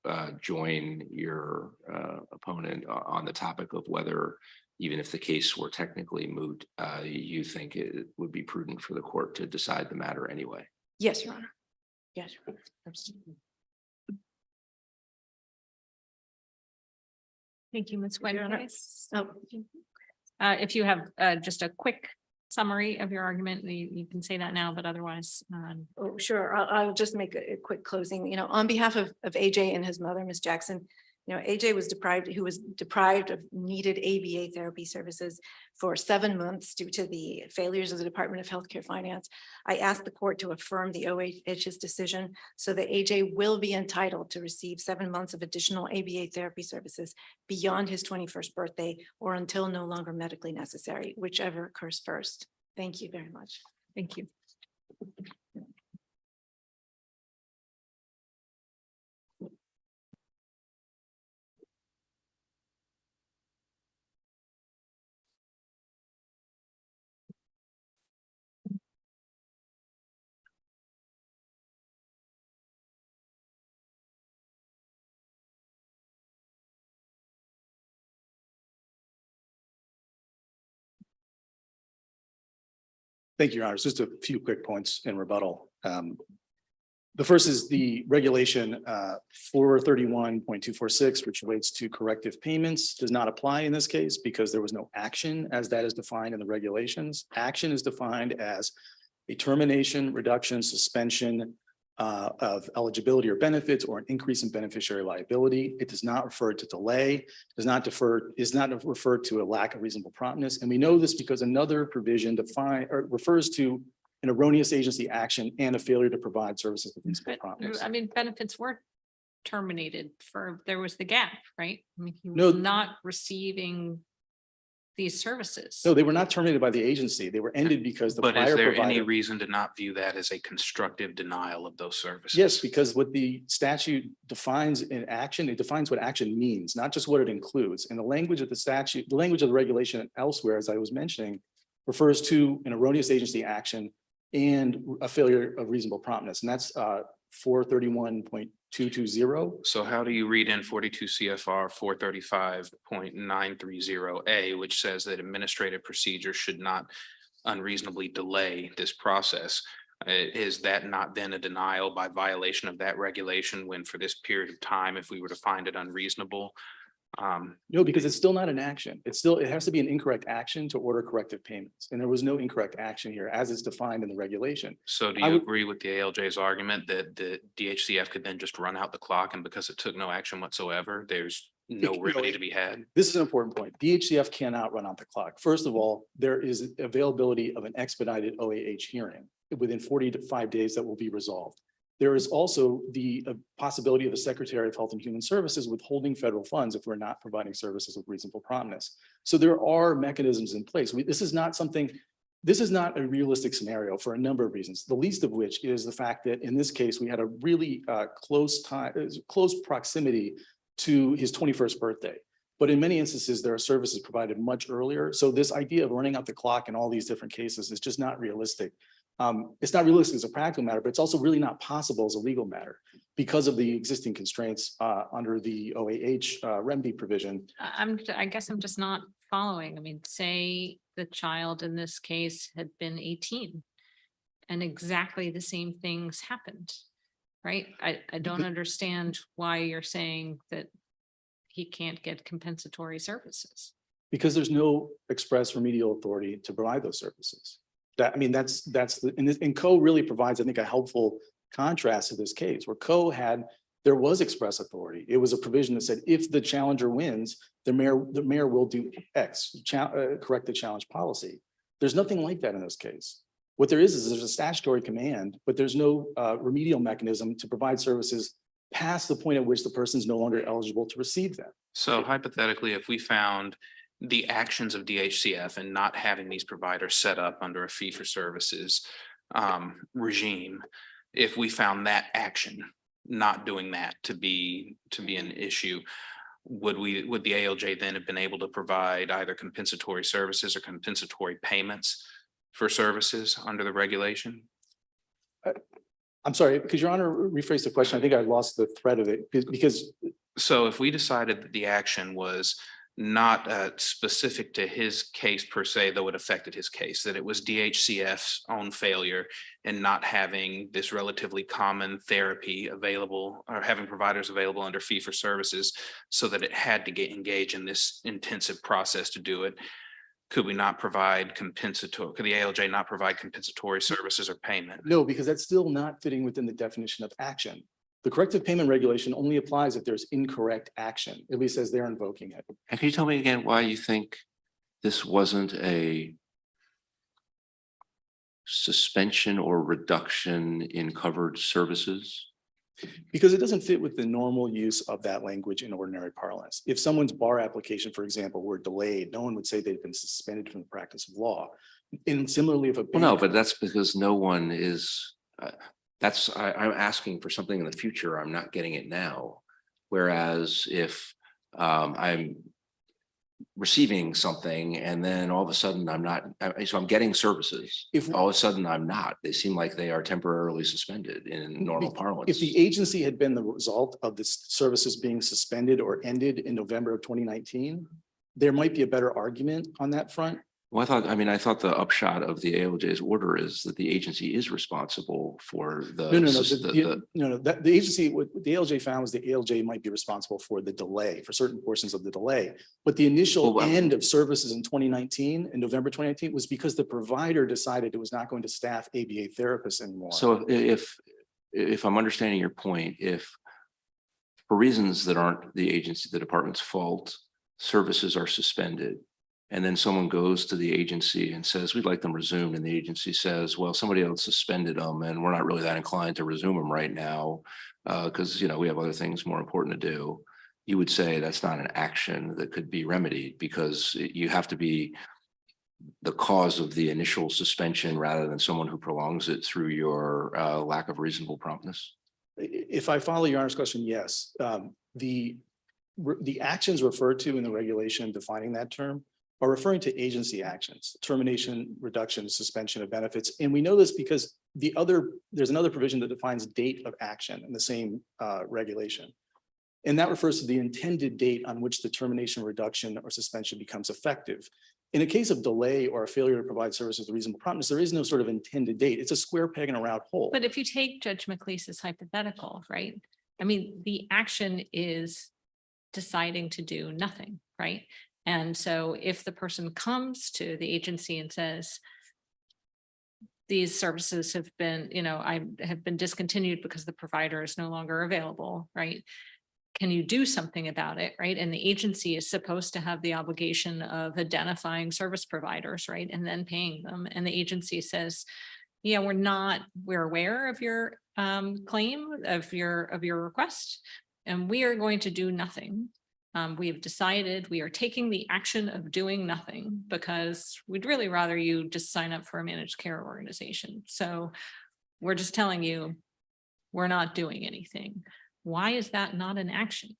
join your opponent on the topic of whether, even if the case were technically moot, you think it would be prudent for the court to decide the matter anyway. Yes, Your Honor. Yes. Absolutely. Thank you, Ms. Your Honor. Whiteface. Oh, If you have just a quick summary of your argument, you can say that now, but otherwise. sure. I'll just make a quick closing. On behalf of AJ and his mother, Ms. Jackson, You know, AJ was deprived of needed ABA therapy services for 7 months due to the failures of the Department of Healthcare Finance. I asked the court to affirm the OH's decision so that AJ will be entitled to receive 7 months of additional ABA therapy services beyond his 21st birthday or until no longer medically necessary, whichever occurs first. Thank you very much. Thank you. Thank you, Your Honors. Just a few quick points in rebuttal. The first is the regulation 431.246, which relates to corrective payments, does not apply in this case because there was no action as that is defined in the regulations. Action is defined as a termination, reduction, suspension of eligibility or benefits or an increase in beneficiary liability. It does not refer to delay, is not referred to a lack of reasonable promptness. And we know this because another provision refers to an erroneous agency action and a failure to provide services with reasonable promptness. I mean, benefits were terminated there was the gap, right? I mean, he No. was not receiving these services. No, they were not terminated by the agency. They were ended because the But is prior there any provider. reason to not view that as a constructive denial of those services? Yes, because what the statute defines in action, it defines what action means, not just what it includes. And the language of the statute, the language of the regulation elsewhere, as I was mentioning, refers to an erroneous agency action and a failure of reasonable promptness. And that's 431.220. So how do you read in 42 CFR 435.930A, which says that administrative procedures should not unreasonably delay this process? Is that not then a denial by violation of that regulation when for this period of time, if we were to find it unreasonable? No, because it's still not an action. It has to be an incorrect action to order corrective payments. And there was no incorrect action here as is defined in the regulation. So do I you would- agree with the ALJ's argument that the DHCF could then just run out the clock and because it took no action whatsoever, there's no You know, remedy to be had? This is an important point. DHCF cannot run out the clock. First of all, there is availability of an expedited OAH hearing within 45 days that will be resolved. There is also the possibility of the Secretary of Health and Human Services withholding federal funds if we're not providing services with reasonable promptness. So there are mechanisms in place. This is not a realistic scenario for a number of reasons, the least of which is the fact that in this case, we had a really close proximity to his 21st birthday. But in many instances, there are services provided much earlier. So this idea of running out the clock in all these different cases is just not realistic. It's not realistic as a practical matter, but it's also really not possible as a legal matter because of the existing constraints under the OAH remedy provision. I guess I'm just not following. I mean, say the child in this case had been 18 and exactly the same things happened, right? I don't understand why you're saying that he can't get compensatory services. Because there's no express remedial authority to provide those services. And Co really provides, I think, a helpful contrast to this case where there was express authority. It was a provision that said if the challenger wins, the mayor will do X, correct the challenge policy. There's nothing like that in this case. What there is there's a statutory command, but there's no remedial mechanism to provide services past the point at which the person is no longer eligible to receive them. So hypothetically, if we found the actions of DHCF and not having these providers set up under a fee for services regime, if we found that action, not doing that to be an issue, would the ALJ then have been able to provide either compensatory services or compensatory payments for services under the regulation? I'm sorry, could Your Honor rephrase the question? I think I lost the thread of it because. So if we decided that the action was not specific to his case per se, though it affected his case, that it was DHCF's own failure in not having this relatively common therapy available or having providers available under fee for services so that it had to engage in this intensive process to do it, could we not provide could the ALJ not provide compensatory services or payment? No, because that's still not fitting within the definition of action. The corrective payment regulation only applies if there's incorrect action, at least as they're invoking it. And can you tell me again why you think this wasn't a suspension or reduction in covered services? Because it doesn't fit with the normal use of that language in ordinary parlance. If someone's bar application, for example, were delayed, no one would say they've been suspended from the practice of law. And similarly, if a. Well, no, but that's because no one is, I'm asking for something in the future. I'm not getting it now. Whereas if I'm receiving something and then all of a sudden I'm not, so I'm getting services. If- All of a sudden I'm not, they seem like they are temporarily suspended in normal parlance. If the agency had been the result of the services being suspended or ended in November of 2019, there might be a better argument on that front. Well, I thought the upshot of the ALJ's order is that the agency is responsible for the. The agency, what the ALJ found was the ALJ might be responsible for the delay, for certain portions of the delay. But the initial Well, end of services in 2019, in November 2019, was because the provider decided it was not going to staff ABA therapists anymore. So if I'm understanding your point, if for reasons that aren't the agency, the department's fault, services are suspended, and then someone goes to the agency and says, we'd like them resumed. And the agency says, well, somebody else suspended them and we're not really that inclined to resume them right now because, we have other things more important to do. You would say that's not an action that could be remedied because you have to be the cause of the initial suspension rather than someone who prolongs it through your lack of reasonable promptness. If I follow your Honor's question, yes. The actions referred to in the regulation defining that term are referring to agency actions, termination, reduction, suspension of benefits. And we know this because there's another provision that defines date of action in the same regulation. And that refers to the intended date on which the termination, reduction, or suspension becomes effective. In a case of delay or a failure to provide services with reasonable promptness, there is no sort of intended date. It's a square peg in a round hole. But if you take Judge McLeese's hypothetical, right? I mean, the action is deciding to do nothing, right? And so if the person comes to the agency and says, these services have been, I have been discontinued because the provider is no longer available, right? Can you do something about it, right? And the agency is supposed to have the obligation of identifying service providers, right? And then paying them. And the agency says, yeah, we're aware of your claim, of your request, and we are going to do nothing. We have decided we are taking the action of doing nothing because we'd really rather you just sign up for a managed care organization. So we're just telling you, we're not doing anything. Why is that not an action?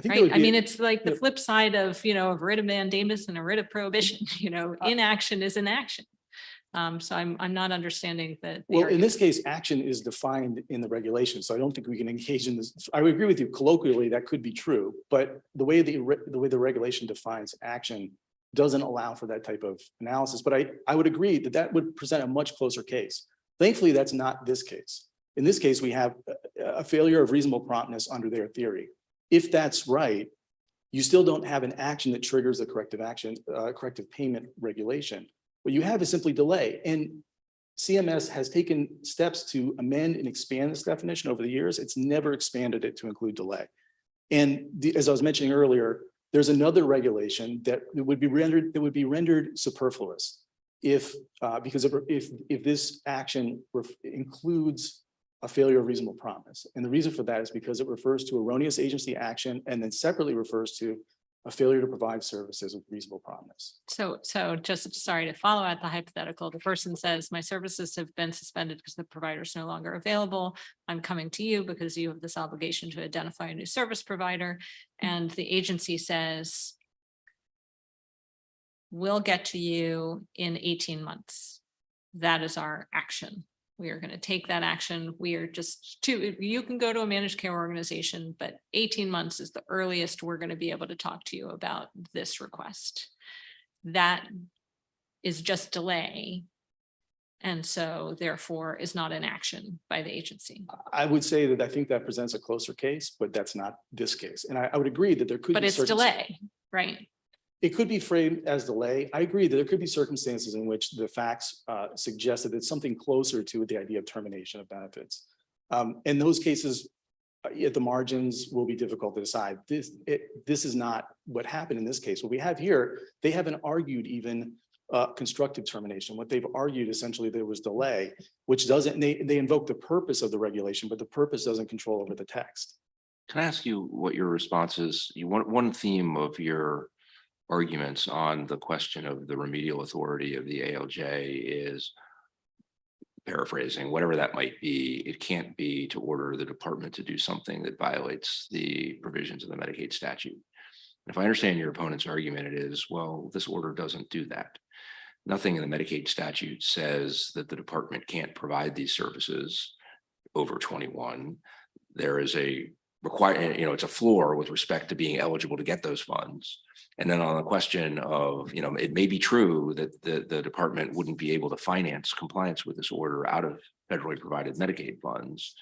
Right? I mean, it's like the flip side of, a writ of mandamus and a writ of prohibition, inaction is inaction. So I'm not understanding that. Well, in this case, action is defined in the regulation, so I don't think we can engage in this. I would agree with you colloquially, that could be true, but the way the regulation defines action doesn't allow for that type of analysis. But I would agree that would present a much closer case. Thankfully, that's not this case. In this case, we have a failure of reasonable promptness under their theory. If that's right, you still don't have an action that triggers the corrective payment regulation. What you have is simply delay. And CMS has taken steps to amend and expand this definition over the years. It's never expanded it to include delay. And as I was mentioning earlier, there's another regulation that would be rendered superfluous if this action includes a failure of reasonable promptness. And the reason for that is because it refers to erroneous agency action and then separately refers to a failure to provide services with reasonable promptness. So just sorry to follow out the hypothetical. The person says, my services have been suspended because the provider is no longer available. I'm coming to you because you have this obligation to identify a new service provider. And the agency says, we'll get to you in 18 months. That is our action. We are going to take that action. We are you can go to a managed care organization, but 18 months is the earliest we're going to be able to talk to you about this request. That is just delay. And so therefore is not an action by the agency. I would say that I think that presents a closer case, but that's not this case. And I would agree that there could be. But it's delay, right? It could be framed as delay. I agree that there could be circumstances in which the facts suggest that it's something closer to the idea of termination of benefits. And those cases at the margins will be difficult to decide. This is not what happened in this case. What we have here, they haven't argued even constructive termination. What they've argued essentially there was delay, which doesn't, they invoke the purpose of the regulation, but the purpose doesn't control over the text. Can I ask you what your response is? You want one theme of your arguments on the question of the remedial authority of the ALJ is, paraphrasing, whatever that might be, it can't be to order the department to do something that violates the provisions of the Medicaid statute. And if I understand your opponent's argument, it is, well, this order doesn't do that. Nothing in the Medicaid statute says that the department can't provide these services over 21. There is a it's a floor with respect to being eligible to get those funds. And then on the question of, it may be true that the department wouldn't be able to finance compliance with this order out of federally provided Medicaid funds,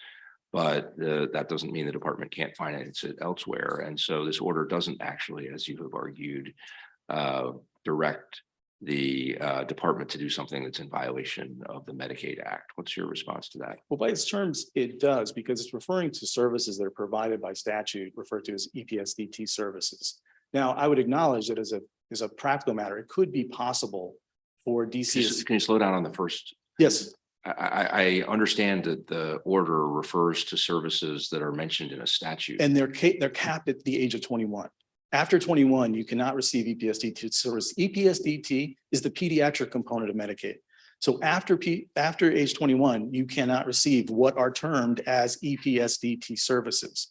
but that doesn't mean the department can't finance it elsewhere. And so this order doesn't actually, as you have argued, direct the department to do something that's in violation of the Medicaid Act. What's your response to that? Well, by its terms, it does, because it's referring to services that are provided by statute, referred to as EPSDT services. Now, I would acknowledge that as a practical matter, it could be possible for DC. Can you slow down on the first? Yes. I understand that the order refers to services that are mentioned in a statute. And they're capped at the age of 21. After 21, you cannot receive EPSDT service. EPSDT is the pediatric component of Medicaid. So after age 21, you cannot receive what are termed as EPSDT services.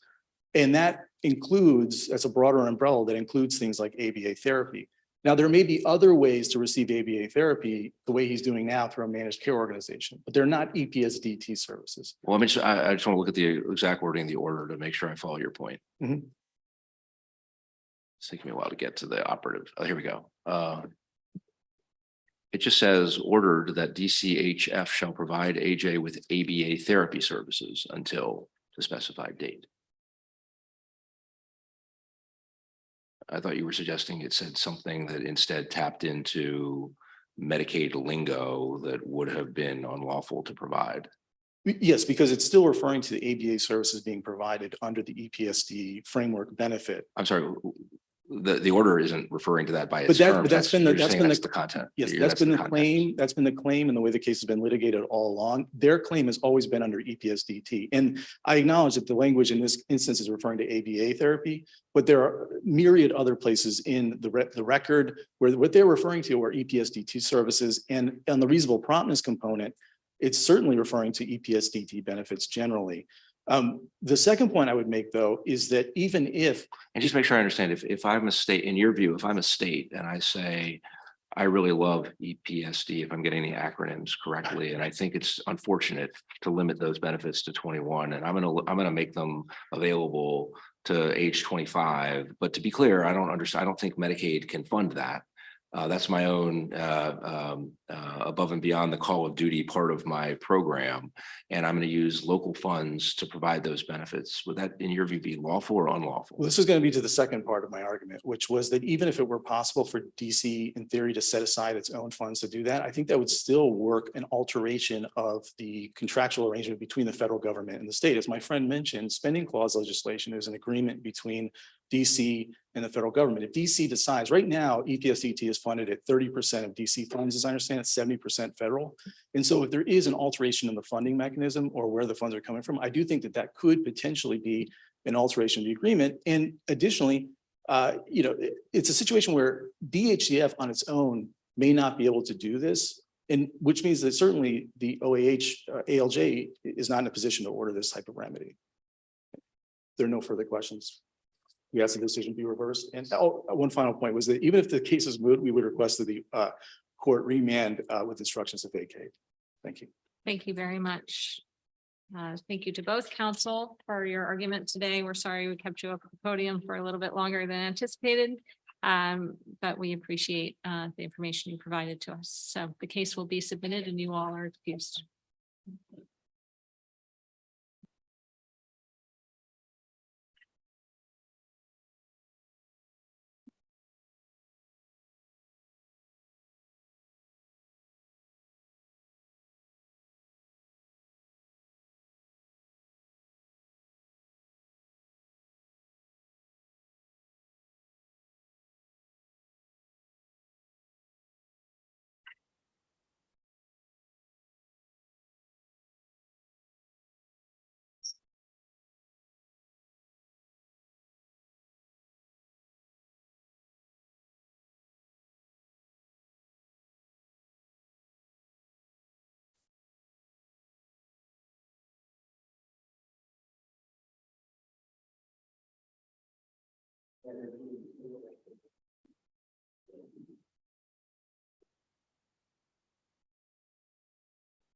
And that includes, as a broader umbrella, that includes things like ABA therapy. Now, there may be other ways to receive ABA therapy the way he's doing now through a managed care organization, but they're not EPSDT services. Well, I just want to look at the exact wording of the order to make sure I follow your point. Mhm. It's taking me a while to get to the operative. Oh, here we go. It just says ordered that DCHF shall provide AJ with ABA therapy services until the specified date. I thought you were suggesting it said something that instead tapped into Medicaid lingo that would have been unlawful to provide. Yes, because it's still referring to the ABA services being provided under the EPSD framework benefit. I'm sorry, the order isn't referring to that by its But terms. that's been the content. Yes, that's been the claim. That's been the claim, and the way the case has been litigated all along. Their claim has always been under EPSDT. And I acknowledge that the language in this instance is referring to ABA therapy, but there are myriad other places in the record where what they're referring to are EPSDT services, and on the reasonable promptness component, it's certainly referring to EPSDT benefits generally. The second point I would make, though, is that even if, and just make sure I understand, if I'm a state, in your view, if I'm a state and I say, I really love EPSD, if I'm getting the acronyms correctly, and I think it's unfortunate to limit those benefits to 21, and I'm gonna make them available to age 25. But to be clear, I don't think Medicaid can fund that. That's my own above and beyond the call of duty part of my program. And I'm going to use local funds to provide those benefits. Would that, in your view, be lawful or unlawful? well, this is going to be to the second part of my argument, which was that even if it were possible for DC in theory to set aside its own funds to do that, I think that would still work an alteration of the contractual arrangement between the federal government and the state. As my friend mentioned, spending clause legislation is an agreement between DC and the federal government. If DC decides right now, EPSDT is funded at 30% of DC funds, as I understand it, 70% federal. And so if there is an alteration in the funding mechanism or where the funds are coming from, I do think that that could potentially be an alteration of the agreement. And additionally, it's a situation where DHCF on its own may not be able to do this. And which means that certainly the ALJ is not in a position to order this type of remedy. There are no further questions. We ask the decision be reversed. And one final point was that even if the case is moot, we would request that the court remand with instructions to vacate. Thank you. Thank you very much. Thank you to both counsel for your argument today. We're sorry we kept you up at the podium for a little bit longer than anticipated, but we appreciate the information you provided to us. So the case will be submitted and you all are excused.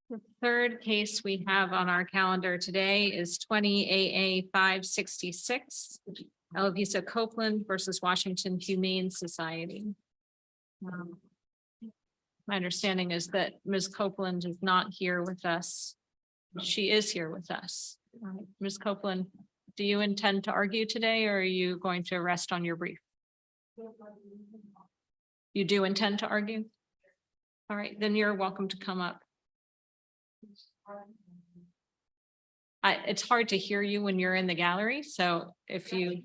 The third case we have on our calendar today is 20 AA 566. ELVISA Copeland versus Washington Humane Society. My understanding is that Ms. Copeland is not here with us. She is here with us. Ms. Copeland, do you intend to argue today, or are you going to rest on your brief? You do intend to argue? All right, then you're welcome to come up. It's hard to hear you when you're in the gallery, so if you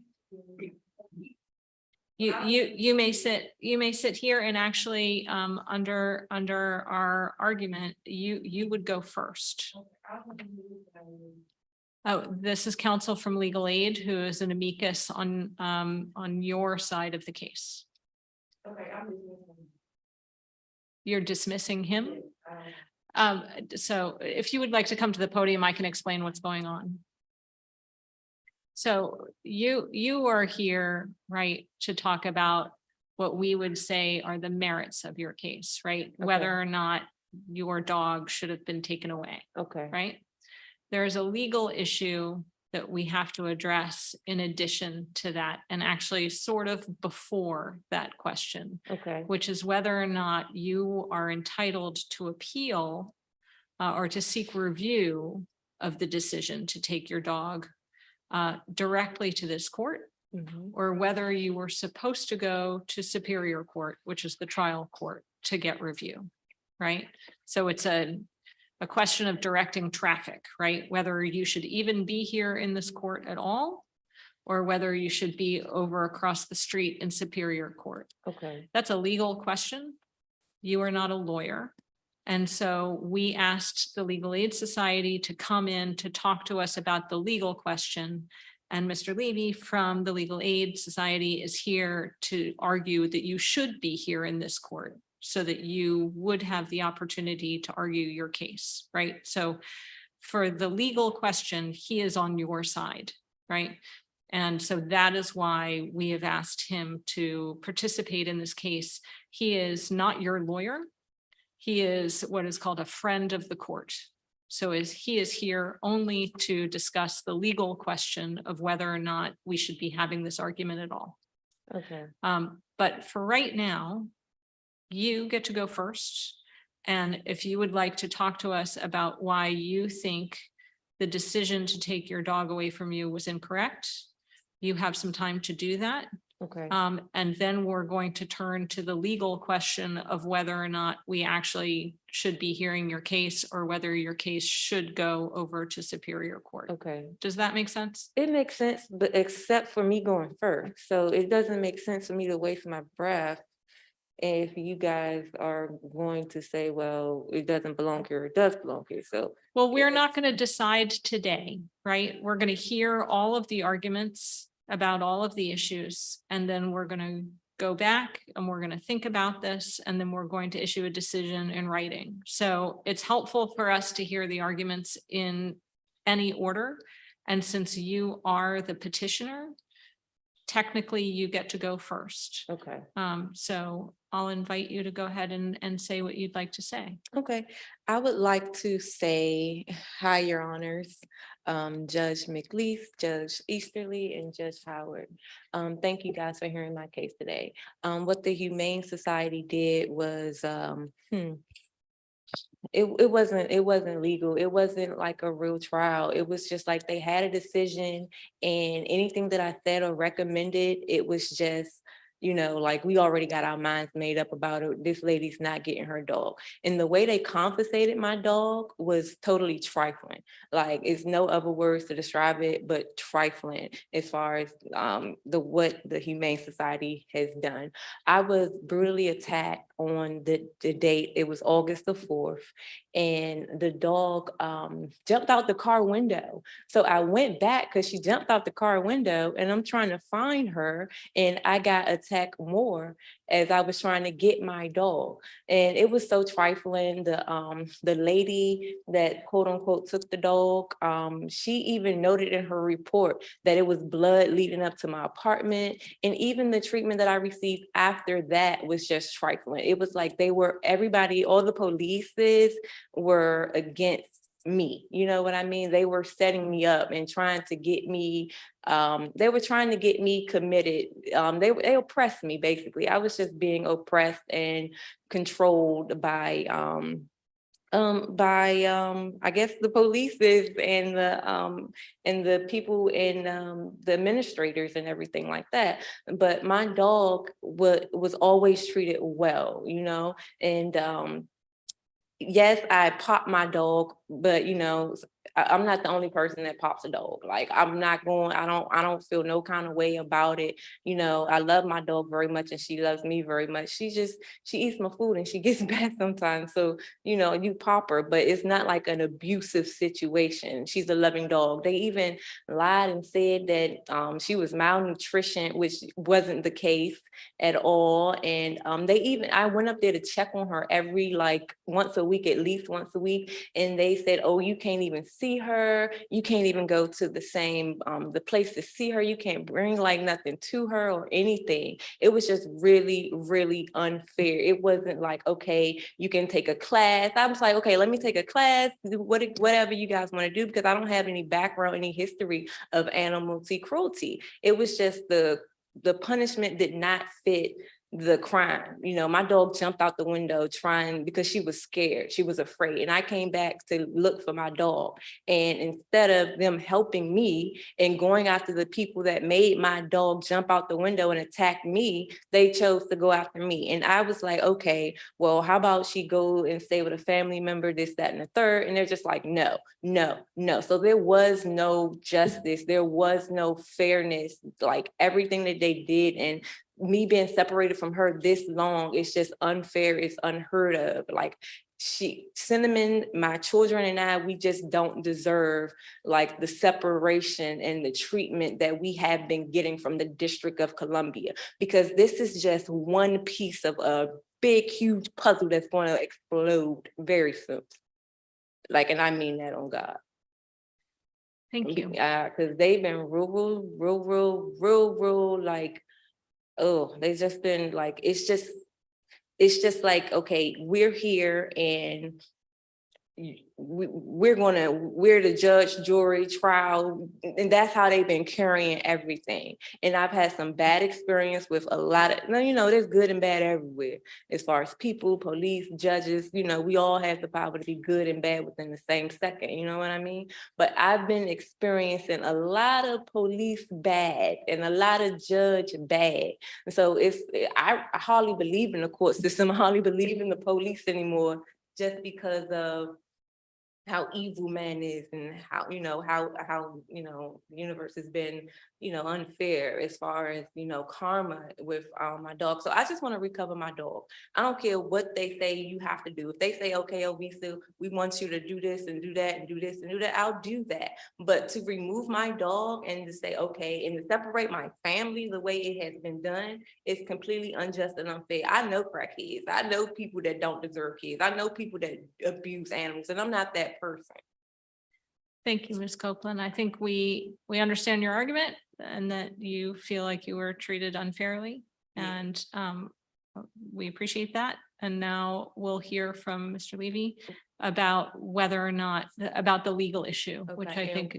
may sit here, and actually under our argument, you would go first. Oh, this is counsel from legal aid who is an amicus on your side of the case. Okay, You're dismissing him? So if you would like to come to the podium, I can explain what's going on. So you are here, right, to talk about what we would say are the merits of your case, right? Whether or not your dog should have been taken away, okay, right? There's a legal issue that we have to address in addition to that, and actually sort of before that question, okay, which is whether or not you are entitled to appeal or to seek review of the decision to take your dog directly to this court, or whether you were supposed to go to Superior Court, which is the trial court, to get review, right? So it's a question of directing traffic, right? Whether you should even be here in this court at all, or whether you should be over across the street in Superior Court. okay, That's a legal question. You are not a lawyer. And so we asked the Legal Aid Society to come in to talk to us about the legal question. And Mr. Levy from the Legal Aid Society is here to argue that you should be here in this court so that you would have the opportunity to argue your case, right? So for the legal question, he is on your side, right? And so that is why we have asked him to participate in this case. He is not your lawyer. He is what is called a friend of the court. So he is here only to discuss the legal question of whether or not we should be having this argument at all. okay, But for right now, you get to go first. And if you would like to talk to us about why you think the decision to take your dog away from you was incorrect, you have some time to do that. okay, And then we're going to turn to the legal question of whether or not we actually should be hearing your case, or whether your case should go over to Superior Court. okay. Does that make sense? It makes sense, but except for me going first. So it doesn't make sense for me to waste my breath if you guys are going to say, well, it doesn't belong here, it does belong here. So, Well, we're not going to decide today, right? We're going to hear all of the arguments about all of the issues, and then we're going to go back and we're going to think about this, and then we're going to issue a decision in writing. So it's helpful for us to hear the arguments in any order. And since you are the petitioner, technically you get to go first. okay, So I'll invite you to go ahead and say what you'd like to say. okay. I would like to say, hi, your honors, Judge McLeaf, Judge Easterly, and Judge Howard. Thank you guys for hearing my case today. What the Humane Society did was, it wasn't legal. It wasn't like a real trial. It was just like they had a decision, and anything that I said or recommended, it was just, like we already got our minds made up about it. This lady's not getting her dog. And the way they compensated my dog was totally trifling. Like, it's no other words to describe it but trifling as far as what the Humane Society has done. I was brutally attacked on the date. It was August the 4th. and the dog jumped out the car window. So I went back because she jumped out the car window, and I'm trying to find her, and I got attacked more as I was trying to get my dog. And it was so trifling. The lady that quote unquote took the dog, she even noted in her report that it was blood leading up to my apartment. And even the treatment that I received after that was just trifling. It was like everybody, all the polices were against me. You know what I mean? They were setting me up and trying to get me, they were trying to get me committed. They oppressed me, basically. I was just being oppressed and controlled by I guess the police and the people and the administrators and everything like that. But my dog was always treated well, you know, and yes, I popped my dog, but you know, I'm not the only person that pops a dog. Like I'm not going, I don't feel no kind of way about it. You know, I love my dog very much and she loves me very much. She eats my food and she gets bad sometimes. So, you know, you pop her, but it's not like an abusive situation. She's a loving dog. They even lied and said that she was malnutrition, which wasn't the case at all. And I went up there to check on her every like once a week, at least once a week. And they said, oh, you can't even see her. You can't even go to the same, the place to see her. You can't bring like nothing to her or anything. It was just really, really unfair. It wasn't like, okay, you can take a class. I was like, okay, let me take a class, whatever you guys want to do, because I don't have any background, any history of animal cruelty. It was just the punishment did not fit the crime. You know, my dog jumped out the window because she was scared. She was afraid. And I came back to look for my dog. And instead of them helping me and going after the people that made my dog jump out the window and attack me, they chose to go after me. And I was like, okay, well, how about she go and stay with a family member, this, that, and the third? And they're just like, no, no, no. So there was no justice. There was no fairness. Like everything that they did, and me being separated from her this long, it's just unfair. It's unheard of. Like Cinnamon, my children and I, we just don't deserve like the separation and the treatment that we have been getting from the District of Columbia, because this is just one piece of a big, huge puzzle that's going to explode very soon. Like, and I mean that on God. Thank you. Because they've been real, like, oh, they just been like, it's just like, okay, we're here and we're the judge, jury, trial, and that's how they've been carrying everything. And I've had some bad experience with a lot of, you know, there's good and bad everywhere as far as people, police, judges. You know, we all have the power to be good and bad within the same second, you know what I mean? But I've been experiencing a lot of police bad and a lot of judge bad. And so I hardly believe in the court system. I hardly believe in the police anymore, just because of how evil man is and how the universe has been, you know, unfair as far as, you know, karma with my dog. So I just want to recover my dog. I don't care what they say you have to do. If they say, okay, ELVISA, we want you to do this and do that and do this and do that, I'll do that. But to remove my dog and to say, okay, and to separate my family the way it has been done is completely unjust and unfair. I know crackheads. I know people that don't deserve kids. I know people that abuse animals, and I'm not that person. Thank you, Ms. Copeland. I think we understand your argument and that you feel like you were treated unfairly, and we appreciate that. And now we'll hear from Mr. Levy about whether or not about the legal issue, which I think.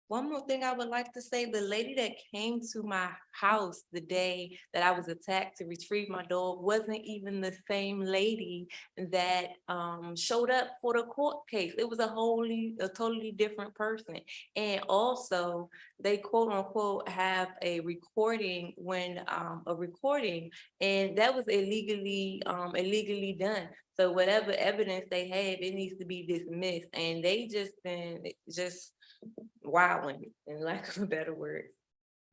One more thing I would like to say, the lady that came to my house the day that I was attacked to retrieve my dog wasn't even the same lady that showed up for the court case. It was a totally different person. And also they quote unquote have a recording and that was illegally done. So whatever evidence they have, it needs to be dismissed. And they just wilding, in lack of a better word.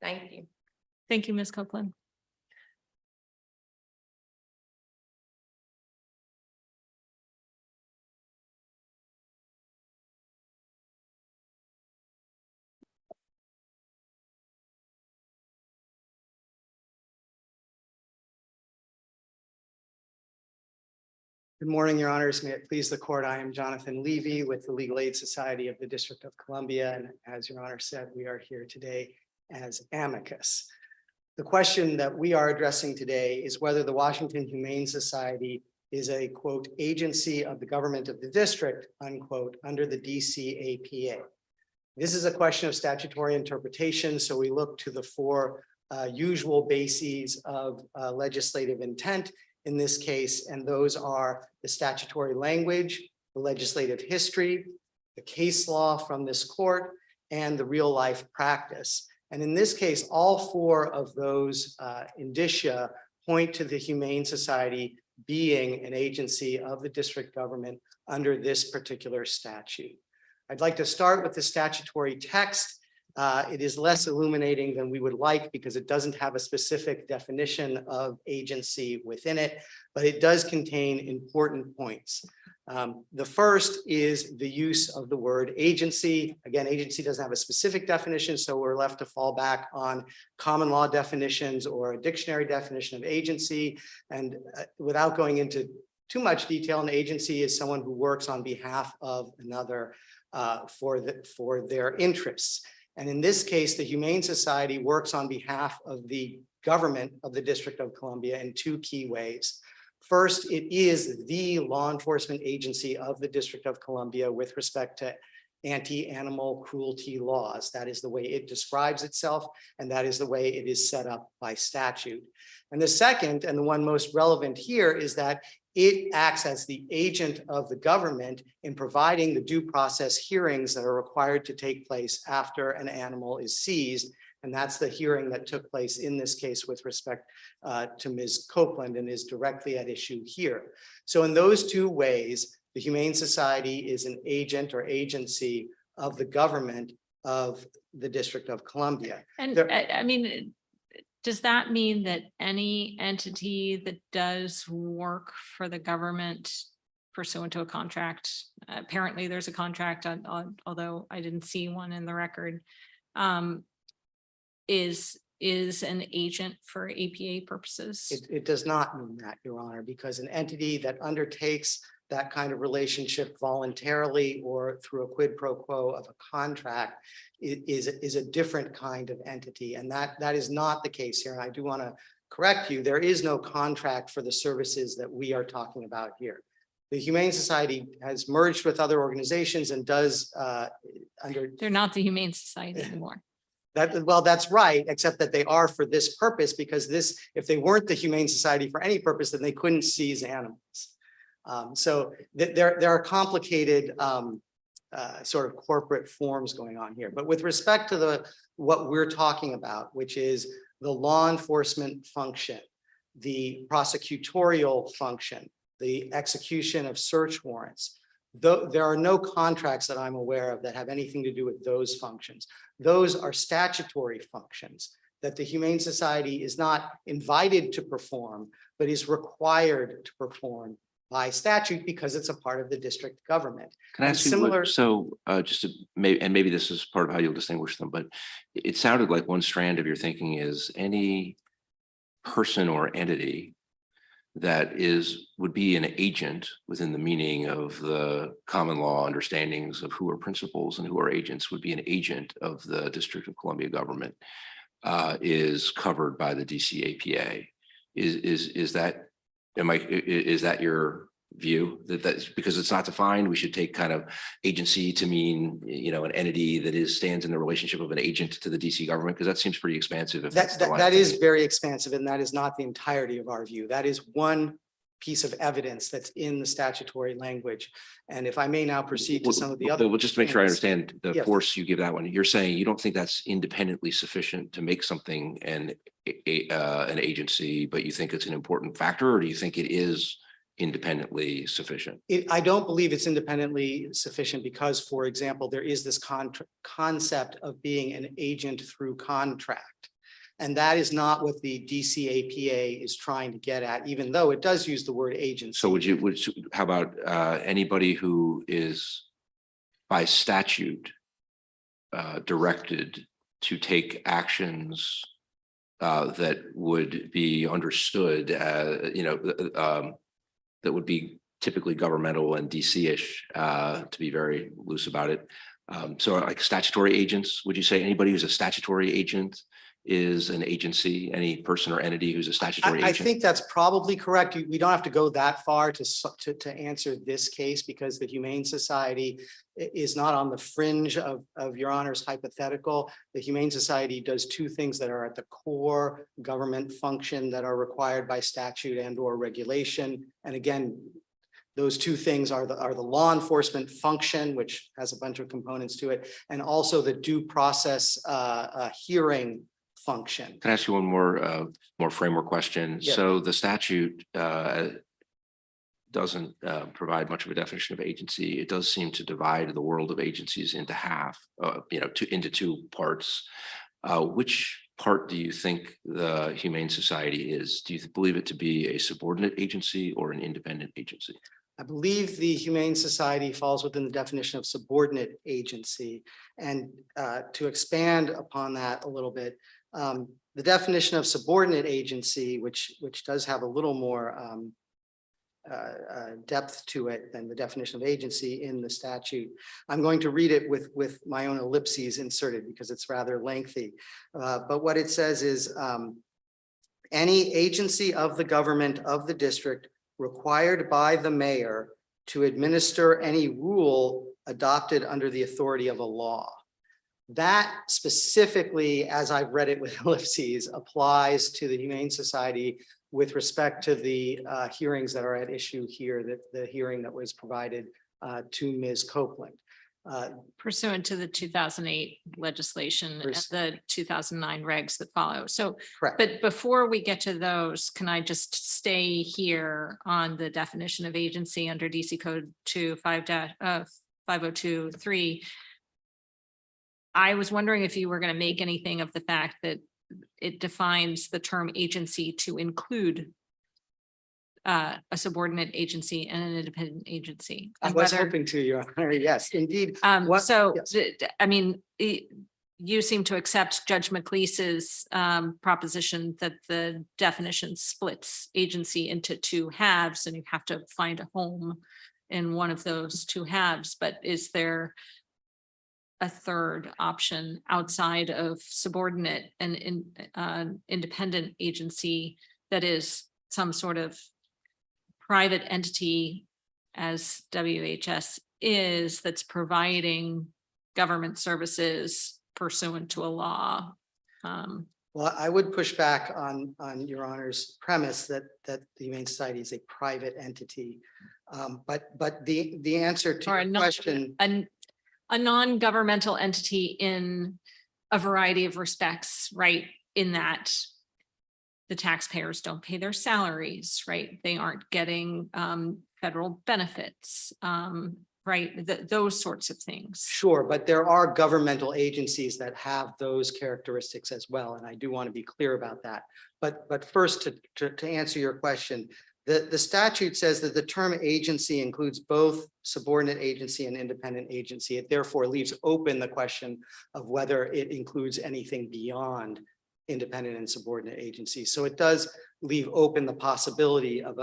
Thank you. Thank you, Ms. Copeland. Good morning, Your Honors. May it please the court, I am Jonathan Levy with the Legal Aid Society of the District of Columbia. And as Your Honor said, we are here today as amicus. The question that we are addressing today is whether the Washington Humane Society is a, quote, agency of the government of the district, unquote, under the DC APA. This is a question of statutory interpretation, so we look to the four usual bases of legislative intent in this case, and those are the statutory language, the legislative history, the case law from this court, and the real life practice. And in this case, all four of those indicia point to the Humane Society being an agency of the district government under this particular statute. I'd like to start with the statutory text. It is less illuminating than we would like because it doesn't have a specific definition of agency within it, but it does contain important points. The first is the use of the word agency. Again, agency doesn't have a specific definition, so we're left to fall back on common law definitions or a dictionary definition of agency. And without going into too much detail, an agency is someone who works on behalf of another for their interests. And in this case, the Humane Society works on behalf of the government of the District of Columbia in two key ways. First, it is the law enforcement agency of the District of Columbia with respect to anti-animal cruelty laws. That is the way it describes itself, and that is the way it is set up by statute. And the second, and the one most relevant here, is that it acts as the agent of the government in providing the due process hearings that are required to take place after an animal is seized. And that's the hearing that took place in this case with respect to Ms. Copeland and is directly at issue here. So in those two ways, the Humane Society is an agent or agency of the government of the District of Columbia. And I mean, does that mean that any entity that does work for the government pursuant to a contract, apparently there's a contract, although I didn't see one in the record, is an agent for APA purposes? It does not mean that, Your Honor, because an entity that undertakes that kind of relationship voluntarily or through a quid pro quo of a contract is a different kind of entity. And that is not the case here. And I do want to correct you. There is no contract for the services that we are talking about here. The Humane Society has merged with other organizations and does They're not the Humane Society anymore. Well, that's right, except that they are for this purpose, because if they weren't the Humane Society for any purpose, then they couldn't seize animals. So there are complicated sort of corporate forms going on here. But with respect to what we're talking about, which is the law enforcement function, the prosecutorial function, the execution of search warrants, there are no contracts that I'm aware of that have anything to do with those functions. Those are statutory functions that the Humane Society is not invited to perform, but is required to perform by statute because it's a part of the district government. Can I ask you, just to maybe this is part of how you'll distinguish them, but it sounded like one strand of your thinking is any person or entity that would be an agent within the meaning of the common law understandings of who are principals and who are agents would be an agent of the District of Columbia government is covered by the DCAPA. Is that your view that's because it's not defined, we should take kind of agency to mean, an entity that stands in the relationship of an agent to the DC government? Because that seems pretty expansive. If that is very expansive, and that is not the entirety of our view. That is one piece of evidence that's in the statutory language. And if I may now proceed to some of the other. Well, just to make sure I understand the Yes. force you give that one, you're saying you don't think that's independently sufficient to make something an agency, but you think it's an important factor, or do you think it is independently sufficient? I don't believe it's independently sufficient because, for example, there is this concept of being an agent through contract. And that is not what the DCAPA is trying to get at, even though it does use the word agency. So how about anybody who is by statute directed to take actions that would be understood, that would be typically governmental and DC-ish, to be very loose about it. So like statutory agents, would you say anybody who's a statutory agent is an agency, any person or entity who's a statutory I agent? think that's probably correct. We don't have to go that far to answer this case because the Humane Society is not on the fringe of your honor's hypothetical. The Humane Society does two things that are at the core government function that are required by statute and or regulation. And again, those two things are the law enforcement function, which has a bunch of components to it, and also the due process hearing function. Can I ask you one more framework question? Yeah. So the statute doesn't provide much of a definition of agency. It does seem to divide the world of agencies into half, into two parts. Which part do you think the Humane Society is? Do you believe it to be a subordinate agency or an independent agency? I believe the Humane Society falls within the definition of subordinate agency. And to expand upon that a little bit, the definition of subordinate agency, which does have a little more depth to it than the definition of agency in the statute. I'm going to read it with my own ellipses inserted because it's rather lengthy. But what it says is any agency of the government of the district required by the mayor to administer any rule adopted under the authority of a law. That specifically, as I've read it with ellipses, applies to the Humane Society with respect to the hearings that are at issue here, the hearing that was provided to Ms. Copeland. Pursuant to the 2008 legislation and Pers- the 2009 regs that follow. So, Correct. but before we get to those, can I just stay here on the definition of agency under DC Code 5023? I was wondering if you were going to make anything of the fact that it defines the term agency to include a subordinate agency and an independent agency. I and was whether- hoping to, Your Honor. Yes, indeed. What- So, yes. I mean, you seem to accept Judge McLeese's proposition that the definition splits agency into two halves and you have to find a home in one of those two halves. But is there a third option outside of subordinate and independent agency that is some sort of private entity, as WHS is, that's providing government services pursuant to a law? Well, I would push back on Your Honor's premise that the Humane Society is a private entity. But the answer to Or your question, a non-governmental entity in a variety of respects, right? In that the taxpayers don't pay their salaries, right? They aren't getting federal benefits, right? Those sorts of things. sure, but there are governmental agencies that have those characteristics as well, and I do want to be clear about that. But first, to answer your question, the statute says that the term agency includes both subordinate agency and independent agency. It therefore leaves open the question of whether it includes anything beyond independent and subordinate agencies. So it does leave open the possibility of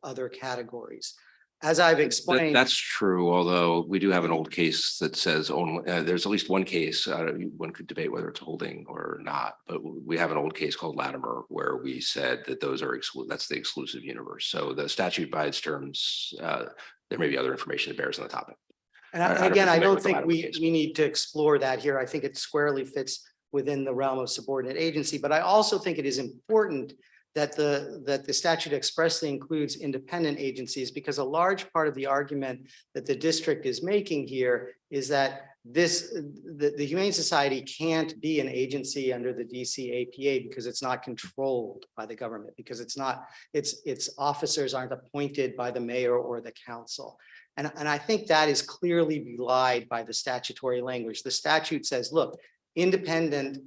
other categories. As I've explained. That's true, although we do have an old case that says only, there's at least one case, one could debate whether it's holding or not, but we have an old case called Latimer where we said that those are that's the exclusive universe. So the statute by its terms, there may be other information that bears on the topic. And I don't again, I familiar don't with the think Latimer we case. need to explore that here. I think it squarely fits within the realm of subordinate agency, but I also think it is important that the statute expressly includes independent agencies, because a large part of the argument that the district is making here is that the Humane Society can't be an agency under the DC APA because it's not controlled by the government, because its officers aren't appointed by the mayor or the council. And I think that is clearly belied by the statutory language. The statute says, look, independent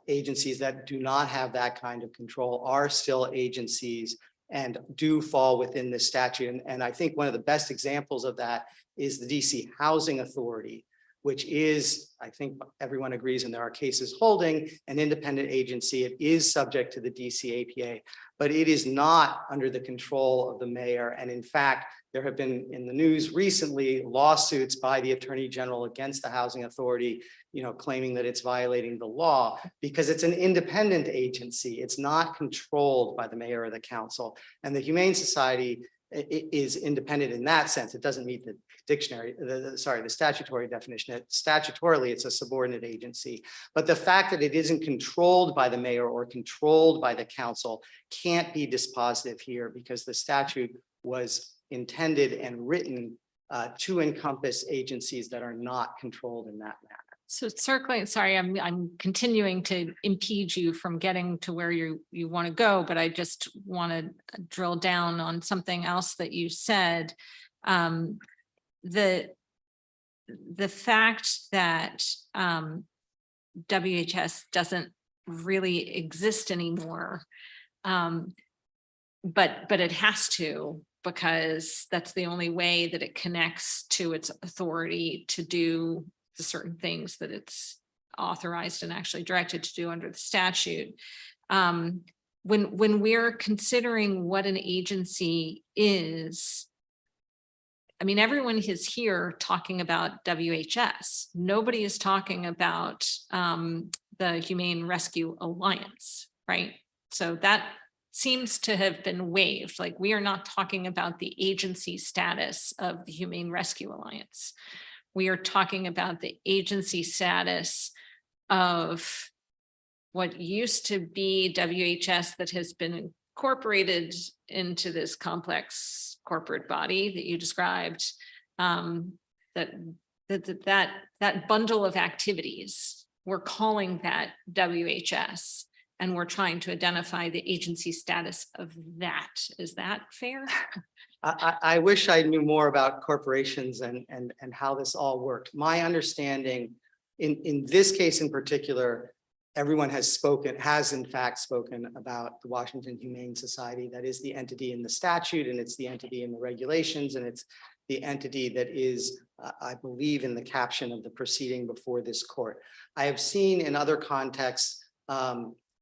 agencies that do not have that kind of control are still agencies and do fall within this statute. And I think one of the best examples of that is the DC Housing Authority, which is, I think everyone agrees, and there are cases holding an independent agency. It is subject to the DCAPA, but it is not under the control of the mayor. And in fact, there have been in the news recently lawsuits by the Attorney General against the Housing Authority, claiming that it's violating the law because it's an independent agency. It's not controlled by the mayor or the council. And the Humane Society is independent in that sense. It doesn't meet the dictionary, the statutory definition. Statutorily, it's a subordinate agency. But the fact that it isn't controlled by the mayor or controlled by the council can't be dispositive here, because the statute was intended and written to encompass agencies that are not controlled in that manner. So circling, sorry, I'm continuing to impede you from getting to where you want to go, but I just want to drill down on something else that you said. The fact that WHS doesn't really exist anymore, but it has to, because that's the only way that it connects to its authority to do the certain things that it's authorized and actually directed to do under the statute. When we're considering what an agency is, I mean, everyone is here talking about WHS. Nobody is talking about the Humane Rescue Alliance, right? So that seems to have been waived. Like, we are not talking about the agency status of the Humane Rescue Alliance. We are talking about the agency status of what used to be WHS that has been incorporated into this complex corporate body that you described. That bundle of activities, we're calling that WHS, and we're trying to identify the agency status of that. Is that fair? I wish I knew more about corporations and how this all worked. My understanding in this case in particular, everyone has in fact spoken about the Washington Humane Society. That is the entity in the statute, and it's the entity in the regulations, and it's the entity that is, I believe, in the caption of the proceeding before this court. I have seen in other contexts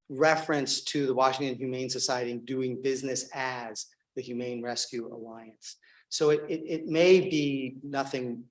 reference to the Washington Humane Society doing business as the Humane Rescue Alliance. So it may be nothing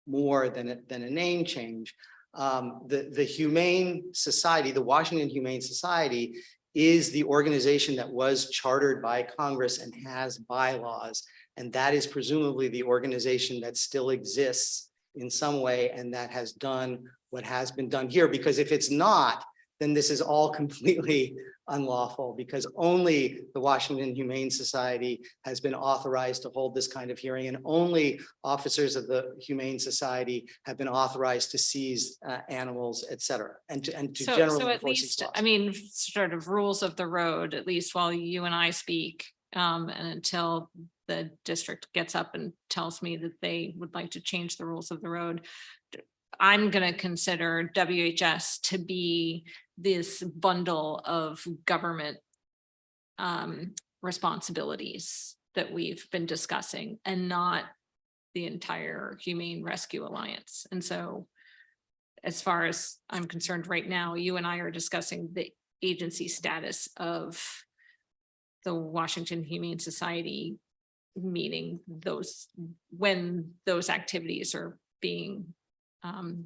more than a name change. The Humane Society, the Washington Humane Society, is the organization that was chartered by Congress and has bylaws. And that is presumably the organization that still exists in some way and that has done what has been done here. Because if it's not, then this is all completely unlawful, because only the Washington Humane Society has been authorized to hold this kind of hearing, and only officers of the Humane Society have been authorized to seize animals, et cetera, and to generally so at enforce these least, laws. I mean, sort of rules of the road, at least while you and I speak, and until the district gets up and tells me that they would like to change the rules of the road, I'm going to consider WHS to be this bundle of government responsibilities that we've been discussing, and not the entire Humane Rescue Alliance. And so, as far as I'm concerned right now, you and I are discussing the agency status of the Washington Humane Society, meaning those, when those activities are being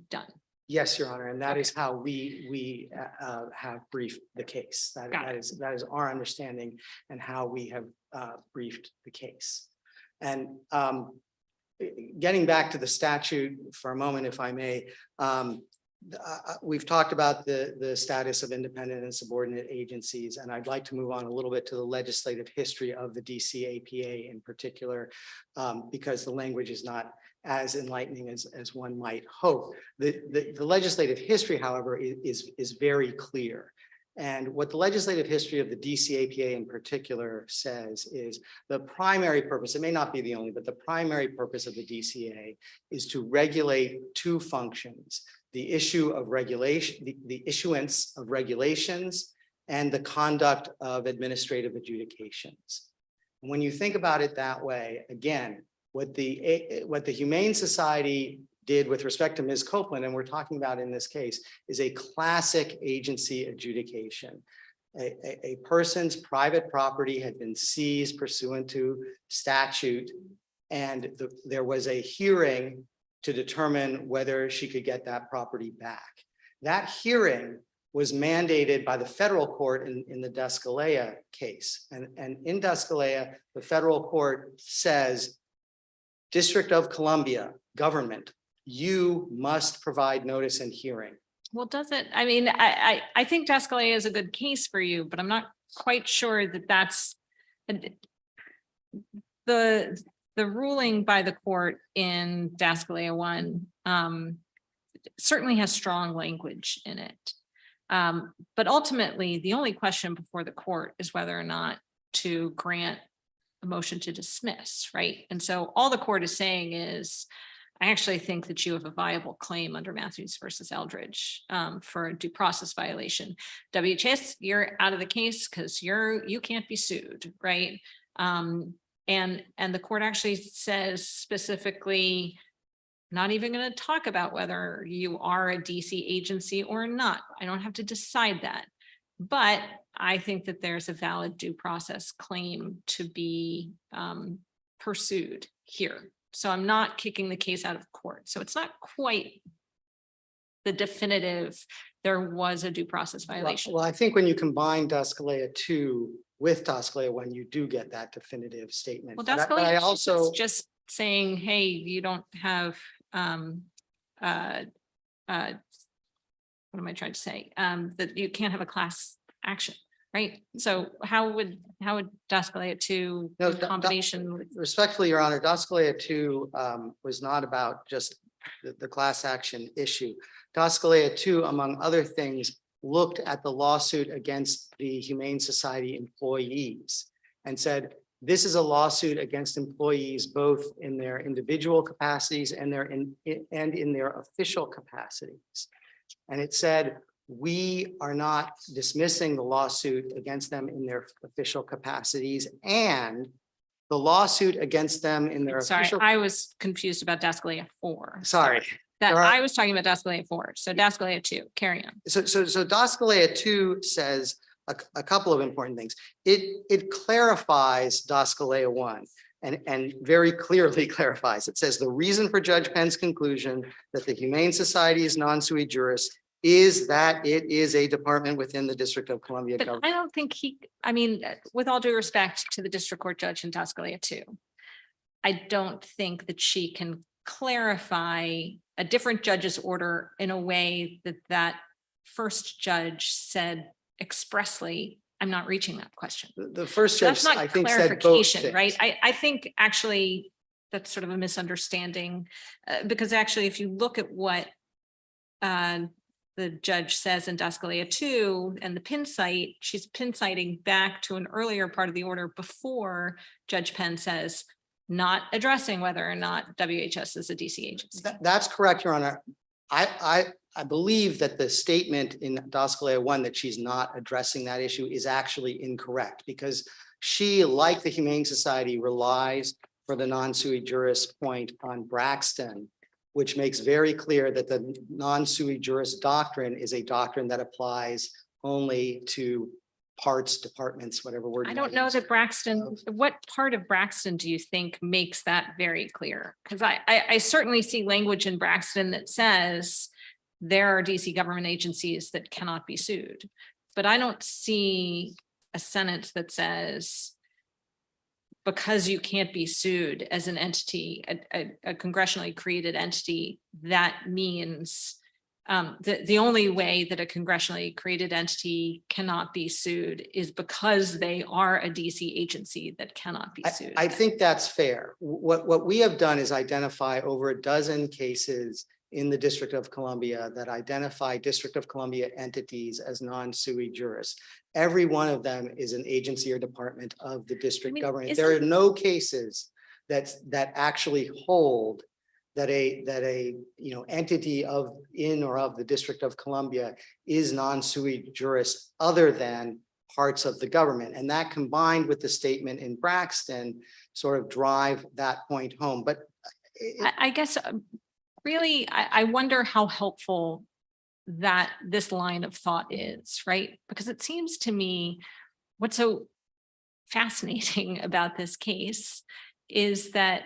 done. Yes, Your Honor, and that is how we have briefed the case. That is our understanding and how we have briefed the case. And getting back to the statute for a moment, if I may, we've talked about the status of independent and subordinate agencies, and I'd like to move on a little bit to the legislative history of the DCAPA in particular, because the language is not as enlightening as one might hope. The legislative history, however, is very clear. And what the legislative history of the DCAPA in particular says is the primary purpose, it may not be the only, but the primary purpose of the DCA is to regulate two functions: the issue of regulation, the issuance of regulations, and the conduct of administrative adjudications. When you think about it that way, again, what the Humane Society did with respect to Ms. Copeland, and we're talking about in this case, is a classic agency adjudication. A person's private property had been seized pursuant to statute, and there was a hearing to determine whether she could get that property back. That hearing was mandated by the federal court in the Daskalea case. And in Daskalea, the federal court says, District of Columbia government, you must provide notice and hearing. Well, does it? I mean, I think Daskalea is a good case for you, but I'm not quite sure that that's the ruling by the court in Daskalea 1 certainly has strong language in it. But ultimately, the only question before the court is whether or not to grant a motion to dismiss, right? And so all the court is saying is, I actually think that you have a viable claim under Matthews versus Eldridge for a due process violation. WHS, you're out of the case because you can't be sued, right? And the court actually says specifically, not even going to talk about whether you are a DC agency or not. I don't have to decide that. But I think that there's a valid due process claim to be pursued here. So I'm not kicking the case out of court. So it's not quite the definitive, there was a due process violation. Well, I think when you combine Daskalea 2 with Daskalea 1, you do get that definitive statement. Well, But I Daskalea also is just saying, hey, you don't have what am I trying to say? That you can't have a class action, right? So how would Daskalea 2 No, in combination with? respectfully, Your Honor, Daskalea 2 was not about just the class action issue. Daskalea 2, among other things, looked at the lawsuit against the Humane Society employees and said, this is a lawsuit against employees, both in their individual capacities and in their official capacities. And it said, we are not dismissing the lawsuit against them in their official capacities, and the lawsuit against them in their Sorry, official. I was confused about Daskalea 4. Sorry. That There are- I was talking about Daskalea 4. So Daskalea 2, carry on. So Daskalea 2 says a couple of important things. It clarifies Daskalea 1 and very clearly clarifies. It says the reason for Judge Penn's conclusion that the Humane Society is non-sui juris is that it is a department within the District of Columbia But government. I don't think I mean, with all due respect to the district court judge in Daskalea 2, I don't think that she can clarify a different judge's order in a way that first judge said expressly, I'm not reaching that question. The first So judge, that's not I think, said both clarification, things. right? I think actually that's sort of a misunderstanding because actually, if you look at what the judge says in Daskalea 2 and the pin site, she's pin citing back to an earlier part of the order before Judge Penn says, not addressing whether or not WHS is a DC agency. That's correct, Your Honor. I believe that the statement in Daskalea 1 that she's not addressing that issue is actually incorrect because she, like the Humane Society, relies for the non-sui juris point on Braxton, which makes very clear that the non-sui juris doctrine is a doctrine that applies only to parts, departments, whatever word. I you don't might know use. that Braxton, what part of Braxton do you think makes that very clear? Because I certainly see language in Braxton that says there are DC government agencies that cannot be sued, but I don't see a sentence that says because you can't be sued as an entity, a congressionally created entity, that means the only way that a congressionally created entity cannot be sued is because they are a DC agency that cannot be sued. I think that's fair. What we have done is identify over a dozen cases in the District of Columbia that identify District of Columbia entities as non-sui juris. Every one of them is an agency or department of the district government. There are no cases that actually hold that a entity of in or of the District of Columbia is non-sui juris other than parts of the government. And that combined with the statement in Braxton sort of drive that point home. But I guess really, I wonder how helpful that this line of thought is, right? Because it seems to me what's so fascinating about this case is that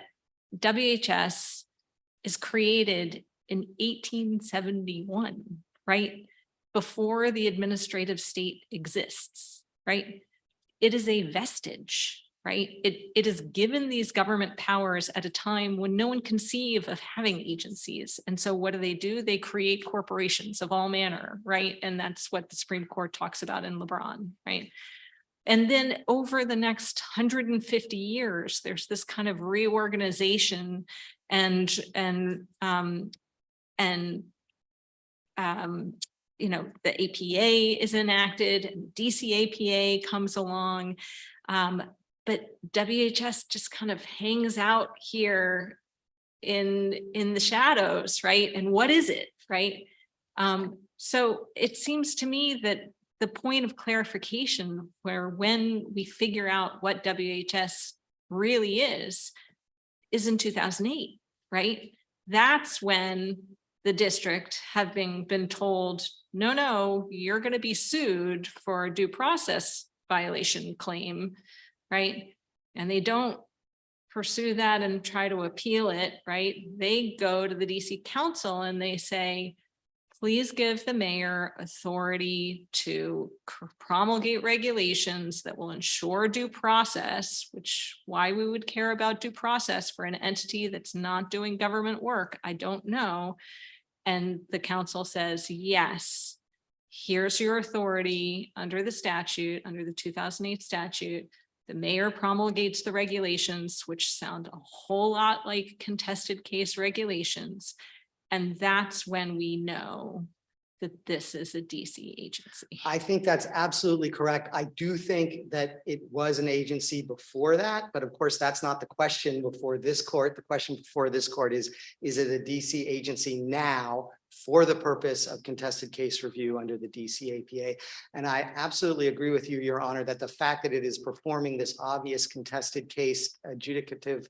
WHS is created in 1871, right? Before the administrative state exists, right? It is a vestige, right? It is given these government powers at a time when no one conceive of having agencies. And so what do? They create corporations of all manner, right? And that's what the Supreme Court talks about in LeBron, right? And then over the next 150 years, there's this kind of reorganization and you know, the APA is enacted, and DC APA comes along. But WHS just kind of hangs out here in the shadows, right? And what is it, right? So it seems to me that the point of clarification, where when we figure out what WHS really is in 2008, right? That's when the district have been told, no, you're going to be sued for a due process violation claim, right? And they don't pursue that and try to appeal it, right? They go to the DC Council and they say, please give the mayor authority to promulgate regulations that will ensure due process, which why we would care about due process for an entity that's not doing government work, I don't know. And the council says, yes, here's your authority under the statute, under the 2008 statute. The mayor promulgates the regulations, which sound a whole lot like contested case regulations. And that's when we know that this is a DC agency. I think that's absolutely correct. I do think that it was an agency before that, but of course, that's not the question before this court. The question before this court is it a DC agency now for the purpose of contested case review under the DC APA? And I absolutely agree with you, Your Honor, that the fact that it is performing this obvious contested case adjudicative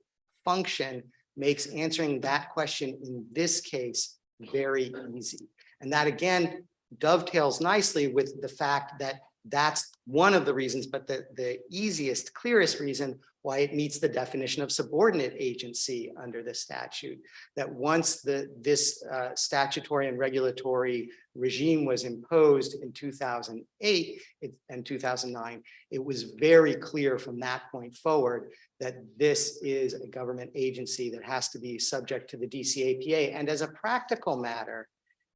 function makes answering that question in this case very easy. And that again dovetails nicely with the fact that that's one of the reasons, but the easiest, clearest reason why it meets the definition of subordinate agency under the statute. That once this statutory and regulatory regime was imposed in 2008 and 2009, it was very clear from that point forward that this is a government agency that has to be subject to the DC APA. And as a practical matter,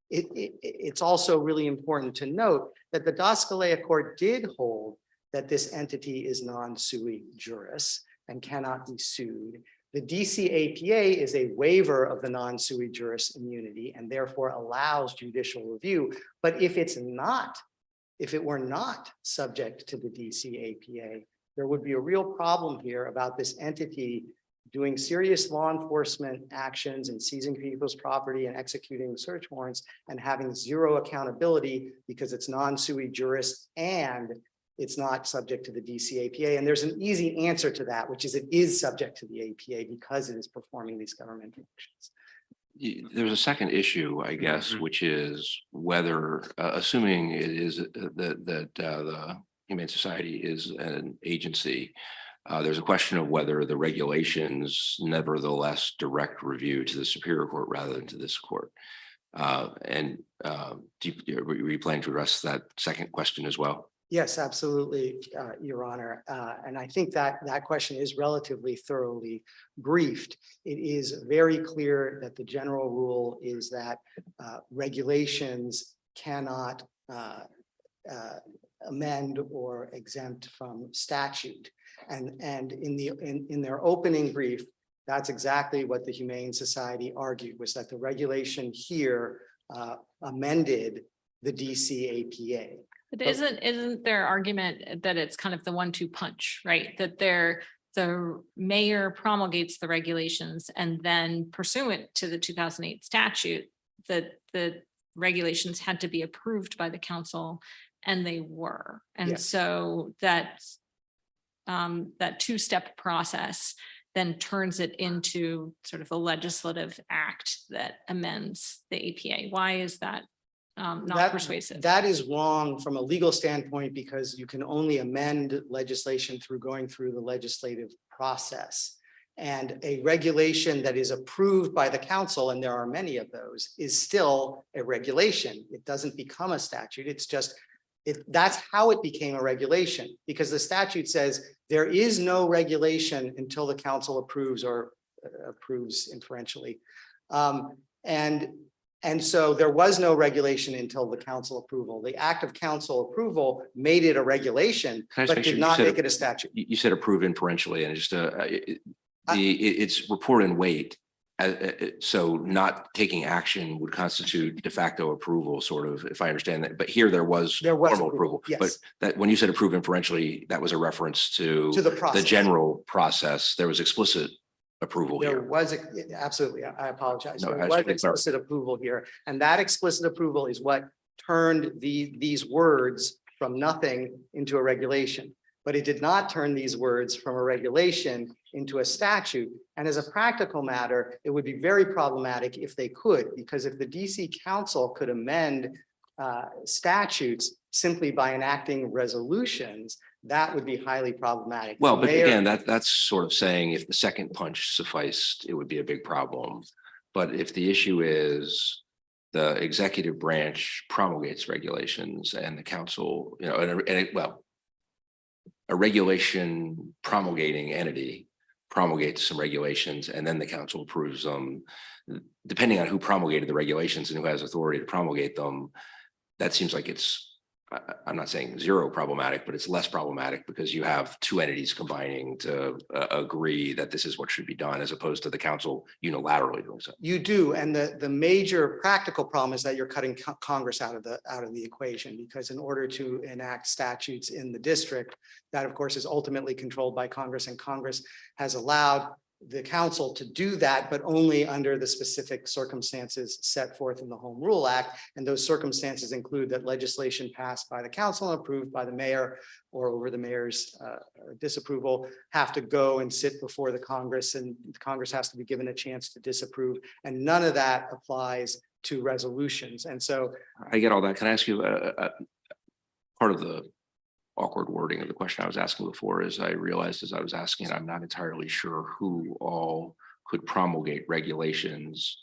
it's also really important to note that the Daskalea Court did hold that this entity is non-sui juris and cannot be sued. The DC APA is a waiver of the non-sui juris immunity and therefore allows judicial review. But if it were not subject to the DC APA, there would be a real problem here about this entity doing serious law enforcement actions and seizing people's property and executing search warrants and having zero accountability because it's non-sui juris and it's not subject to the DC APA. And there's an easy answer to that, which is it is subject to the APA because it is performing these government functions. There's a second issue, I guess, which is whether, assuming it is that the Humane Society is an agency, there's a question of whether the regulations nevertheless direct review to the Superior Court rather than to this court. Were you planning to address that second question as well? Yes, absolutely, Your Honor. And I think that question is relatively thoroughly briefed. It is very clear that the general rule is that regulations cannot amend or exempt from statute. And in their opening brief, that's exactly what the Humane Society argued, was that the regulation here amended the DC APA. But isn't their argument that it's kind of the 1-2 punch, right? That the mayor promulgates the regulations and then pursuant to the 2008 statute, that the regulations had to be approved by the council, and they were. And so that two-step process then turns it into sort of a legislative act that amends the APA. Why is that not That- persuasive? That is wrong from a legal standpoint because you can only amend legislation through going through the legislative process. And a regulation that is approved by the council, and there are many of those, is still a regulation. It doesn't become a statute. It's just, that's how it became a regulation, because the statute says there is no regulation until the council approves or approves inferentially. And so there was no regulation until the council approval. The act of council approval made it a regulation, Can I just but make sure did you not said- make it a statute. You said approve inferentially and just it's report and wait. So not taking action would constitute de facto approval, sort of, if I understand that. But here there was formal approval. Yes. But that when you said approve inferentially, that was a reference to To the process. the general process. There was explicit approval There here. was, absolutely, I apologize. No, There I just was wanted to clarify. explicit approval here, and that explicit approval is what turned these words from nothing into a regulation. But it did not turn these words from a regulation into a statute. And as a practical matter, it would be very problematic if they could, because if the DC Council could amend statutes simply by enacting resolutions, that would be highly problematic. Well, but Mayor- again, that's sort of saying if the second punch sufficed, it would be a big problem. But if the issue is the executive branch promulgates regulations and the council, a regulation promulgating entity promulgates some regulations and then the council approves them, depending on who promulgated the regulations and who has authority to promulgate them, that seems like I'm not saying zero problematic, but it's less problematic because you have two entities combining to agree that this is what should be done, as opposed to the council unilaterally doing so. You do, and the major practical problem is that you're cutting Congress out of the equation, because in order to enact statutes in the district, that of course is ultimately controlled by Congress, and Congress has allowed the council to do that, but only under the specific circumstances set forth in the Home Rule Act. And those circumstances include that legislation passed by the council and approved by the mayor or over the mayor's disapproval have to go and sit before the Congress, and Congress has to be given a chance to disapprove. And none of that applies to resolutions. And so I get all that. Can I ask you part of the awkward wording of the question I was asking before is I realized as I was asking, I'm not entirely sure who all could promulgate regulations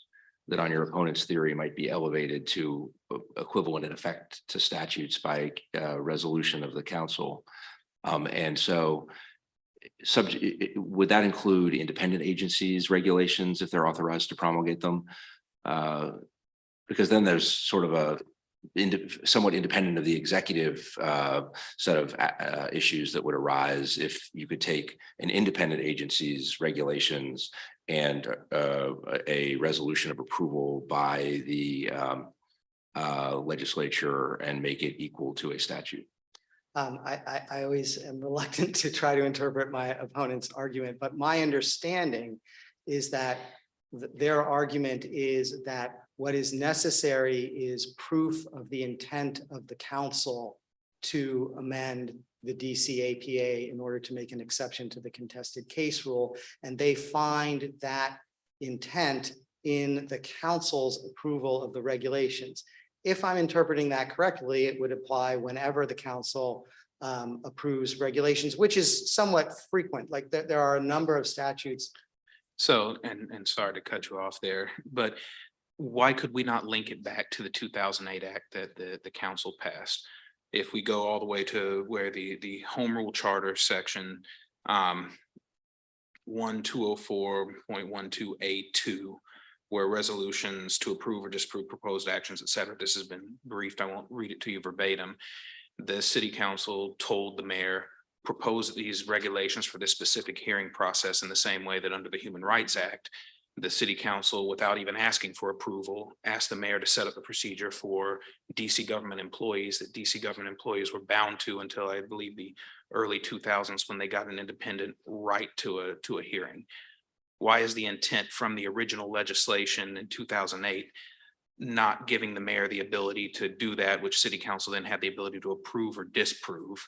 that on your opponent's theory might be elevated to equivalent in effect to statutes by resolution of the council. And so would that include independent agencies, regulations, if they're authorized to promulgate them? Because then there's sort of a somewhat independent of the executive set of issues that would arise if you could take an independent agency's regulations and a resolution of approval by the legislature and make it equal to a statute. I always am reluctant to try to interpret my opponent's argument, but my understanding is that their argument is that what is necessary is proof of the intent of the council to amend the DC APA in order to make an exception to the contested case rule. And they find that intent in the council's approval of the regulations. If I'm interpreting that correctly, it would apply whenever the council approves regulations, which is somewhat frequent. Like there are a number of statutes. So, and sorry to cut you off there, but why could we not link it back to the 2008 Act that the council passed? If we go all the way to where the Home Rule Charter section 1204.12A2, where resolutions to approve or disapprove proposed actions, et cetera, this has been briefed. I won't read it to you verbatim. The city council told the mayor, propose these regulations for this specific hearing process in the same way that under the Human Rights Act, the city council, without even asking for approval, asked the mayor to set up a procedure for DC government employees that DC government employees were bound to until I believe the early 2000s when they got an independent right to a hearing. Why is the intent from the original legislation in 2008 not giving the mayor the ability to do that, which city council then had the ability to approve or disapprove?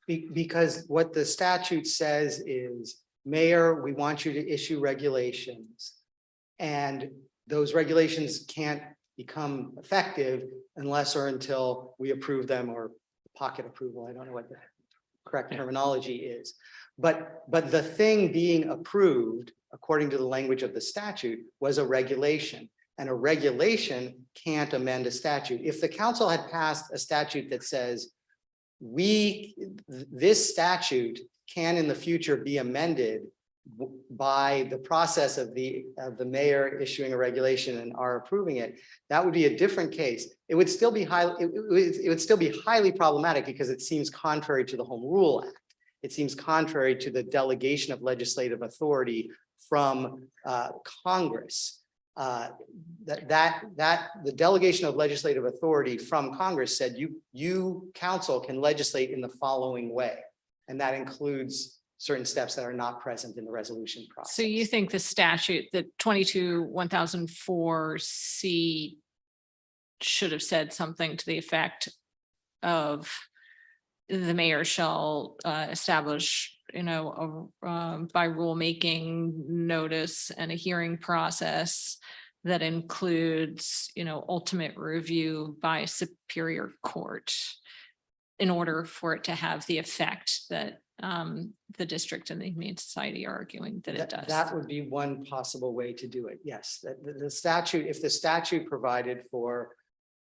Because what the statute says is Mayor, we want you to issue regulations. And those regulations can't become effective unless or until we approve them, or pocket approval. I don't know what the correct terminology is. But the thing being approved, according to the language of the statute, was a regulation. And a regulation can't amend a statute. If the council had passed a statute that says, this statute can in the future be amended by the process of the mayor issuing a regulation and our approving it, that would be a different case. It would still be it would still be highly problematic because it seems contrary to the Home Rule Act. It seems contrary to the delegation of legislative authority from Congress. The delegation of legislative authority from Congress said you council can legislate in the following way, and that includes certain steps that are not present in the resolution process. So you think the statute, the 22-1004C should have said something to the effect of the mayor shall establish, by rulemaking notice and a hearing process that includes, ultimate review by Superior Court in order for it to have the effect that the district and the Humane Society are arguing that it does. That would be one possible way to do it. Yes, the statute, if the statute provided for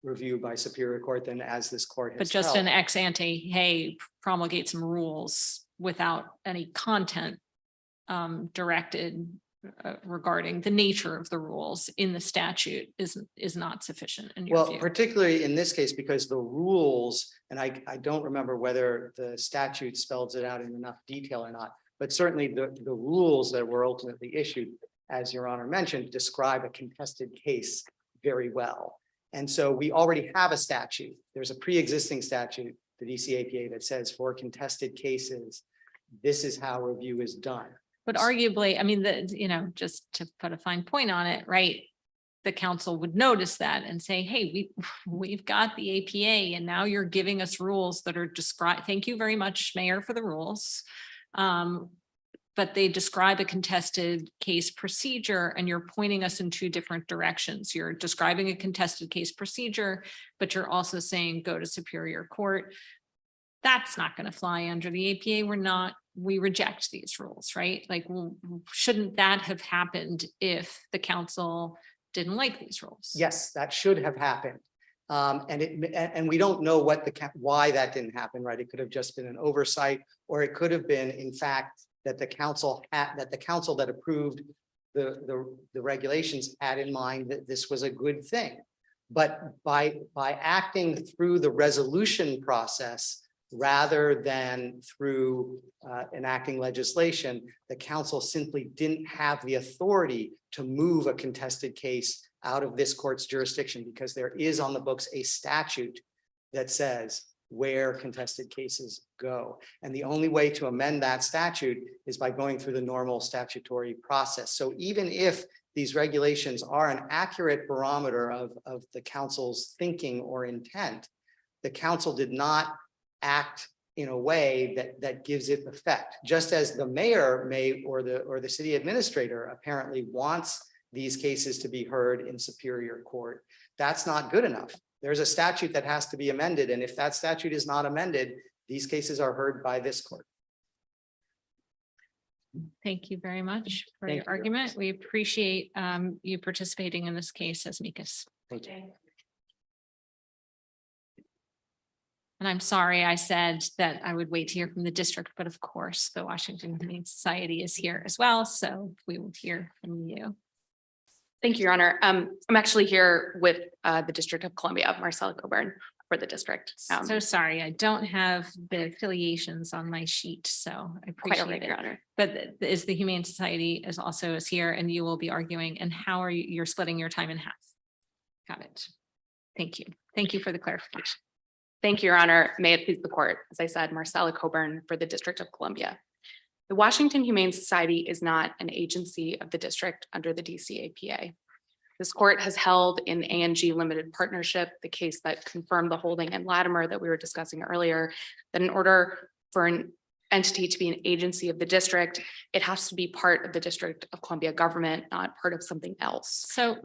review by Superior Court, then as this court has But just held, an ex ante, hey, promulgate some rules without any content directed regarding the nature of the rules in the statute is not sufficient in your view. Particularly in this case, because the rules, and I don't remember whether the statute spells it out in enough detail or not, but certainly the rules that were ultimately issued, as Your Honor mentioned, describe a contested case very well. And so we already have a statute. There's a pre-existing statute, the DCAPA, that says for contested cases, this is how review is done. But arguably, I mean, just to put a fine point on it, right? The council would notice that and say, hey, we've got the APA and now you're giving us rules that are described. Thank you very much, Mayor, for the rules. But they describe a contested case procedure and you're pointing us in two different directions. You're describing a contested case procedure, but you're also saying go to Superior Court. That's not going to fly under the APA. We reject these rules, right? Like, well, shouldn't that have happened if the council didn't like these rules? Yes, that should have happened. And we don't know why that didn't happen, right? It could have just been an oversight, or it could have been, in fact, that the council that approved the regulations had in mind that this was a good thing. But by acting through the resolution process, rather than through enacting legislation, the council simply didn't have the authority to move a contested case out of this court's jurisdiction, because there is on the books a statute that says where contested cases go. And the only way to amend that statute is by going through the normal statutory process. So even if these regulations are an accurate barometer of the council's thinking or intent, the council did not act in a way that gives it effect. Just as the mayor may, or the city administrator apparently wants these cases to be heard in Superior Court. That's not good enough. There's a statute that has to be amended, and if that statute is not amended, these cases are heard by this court. Thank you very much for Thank your you. argument. We appreciate you participating in this case as amicus. Thank you. And I'm sorry I said that I would wait to hear from the district, but of course, the Washington Humane Society is here as well, so we will hear from you. Thank you, Your Honor. I'm actually here with the District of Columbia, Marcella Coburn for the district. So sorry, I don't have the affiliations on my sheet, so I Quite all appreciate right, Your it. Honor. But is the Humane Society is here and you will be arguing, and how are you're splitting your time in half? Got it. Thank you. Thank you for the clarification. Thank you, Your Honor. May it please the court. As I said, Marcella Coburn for the District of Columbia. The Washington Humane Society is not an agency of the district under the DCAPA. This court has held in A&G Limited Partnership, the case that confirmed the holding in Latimer that we were discussing earlier, that in order for an entity to be an agency of the district, it has to be part of the District of Columbia government, not part of something else. So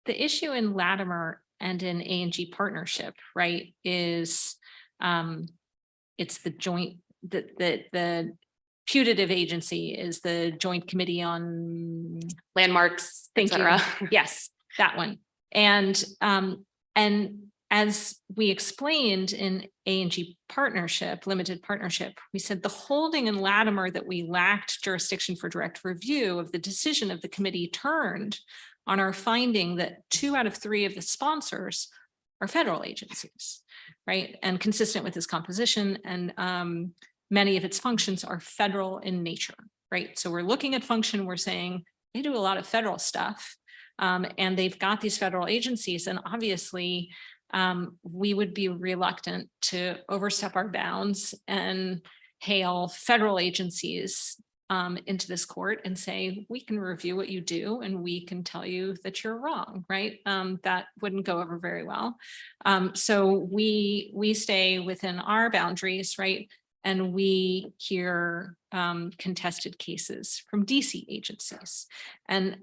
the issue in Latimer and in A&G partnership, right, is it's the joint, the putative agency is the Joint Committee on, Landmarks, et thank you. cetera. Yes, that one. And as we explained in A&G partnership, limited partnership, we said the holding in Latimer that we lacked jurisdiction for direct review of the decision of the committee turned on our finding that 2 out of 3 of the sponsors are federal agencies, right? And consistent with its composition, and many of its functions are federal in nature, right? So we're looking at function, we're saying they do a lot of federal stuff, and they've got these federal agencies, and obviously we would be reluctant to overstep our bounds and hail federal agencies into this court and say, we can review what you do and we can tell you that you're wrong, right? That wouldn't go over very well. So we stay within our boundaries, right? And we hear contested cases from DC agencies. And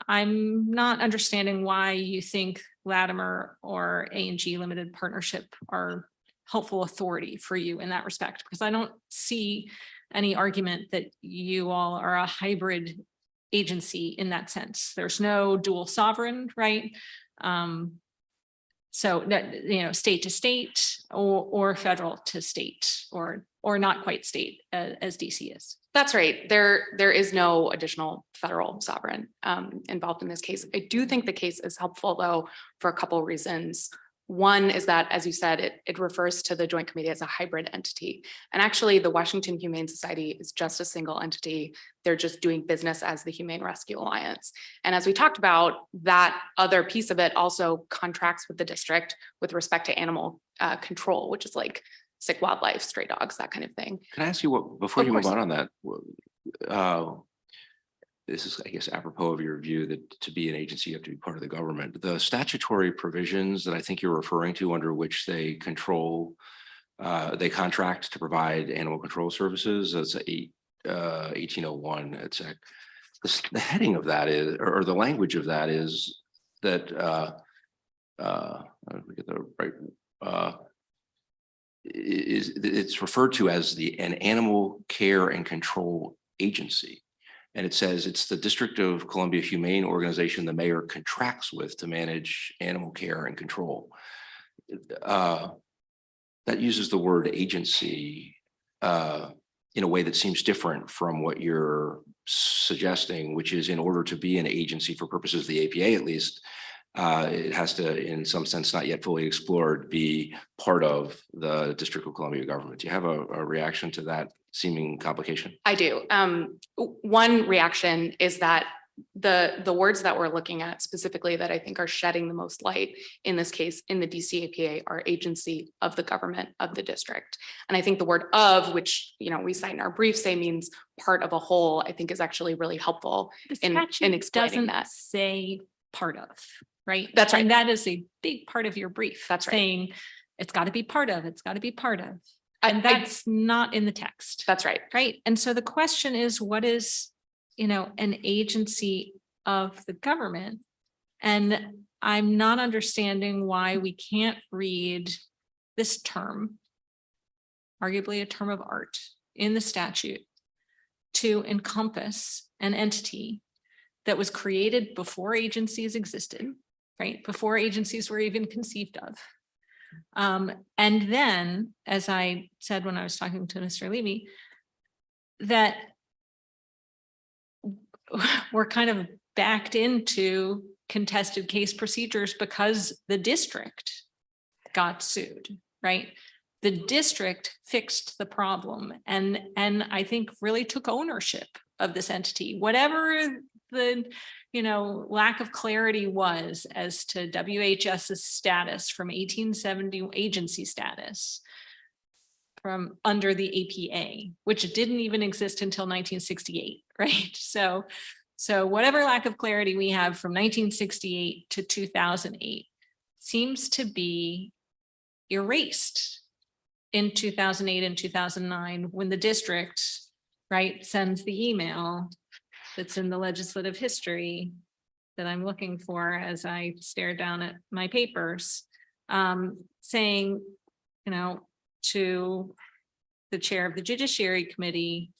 I'm not understanding why you think Latimer or A&G limited partnership are helpful authority for you in that respect, because I don't see any argument that you all are a hybrid agency in that sense. There's no dual sovereign, right? So that, you know, state to state or federal to state, or not quite state as DC is. That's right. There is no additional federal sovereign involved in this case. I do think the case is helpful, though, for a couple of reasons. One is that, as you said, it refers to the Joint Committee as a hybrid entity. And actually, the Washington Humane Society is just a single entity. They're just doing business as the Humane Rescue Alliance. And as we talked about, that other piece of it also contracts with the district with respect to animal control, which is like sick wildlife, stray dogs, that kind of thing. Can I ask you what, before Of you move course. on that, this is, I guess, apropos of your view that to be an agency, you have to be part of the government. The statutory provisions that I think you're referring to, under which they control, they contract to provide animal control services, that's 1801. It's the heading of that is, or the language of that is that, let me get the right, it's referred to as an animal care and control agency. And it says it's the District of Columbia Humane Organization the mayor contracts with to manage animal care and control. That uses the word agency in a way that seems different from what you're suggesting, which is in order to be an agency for purposes of the APA, at least, it has to, in some sense, not yet fully explored, be part of the District of Columbia government. Do you have a reaction to that seeming complication? I do. One reaction is that the words that we're looking at specifically that I think are shedding the most light in this case in the DCAPA are agency of the government of the district. And I think the word of, which, you know, we cite in our brief, say means part of a whole, I think is actually really helpful in explaining doesn't that. say part of, right? That's right. And that is a big part of your brief. That's right. Saying it's got to be part of, it's got to be part of. And that's not in the text. That's right. Right. And so the question is, what is, you know, an agency of the government? And I'm not understanding why we can't read this term, arguably a term of art in the statute, to encompass an entity that was created before agencies existed, right? Before agencies were even conceived of. And then, as I said when I was talking to Mr. Levy, that we're kind of backed into contested case procedures because the district got sued, right? The district fixed the problem and I think really took ownership of this entity, whatever the, you know, lack of clarity was as to WHS's status from 1870 agency status from under the APA, which didn't even exist until 1968, right? So whatever lack of clarity we have from 1968 to 2008 seems to be erased in 2008 and 2009, when the district, right, sends the email that's in the legislative history that I'm looking for as I stare down at my papers, saying, you know, to the chair of the Judiciary Committee,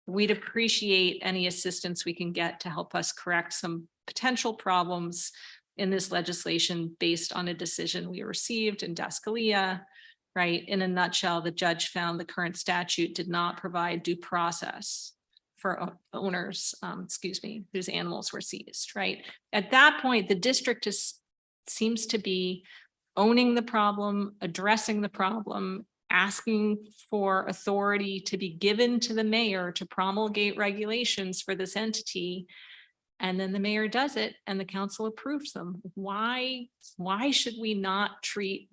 we'd appreciate any assistance we can get to help us correct some potential problems in this legislation based on a decision we received in Dascalia, right? In a nutshell, the judge found the current statute did not provide due process for owners, whose animals were seized, right? At that point, the district seems to be owning the problem, addressing the problem, asking for authority to be given to the mayor to promulgate regulations for this entity. And then the mayor does it and the council approves them. Why should we not treat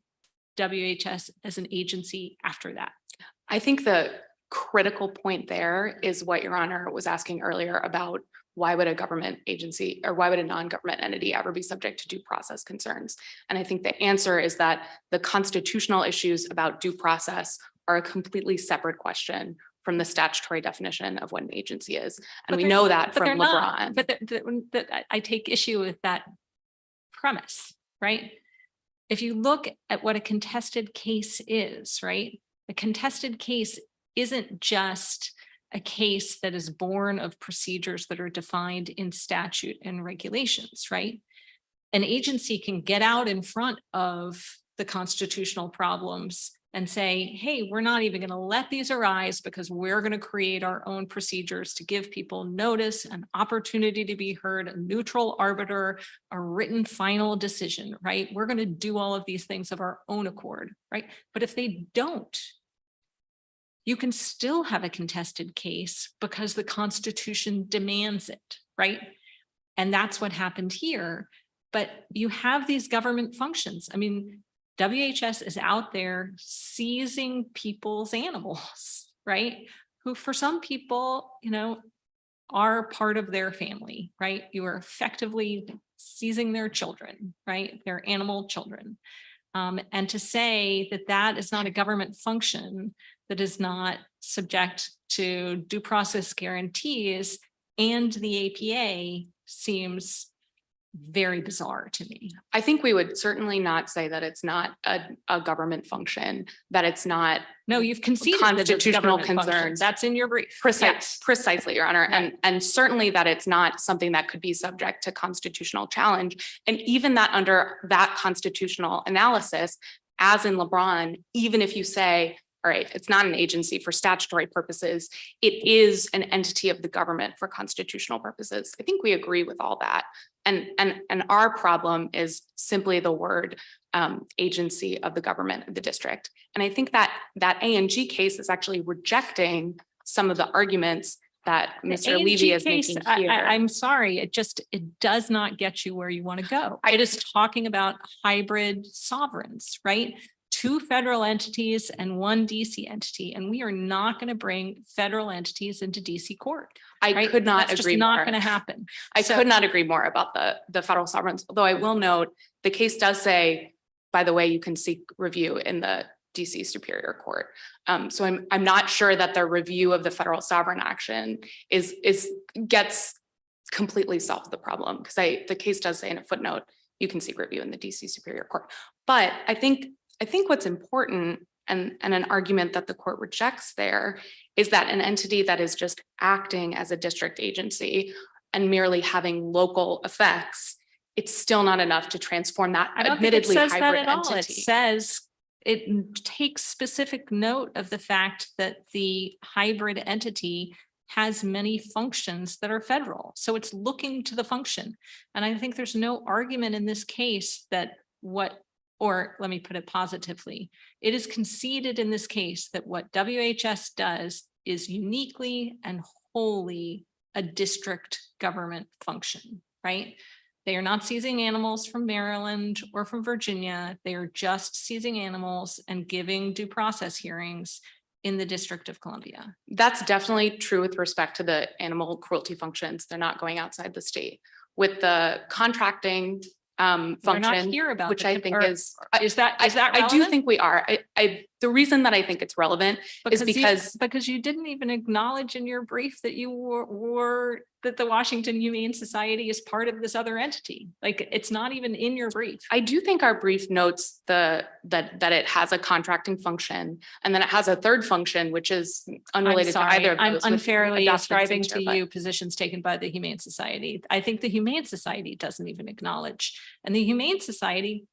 WHS as an agency after that? I think the critical point there is what Your Honor was asking earlier about why would a government agency or why would a non-government entity ever be subject to due process concerns? And I think the answer is that the constitutional issues about due process are a completely separate question from the statutory definition of what an agency is. And we know that from LeBron. But I take issue with that premise, right? If you look at what a contested case is, right? A contested case isn't just a case that is born of procedures that are defined in statute and regulations, right? An agency can get out in front of the constitutional problems and say, hey, we're not even going to let these arise because we're going to create our own procedures to give people notice, an opportunity to be heard, a neutral arbiter, a written final decision, right? We're going to do all of these things of our own accord, right? But if they don't, you can still have a contested case because the Constitution demands it, right? And that's what happened here. But you have these government functions. I mean, WHS is out there seizing people's animals, right? Who for some people, you know, are part of their family, right? You are effectively seizing their children, right? Their animal children. And to say that that is not a government function that is not subject to due process guarantees and the APA seems very bizarre to me. I think we would certainly not say that it's not a government function, that it's not. No, you've conceded that it's constitutional government function. concerns. That's in your brief. Precisely, Your Honor. Right. And certainly that it's not something that could be subject to constitutional challenge. And even that under that constitutional analysis, as in LeBron, even if you say, all right, it's not an agency for statutory purposes, it is an entity of the government for constitutional purposes. I think we agree with all that. And our problem is simply the word agency of the government of the district. And I think that A&G case is actually rejecting some of the arguments that Mr. Levy is making here. I'm sorry, it does not get you where you want to go. It is talking about hybrid sovereigns, right? 2 federal entities and 1 DC entity, and we are not going to bring federal entities into DC court. I could not That's agree just more. not going to happen. I could not agree more about the federal sovereigns, although I will note the case does say, by the way, you can seek review in the DC Superior Court. So I'm not sure that the review of the federal sovereign action gets completely solved the problem, because the case does say in a footnote you can seek review in the DC Superior Court. But I think what's important and an argument that the court rejects there is that an entity that is just acting as a district agency and merely having local effects, it's still not enough to transform that admittedly hybrid entity. It says it takes specific note of the fact that the hybrid entity has many functions that are federal. So it's looking to the function. And I think there's no argument in this case that or let me put it positively, it is conceded in this case that what WHS does is uniquely and wholly a district government function, right? They are not seizing animals from Maryland or from Virginia. They are just seizing animals and giving due process hearings in the District of Columbia. That's definitely true with respect to the animal cruelty functions. They're not going outside the state. With the contracting We're not function, here about which I think is that I do think we are. The reason that I think it's relevant is Because you didn't even acknowledge in your brief that you were that the Washington Humane Society is part of this other entity. Like, it's not even in your brief. I do think our brief notes that it has a contracting function, and then it has a third function, which is unrelated to either of those. I'm with unfairly adopted ascribing signature, to but- you positions taken by the Humane Society. I think the Humane Society doesn't even acknowledge, and the Humane Society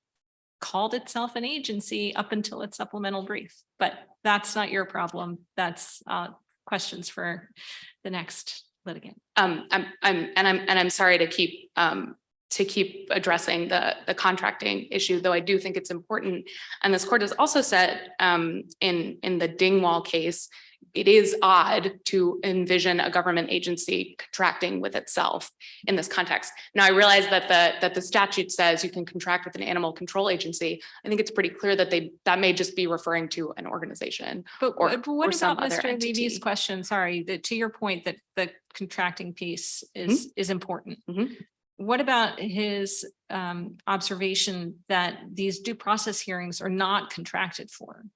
called itself an agency up until its supplemental brief, but that's not your problem. That's questions for the next litigant. I'm sorry to keep addressing the contracting issue, though I do think it's important. And this court has also said in the Dingwall case, it is odd to envision a government agency contracting with itself in this context. Now, I realize that the statute says you can contract with an animal control agency. I think it's pretty clear that that may just be referring to an organization. But what some about other Mr. Levy's entity. question? Sorry, to your point that the contracting piece is important. Mhm. What about his observation that these due process hearings are not contracted for?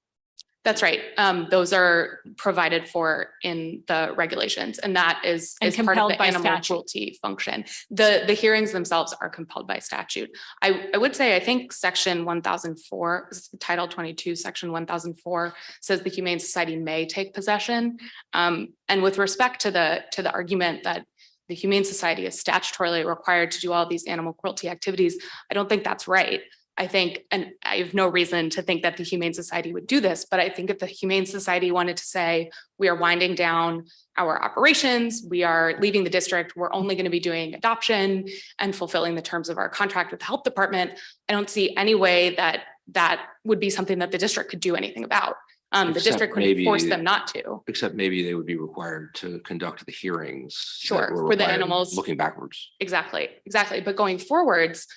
That's right. Those are provided for in the regulations, and that is part of compelled the by animal statute. cruelty function. The hearings themselves are compelled by statute. I would say, I think section 1004, title 22, section 1004 says the Humane Society may take possession. And with respect to the argument that the Humane Society is statutorily required to do all these animal cruelty activities, I don't think that's right. I think, and I have no reason to think that the Humane Society would do this, but I think if the Humane Society wanted to say, we are winding down our operations, we are leaving the district, we're only going to be doing adoption and fulfilling the terms of our contract with the health department, I don't see any way that would be something that the district could do anything about. The Except district could maybe- force them not to. Except maybe they would be required to conduct the hearings. that Sure, were for the required animals. Looking backwards. Exactly. But going forwards,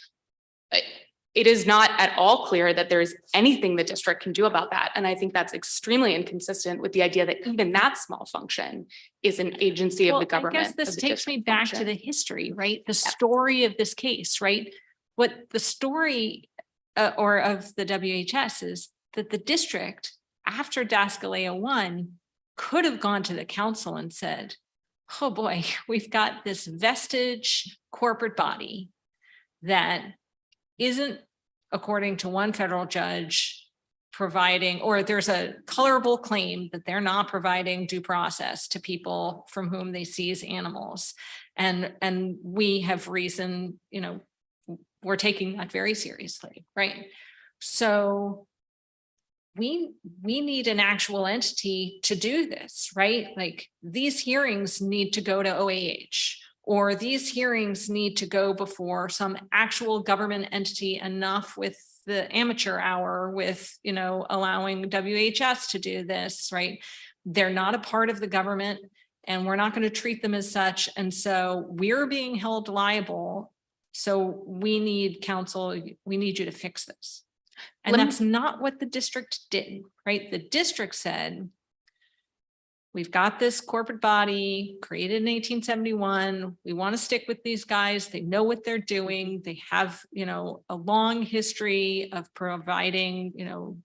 it is not at all clear that there is anything the district can do about that. And I think that's extremely inconsistent with the idea that even that small function is an agency of the government. I guess this takes me back to the history, right? The story of this case, right? What the story or of the WHS is that the district, after Daskalea 1, could have gone to the council and said, oh boy, we've got this vestige corporate body that isn't, according to one federal judge, providing, or there's a colorable claim that they're not providing due process to people from whom they seize animals. And we have reason, we're taking that very seriously, right? So we need an actual entity to do this, right? Like, these hearings need to go to OAH, or these hearings need to go before some actual government entity, enough with the amateur hour with, allowing WHS to do this, right? They're not a part of the government, and we're not going to treat them as such. And so we're being held liable. So we need counsel, we need you to fix this. And that's not what the district did, right? The district said, we've got this corporate body created in 1871. We want to stick with these guys. They know what they're doing. They have, a long history of providing,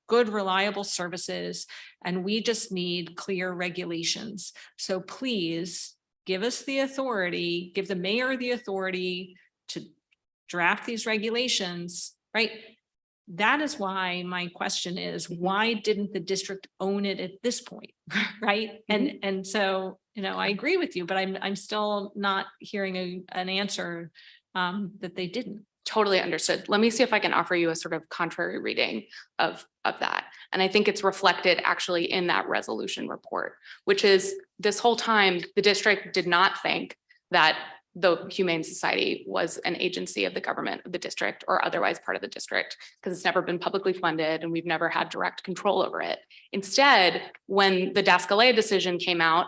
good, reliable services. And we just need clear regulations. So please give us the authority, give the mayor the authority to draft these regulations, right? That is why my question is, why didn't the district own it at this point, right? And so, I agree with you, but I'm still not hearing an answer that they didn't. Totally understood. Let me see if I can offer you a sort of contrary reading of that. And I think it's reflected actually in that resolution report, which is, this whole time, the district did not think that the Humane Society was an agency of the government of the district or otherwise part of the district, because it's never been publicly funded and we've never had direct control over it. Instead, when the Daskalea decision came out,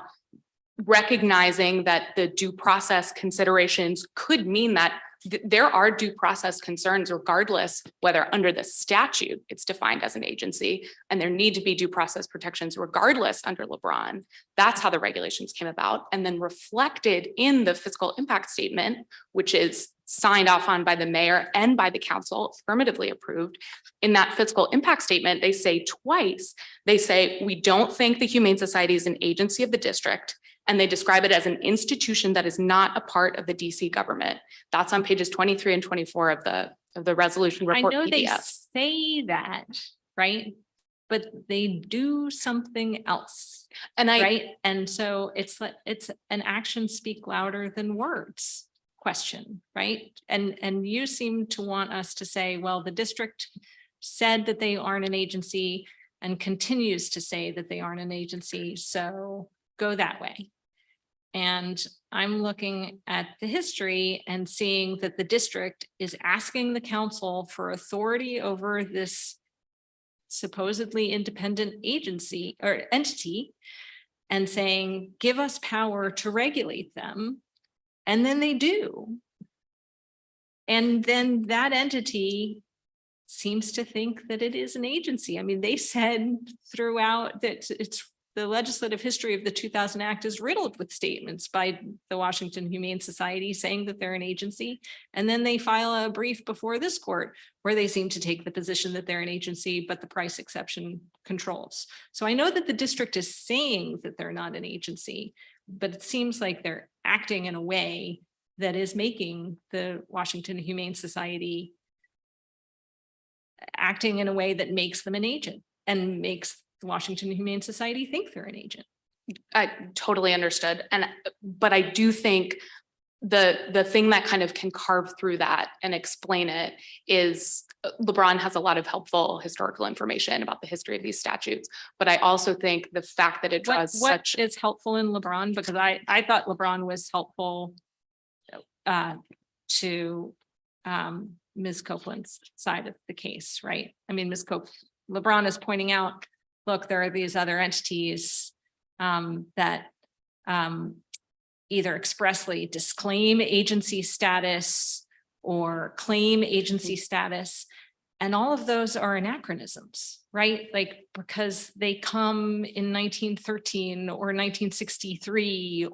recognizing that the due process considerations could mean that there are due process concerns, regardless whether under the statute it's defined as an agency, and there need to be due process protections regardless under LeBron. That's how the regulations came about, and then reflected in the fiscal impact statement, which is signed off on by the mayor and by the council, affirmatively approved. In that fiscal impact statement, they say twice, they say, we don't think the Humane Society is an agency of the district. And they describe it as an institution that is not a part of the DC government. That's on pages 23 and 24 of the resolution I report know they PDF. say that, right? But they do something else, And right? And so it's like, it's an actions speak louder than words question, right? And you seem to want us to say, well, the district said that they aren't an agency and continues to say that they aren't an agency, so go that way. And I'm looking at the history and seeing that the district is asking the council for authority over this supposedly independent agency or entity and saying, give us power to regulate them. And then they do. And then that entity seems to think that it is an agency. I mean, they said throughout that it's the legislative history of the 2000 Act is riddled with statements by the Washington Humane Society saying that they're an agency. And then they file a brief before this court where they seem to take the position that they're an agency, but the price exception controls. So I know that the district is saying that they're not an agency, but it seems like they're acting in a way that is making the Washington Humane Society acting in a way that makes them an agent and makes the Washington Humane Society think they're an agent. I totally understood. But I do think the thing that kind of can carve through that and explain it is LeBron has a lot of helpful historical information about the history of these statutes. But I also think the fact that it draws What is helpful in LeBron, because I thought LeBron was helpful to Ms. Copeland's side of the case, right? I mean, LeBron is pointing out, look, there are these other entities that either expressly disclaim agency status or claim agency status. And all of those are anachronisms, right? Like, because they come in 1913 or 1963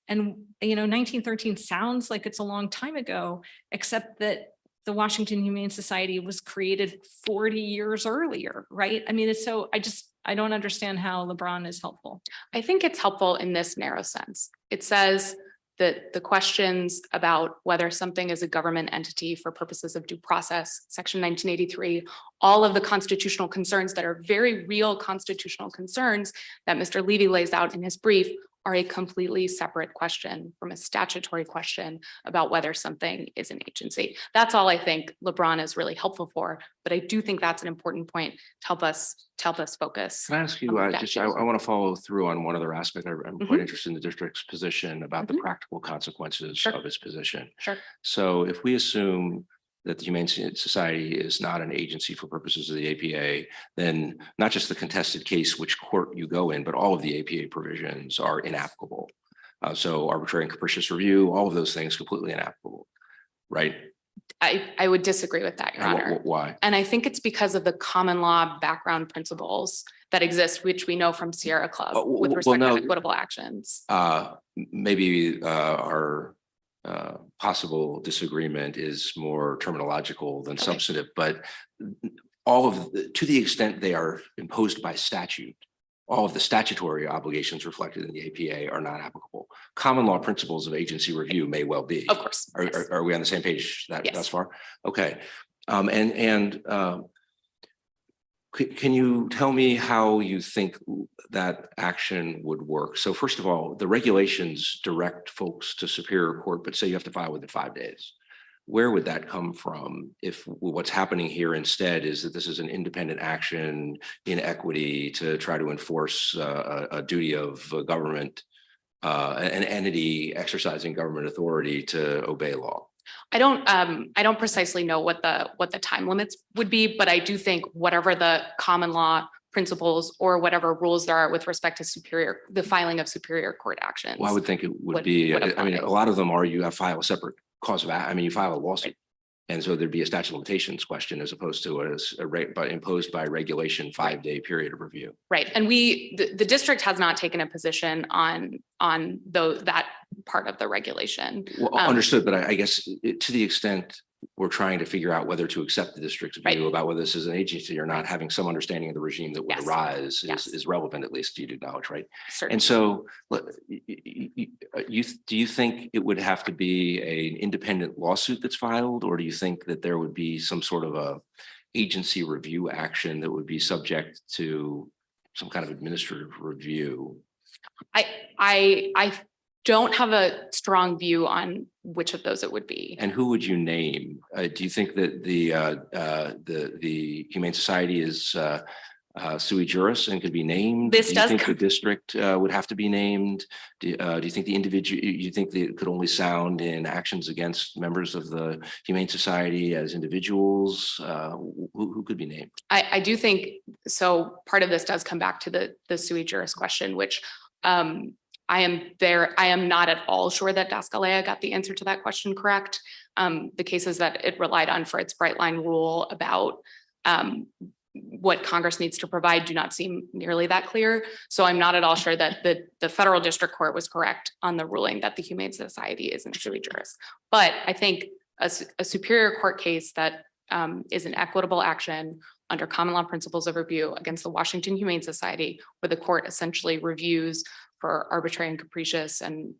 and 1913 sounds like it's a long time ago, except that the Washington Humane Society was created 40 years earlier, right? I mean, I don't understand how LeBron is helpful. I think it's helpful in this narrow sense. It says that the questions about whether something is a government entity for purposes of due process, Section 1983, all of the constitutional concerns that are very real constitutional concerns that Mr. Levy lays out in his brief are a completely separate question from a statutory question about whether something is an agency. That's all I think LeBron is really helpful for, but I do think that's an important point to help us focus. Can I ask you, I want to follow through on one other aspect. I'm quite interested in the district's position about the practical consequences of its position. Sure. So if we assume that the Humane Society is not an agency for purposes of the APA, then not just the contested case, which court you go in, but all of the APA provisions are inapplicable. So arbitrary and capricious review, all of those things completely inapplicable, right? I would disagree with that, Your Honor. Why? And I think it's because of the common law background principles that exist, which we know from Sierra Club with respect to equitable actions. Maybe our possible disagreement is more terminological than substantive, but to the extent they are imposed by statute, all of the statutory obligations reflected in the APA are not applicable. Common law principles of agency review may well be. Of course. Are we on the same page Yes. thus far? Okay. Can you tell me how you think that action would work? So first of all, the regulations direct folks to Superior Court, but say you have to file within 5 days. Where would that come from if what's happening here instead is that this is an independent action in equity to try to enforce a duty of government, an entity exercising government authority to obey law? I don't precisely know what the time limits would be, but I do think whatever the common law principles or whatever rules there are with respect to the filing of Superior Court actions. Well, I would think it would be, I mean, a lot of them are you have to file a separate cause of action. I mean, you file a lawsuit. And so there'd be a statute of limitations question as opposed to a rate imposed by regulation 5-day period of review. Right. And the district has not taken a position on that part of the regulation. Well, understood, but I guess to the extent we're trying to figure out whether to accept the district's view Right. about whether this is an agency or not, having some understanding of the regime that would Yes. arise Yes. is relevant, at least you'd acknowledge, right? Certainly. And so do you think it would have to be an independent lawsuit that's filed, or do you think that there would be some sort of a agency review action that would be subject to some kind of administrative review? I don't have a strong view on which of those it would be. And who would you name? Do you think that the Humane Society is sui juris and could be named? This Do you does think the come- district would have to be named? Do you think the individual, you think that it could only sound in actions against members of the Humane Society as individuals? Who could be named? I do think, so part of this does come back to the sui juris question, which I am not at all sure that Daskalea got the answer to that question correct. The cases that it relied on for its bright line rule about what Congress needs to provide do not seem nearly that clear. So I'm not at all sure that the federal district court was correct on the ruling that the Humane Society isn't sui juris. But I think a superior court case that is an equitable action under common law principles of review against the Washington Humane Society, where the court essentially reviews for arbitrary and capricious and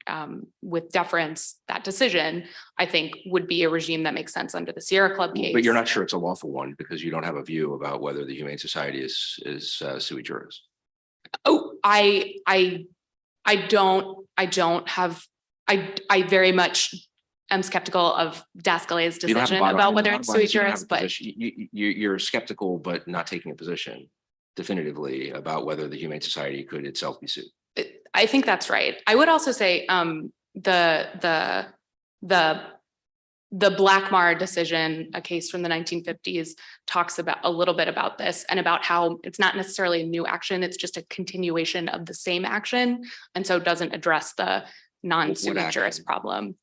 with deference, that decision, I think would be a regime that makes sense under the Sierra Club case. But you're not sure it's a lawful one because you don't have a view about whether the Humane Society is sui juris. Oh, I very much am skeptical of Daskalea's You don't have to decision bottom- about you whether don't it's have to sui have a juris, but position. You're skeptical, but not taking a position definitively about whether the Humane Society could itself be sued. I think that's right. I would also say the Blackmar decision, a case from the 1950s, talks about a little bit about this and about how it's not necessarily a new action, it's just a continuation of the same action, and so doesn't address the non-sui juris action? problem.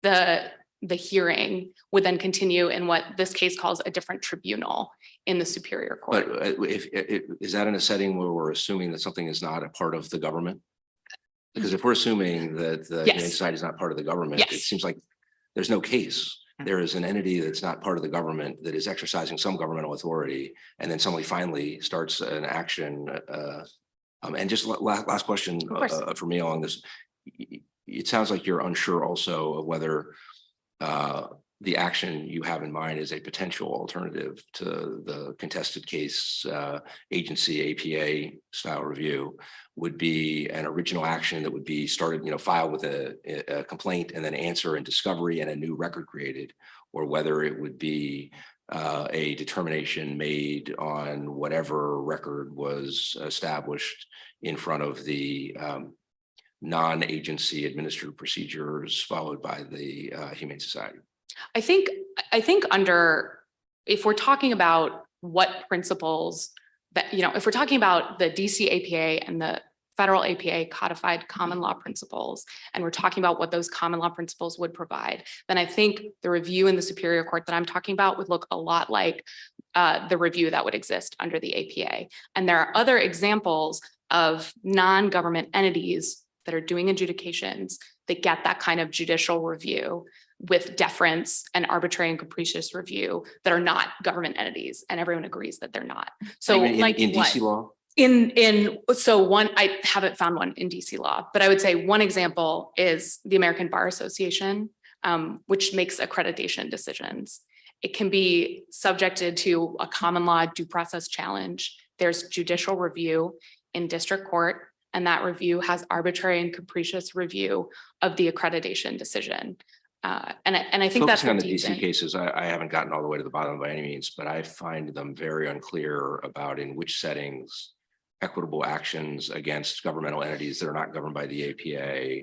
The hearing would then continue in what this case calls a different tribunal in the Superior Court. But if is that in a setting where we're assuming that something is not a part of the government? Because if we're assuming that the Yes. Humane Society is not part of the government, it Yes. seems like there's no case. There is an entity that's not part of the government that is exercising some governmental authority, and then somebody finally starts an action. And just last question Of course. for me along this. It sounds like you're unsure also of whether the action you have in mind is a potential alternative to the contested case agency APA style review would be an original action that would be started, filed with a complaint and then answer and discovery and a new record created, or whether it would be a determination made on whatever record was established in front of the non-agency administrative procedures followed by the Humane Society. I think if we're talking about what principles that, if we're talking about the DC APA and the federal APA codified common law principles, and we're talking about what those common law principles would provide, then I think the review in the Superior Court that I'm talking about would look a lot like the review that would exist under the APA. And there are other examples of non-government entities that are doing adjudications that get that kind of judicial review with deference and arbitrary and capricious review that are not government entities, and everyone agrees that they're not. So in DC law? I haven't found one in DC law, but I would say one example is the American Bar Association, which makes accreditation decisions. It can be subjected to a common law due process challenge. There's judicial review in district court, and that review has arbitrary and capricious review of the accreditation decision. And I think that's Focusing on what the DC DC cases, I haven't gotten all the way to the bottom by any means, but I find them very unclear about in which settings equitable actions against governmental entities that are not governed by the APA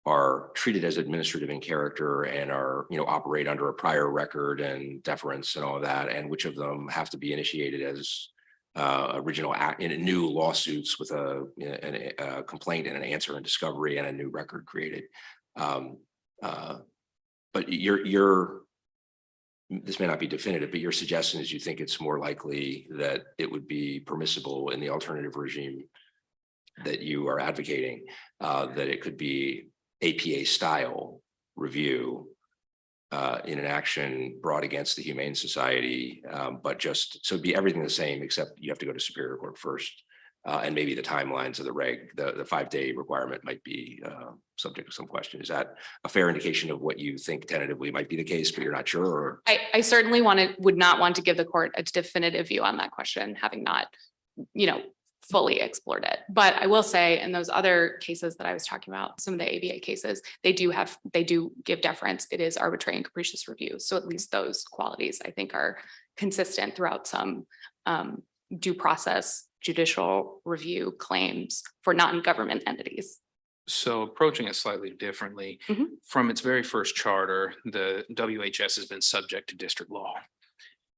are treated as administrative in character and are, operate under a prior record and deference and all of that, and which of them have to be initiated as original act in new lawsuits with a complaint and an answer and discovery and a new record created. But this may not be definitive, but your suggestion is you think it's more likely that it would be permissible in the alternative regime that you are advocating, that it could be APA style review in an action brought against the Humane Society, but just, so it'd be everything the same, except you have to go to Superior Court first. And maybe the timelines of the the 5-day requirement might be subject to some question. Is that a fair indication of what you think tentatively might be the case, but you're not sure? Or? I certainly would not want to give the court a definitive view on that question, having not, fully explored it. But I will say in those other cases that I was talking about, some of the ABA cases, they do give deference. It is arbitrary and capricious review. So at least those qualities I think are consistent throughout some due process judicial review claims for non-government entities. So approaching it slightly differently, from its very first charter, the WHS has been subject to district law.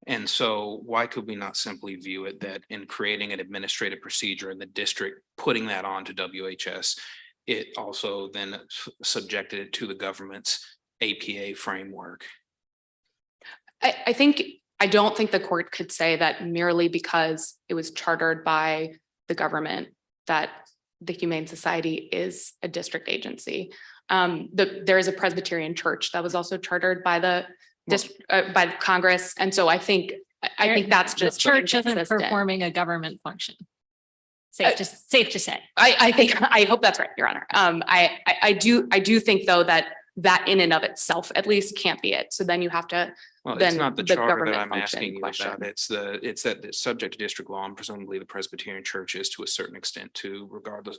And so why could we not simply view it that in creating an administrative procedure in the district, putting that on to WHS, it also then subjected it to the government's APA framework? I don't think the court could say that merely because it was chartered by the government that the Humane Society is a district agency. There is a Presbyterian church that was also chartered by the by Congress, and so I think that's just the church isn't inconsistent. performing a government function. Safe to say. I hope that's right, Your Honor. I do think though that in and of itself at least can't be it. So then you have to. Well, then it's not the the charter that government I'm function asking you question. about. It's that it's subject to district law, and presumably the Presbyterian Church is to a certain extent too, regardless,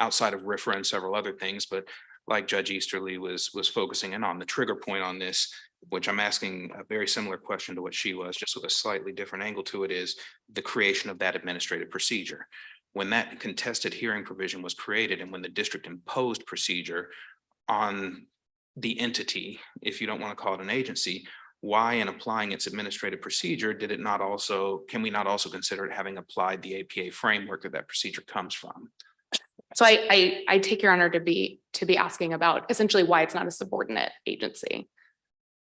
outside of RFRA and several other things. But like Judge Easterly was focusing in on, the trigger point on this, which I'm asking a very similar question to what she was, just with a slightly different angle to it, is the creation of that administrative procedure. When that contested hearing provision was created and when the district imposed procedure on the entity, if you don't want to call it an agency, why in applying its administrative procedure can we not also consider it having applied the APA framework that procedure comes from? So I take Your Honor to be asking about essentially why it's not a subordinate agency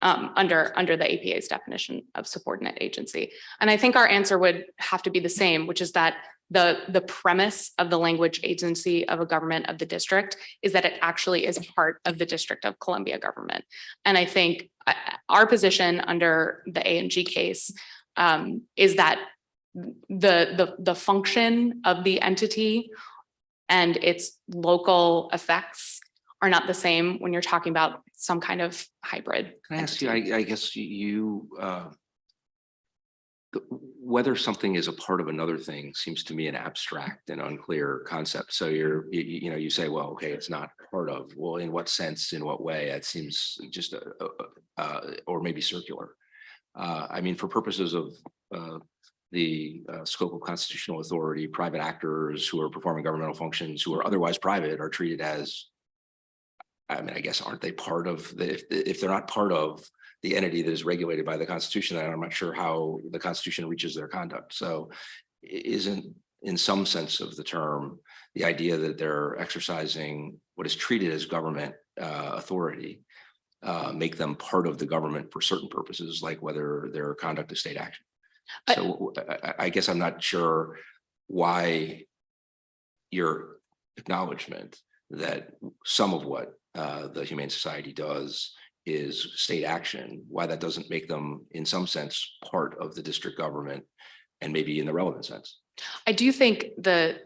under the APA's definition of subordinate agency. And I think our answer would have to be the same, which is that the premise of the language agency of a government of the district is that it actually is part of the District of Columbia government. And I think our position under the A&G case is that the function of the entity and its local effects are not the same when you're talking about some kind of hybrid. Can I ask you, I guess whether something is a part of another thing seems to me an abstract and unclear concept. So you say, well, okay, it's not part of, well, in what sense, in what way? It seems just or maybe circular. I mean, for purposes of the scope of constitutional authority, private actors who are performing governmental functions who are otherwise private are treated as, I mean, I guess, aren't they part of if they're not part of the entity that is regulated by the Constitution, then I'm not sure how the Constitution reaches their conduct. So isn't, in some sense of the term, the idea that they're exercising what is treated as government authority, make them part of the government for certain purposes, like whether their conduct is state action? So I guess I'm not sure why your acknowledgement that some of what the Humane Society does is state action, why that doesn't make them in some sense part of the district government, and maybe in the relevant sense. I do think the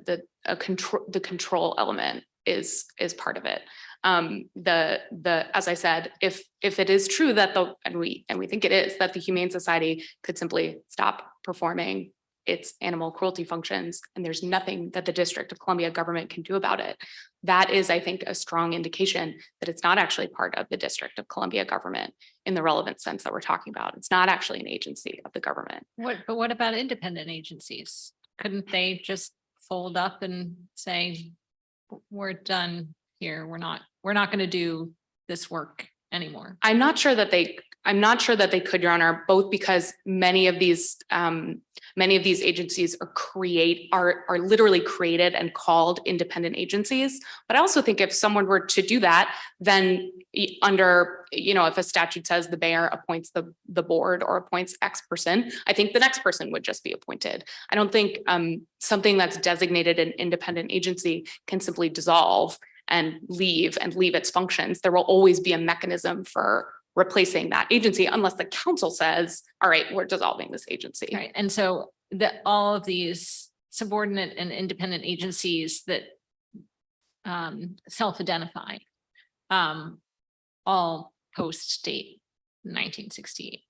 control element is part of it. As I said, if it is true that and we think it is, that the Humane Society could simply stop performing its animal cruelty functions and there's nothing that the District of Columbia government can do about it, that is, I think, a strong indication that it's not actually part of the District of Columbia government in the relevant sense that we're talking about. It's not actually an agency of the government. But what about independent agencies? Couldn't they just fold up and say, we're done here, we're not going to do this work anymore? I'm not sure that they could, Your Honor, both because many of these agencies are literally created and called independent agencies. But I also think if someone were to do that, then under, if a statute says the mayor appoints the board or appoints X person, I think the next person would just be appointed. I don't think something that's designated an independent agency can simply dissolve and leave its functions, there will always be a mechanism for replacing that agency unless the council says, all right, we're dissolving this agency. Right, and so all of these subordinate and independent agencies that self-identify, all post-date 1968.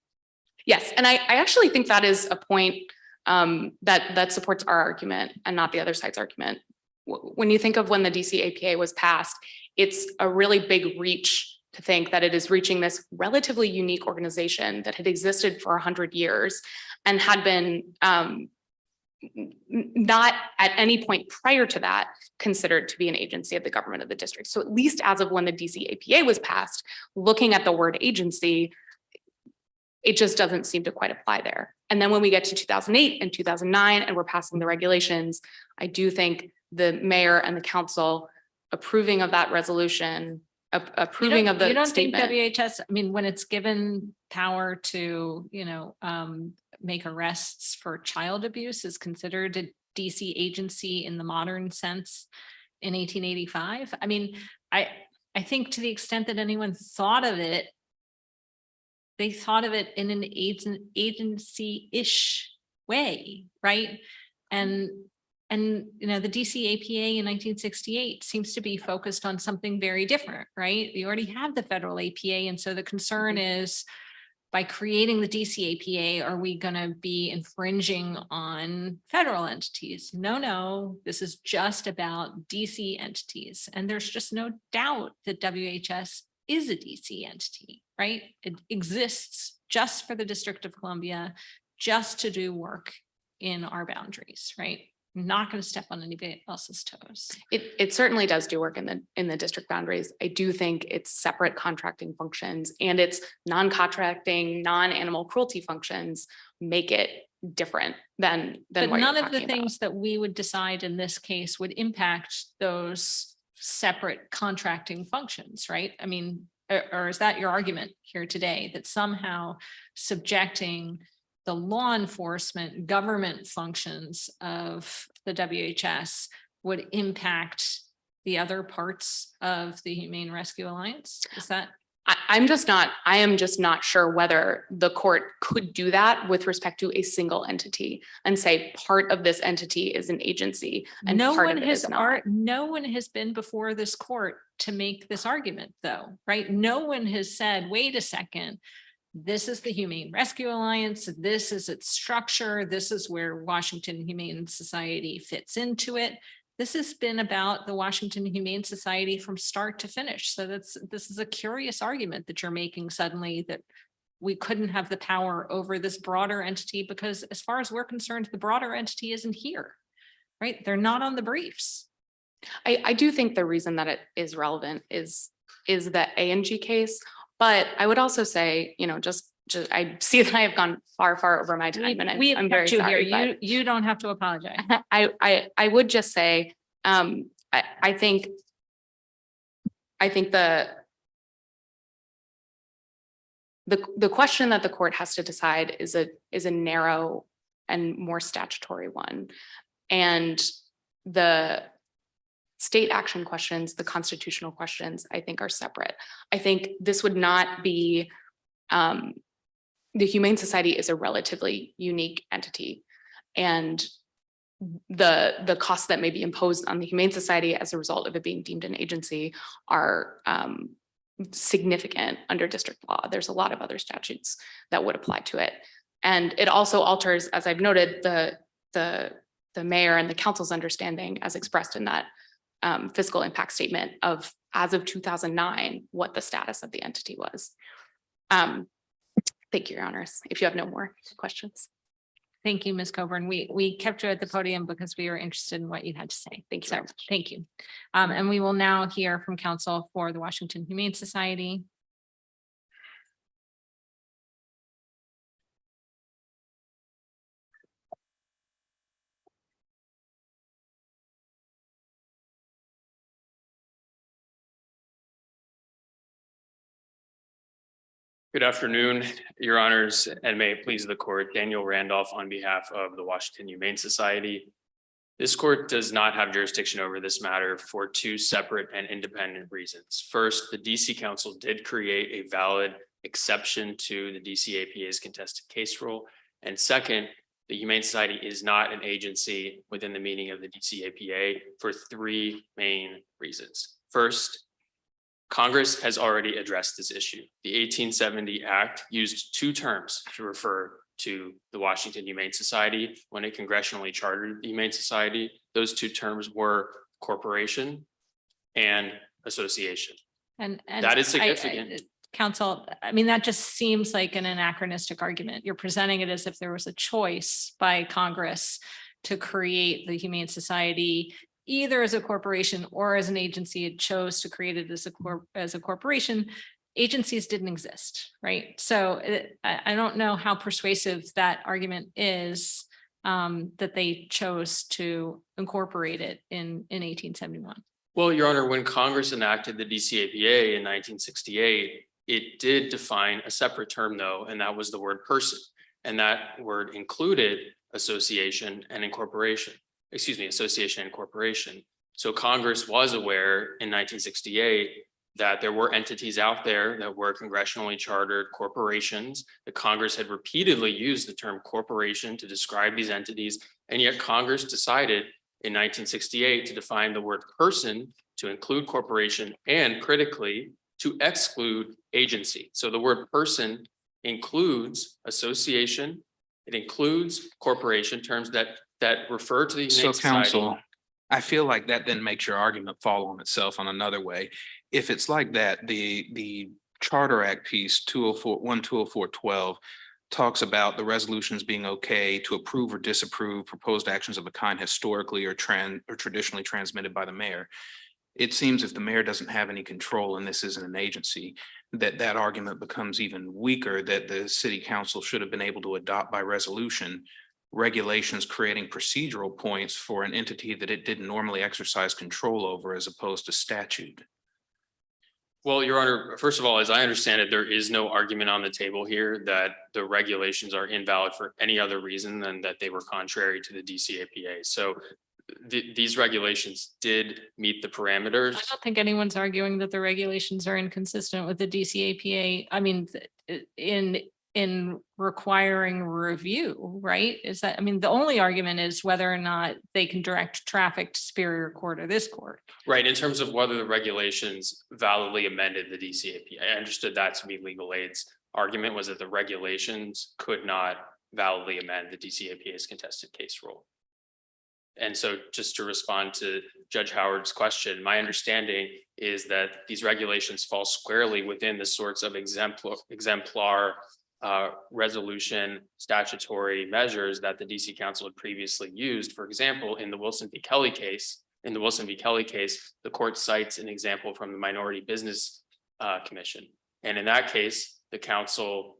Yes, and I actually think that is a point that supports our argument and not the other side's argument. When you think of when the DC APA was passed, it's a really big reach to think that it is reaching this relatively unique organization that had existed for 100 years and had been not at any point prior to that considered to be an agency of the government of the district. So at least as of when the DC APA was passed, looking at the word agency, it just doesn't seem to quite apply there. And then when we get to 2008 and 2009 and we're passing the regulations, I do think the mayor and the council approving of that resolution, approving of the You don't statement. think WHS, I mean, when it's given power to, make arrests for child abuse is considered a DC agency in the modern sense in 1885? I mean, I think to the extent that anyone thought of it, they thought of it in an agency-ish way, right? And the DC APA in 1968 seems to be focused on something very different, right? You already have the federal APA, and so the concern is by creating the DC APA, are we going to be infringing on federal entities? No, this is just about DC entities, and there's just no doubt that WHS is a DC entity, right? It exists just for the District of Columbia, just to do work in our boundaries, right? Not going to step on anybody else's toes. It certainly does do work in the district boundaries. I do think its separate contracting functions and its non-contracting, non-animal cruelty functions make it different than But what none you're of the talking about. things that we would decide in this case would impact those separate contracting functions, right? I mean, or is that your argument here today, that somehow subjecting the law enforcement government functions of the WHS would impact the other parts of the Humane Rescue Alliance? Is that? I am just not sure whether the court could do that with respect to a single entity and say part of this entity is an agency and No part one of it is has not. no one has been before this court to make this argument, though, right? No one has said, wait a second, this is the Humane Rescue Alliance, this is its structure, this is where Washington Humane Society fits into it. This has been about the Washington Humane Society from start to finish. So this is a curious argument that you're making suddenly, that we couldn't have the power over this broader entity, because as far as we're concerned, the broader entity isn't here, right? They're not on the briefs. I do think the reason that it is relevant is the A&G case. But I would also say, just I see that I have gone far over my time, and I'm very sorry. But You don't have to apologize. I would just say, I think the question that the court has to decide is a narrow and more statutory one, and the state action questions, the constitutional questions, I think are separate. I think this would not be, the Humane Society is a relatively unique entity, and the costs that may be imposed on the Humane Society as a result of it being deemed an agency are significant under district law. There's a lot of other statutes that would apply to it. And it also alters, as I've noted, the mayor and the council's understanding as expressed in that fiscal impact statement of, as of 2009, what the status of the entity was. Thank you, Your Honors. If you have no more questions. Thank you, Ms. Coburn. We kept you at the podium because we were interested in what you had to say. Thank you So, very much. thank you. And we will now hear from counsel for the Washington Humane Society. Good afternoon, Your Honors, and may it please the court, Daniel Randolph on behalf of the Washington Humane Society. This court does not have jurisdiction over this matter for two separate and independent reasons. First, the DC Council did create a valid exception to the DC APA's contested case rule. And second, the Humane Society is not an agency within the meaning of the DC APA for three main reasons. First, Congress has already addressed this issue. The 1870 Act used two terms to refer to the Washington Humane Society when it congressionally chartered the Humane Society. Those two terms were corporation and association. And That is significant. Counsel, I mean, that just seems like an anachronistic argument. You're presenting it as if there was a choice by Congress to create the Humane Society either as a corporation or as an agency. It chose to create it as a corporation. Agencies didn't exist, right? So I don't know how persuasive that argument is, that they chose to incorporate it in 1871. Well, Your Honor, when Congress enacted the DCAPA in 1968, it did define a separate term though, and that was the word person. And that word included association and incorporation, association and corporation. So Congress was aware in 1968 that there were entities out there that were congressionally chartered corporations, that Congress had repeatedly used the term corporation to describe these entities. And yet Congress decided in 1968 to define the word person to include corporation and critically to exclude agency. So the word person includes association, it includes corporation, terms that refer to the Humane So Society. counsel, I feel like that then makes your argument fall on itself on another way. If it's like that, the Charter Act piece 204.12 talks about the resolutions being okay to approve or disapprove proposed actions of a kind historically or traditionally transmitted by the mayor. It seems if the mayor doesn't have any control and this isn't an agency, that argument becomes even weaker, that the city council should have been able to adopt by resolution regulations creating procedural points for an entity that it didn't normally exercise control over as opposed to statute. Well, Your Honor, first of all, as I understand it, there is no argument on the table here that the regulations are invalid for any other reason than that they were contrary to the DCAPA. So these regulations did meet the parameters. I don't think anyone's arguing that the regulations are inconsistent with the DCAPA. I mean, in requiring review, right? Is that, I mean, the only argument is whether or not they can direct traffic to Superior Court or this court. Right, in terms of whether the regulations validly amended the DCAPA. I understood that to be legal aid's argument was that the regulations could not validly amend the DCAPA's contested case rule. And so just to respond to Judge Howard's question, my understanding is that these regulations fall squarely within the sorts of exemplar resolution statutory measures that the DC Council had previously used. For example, in the Wilson v. Kelly case, the court cites an example from the Minority Business Commission. And in that case, the council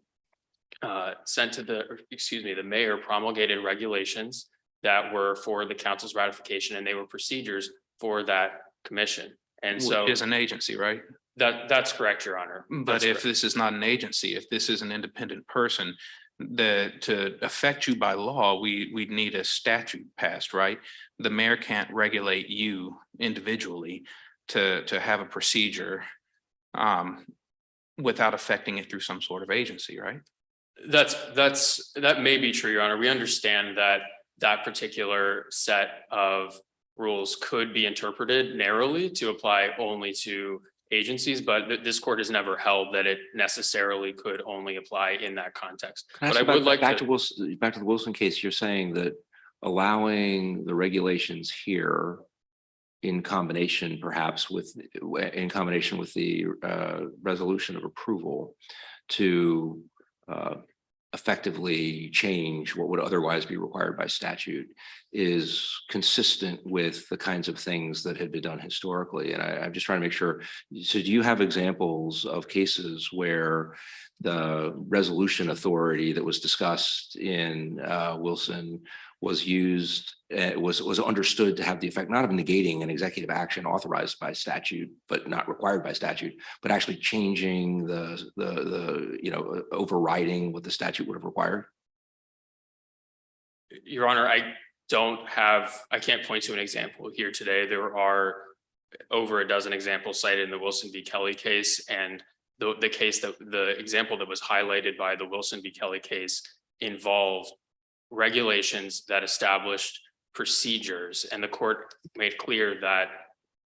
the mayor promulgated regulations that were for the council's ratification, and they were procedures for that commission. And so which is an agency, right? that's correct, Your Honor. But if this is not an agency, if this is an independent person, to affect you by law, we'd need a statute passed, right? The mayor can't regulate you individually to have a procedure without affecting it through some sort of agency, right? That may be true, Your Honor. We understand that particular set of rules could be interpreted narrowly to apply only to agencies, but this court has never held that it necessarily could only apply in that context. But I would like back to the Wilson case, you're saying that allowing the regulations here in combination with the resolution of approval to effectively change what would otherwise be required by statute is consistent with the kinds of things that had been done historically. And I'm just trying to make sure. So do you have examples of cases where the resolution authority that was discussed in Wilson was used, was understood to have the effect not of negating an executive action authorized by statute, but not required by statute, but actually changing overriding what the statute would have required? Your Honor, I I can't point to an example here today. There are over a dozen examples cited in the Wilson v. Kelly case, and the example that was highlighted by the Wilson v. Kelly case involved regulations that established procedures, and the court made clear that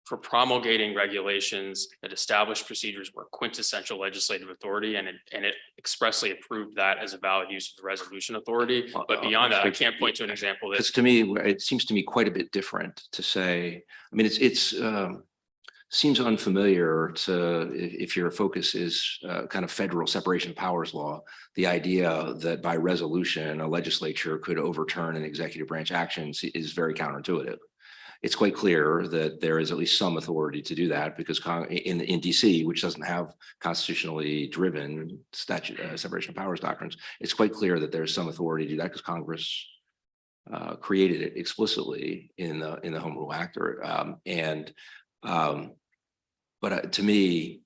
for promulgating regulations that establish procedures were quintessential legislative authority, and it expressly approved that as a valid use of the resolution authority. But beyond that, I can't point to an example that. Because to me, it seems to me quite a bit different to say, I mean, it's seems unfamiliar to, if your focus is kind of federal separation of powers law, the idea that by resolution, a legislature could overturn an executive branch action is very counterintuitive. It's quite clear that there is at least some authority to do that, because in DC, which doesn't have constitutionally driven statute separation of powers doctrines, it's quite clear that there's some authority to do that because Congress created it explicitly in the Home Rule Act. But to me,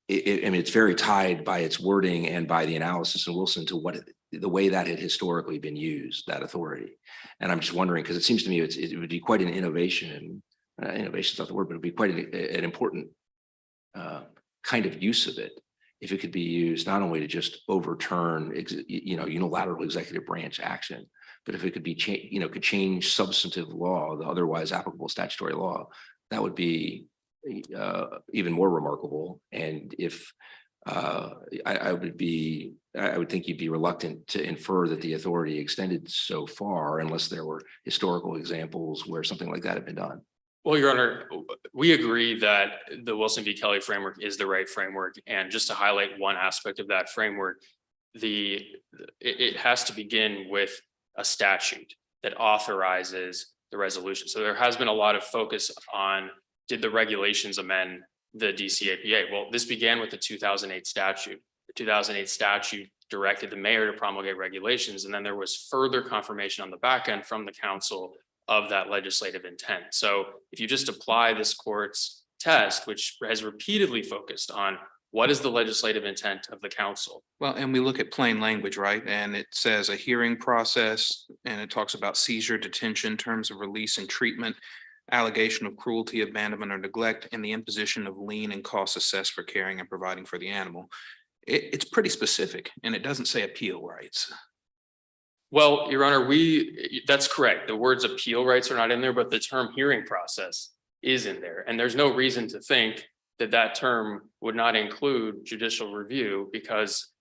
I mean, it's very tied by its wording and by the analysis in Wilson to the way that had historically been used, that authority. And I'm just wondering, because it seems to me it would be quite an innovation. Innovation is not the word, but it would be quite an important kind of use of it if it could be used not only to just overturn, unilateral executive branch action, but if it could be could change substantive law, the otherwise applicable statutory law. That would be even more remarkable. And if I would think you'd be reluctant to infer that the authority extended so far unless there were historical examples where something like that had been done. Well, Your Honor, we agree that the Wilson v. Kelly framework is the right framework. And just to highlight one aspect of that framework, it has to begin with a statute that authorizes the resolution. So there has been a lot of focus on, did the regulations amend the DCAPA? Well, this began with the 2008 statute. The 2008 statute directed the mayor to promulgate regulations, and then there was further confirmation on the back end from the council of that legislative intent. So if you just apply this court's test, which has repeatedly focused on what is the legislative intent of the council. Well, and we look at plain language, right? And it says a hearing process, and it talks about seizure, detention, terms of release and treatment, allegation of cruelty, abandonment, or neglect, and the imposition of lien and costs assessed for caring and providing for the animal. It's pretty specific, and it doesn't say appeal rights. Well, Your Honor, that's correct. The words appeal rights are not in there, but the term hearing process is in there. And there's no reason to think that that term would not include judicial review, because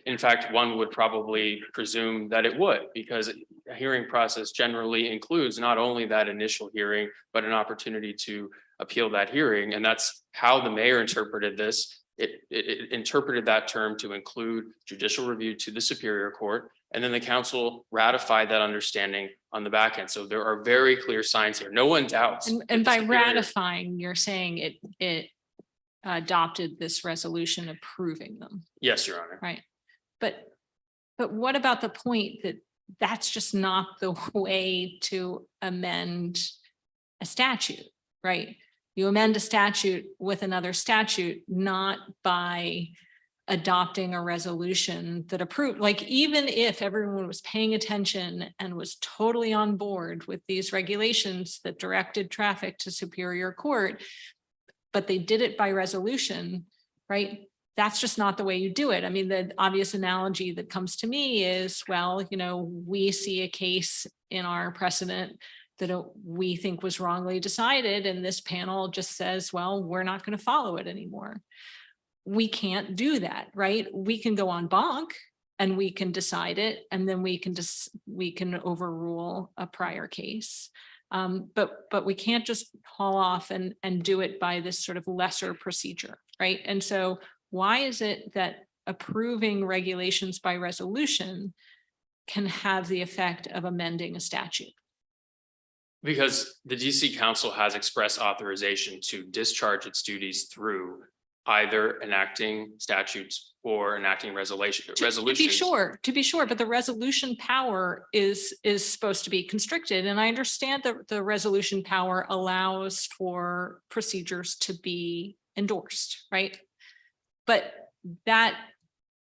in fact, one would probably presume that it would, because a hearing process generally includes not only that initial hearing, but an opportunity to appeal that hearing. And that's how the mayor interpreted this. It interpreted that term to include judicial review to the Superior Court, and then the council ratified that understanding on the back end. So there are very clear signs here. No one doubts. And by ratifying, you're saying it adopted this resolution approving them. Yes, Your Honor. Right. But what about the point that that's just not the way to amend a statute, right? You amend a statute with another statute, not by adopting a resolution that approved. Like, even if everyone was paying attention and was totally on board with these regulations that directed traffic to Superior Court, but they did it by resolution, right? That's just not the way you do it. I mean, the obvious analogy that comes to me is, well, we see a case in our precedent that we think was wrongly decided, and this panel just says, well, we're not going to follow it anymore. We can't do that, right? We can go en banc and we can decide it, and then we can overrule a prior case. But we can't just haul off and do it by this sort of lesser procedure, right? And so why is it that approving regulations by resolution can have the effect of amending a statute? Because the DC Council has expressed authorization to discharge its duties through either enacting statutes or enacting resolutions. To be sure, but the resolution power is supposed to be constricted. And I understand that the resolution power allows for procedures to be endorsed, right? But that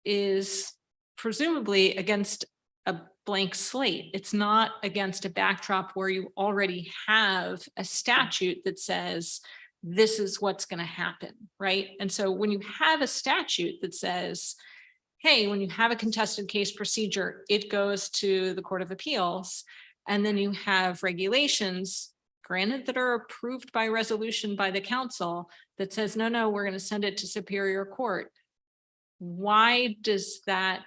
is presumably against a blank slate. It's not against a backdrop where you already have a statute that says this is what's going to happen, right? And so when you have a statute that says, hey, when you have a contested case procedure, it goes to the Court of Appeals, and then you have regulations, granted that are approved by resolution by the council, that says, no, we're going to send it to Superior Court. Why does that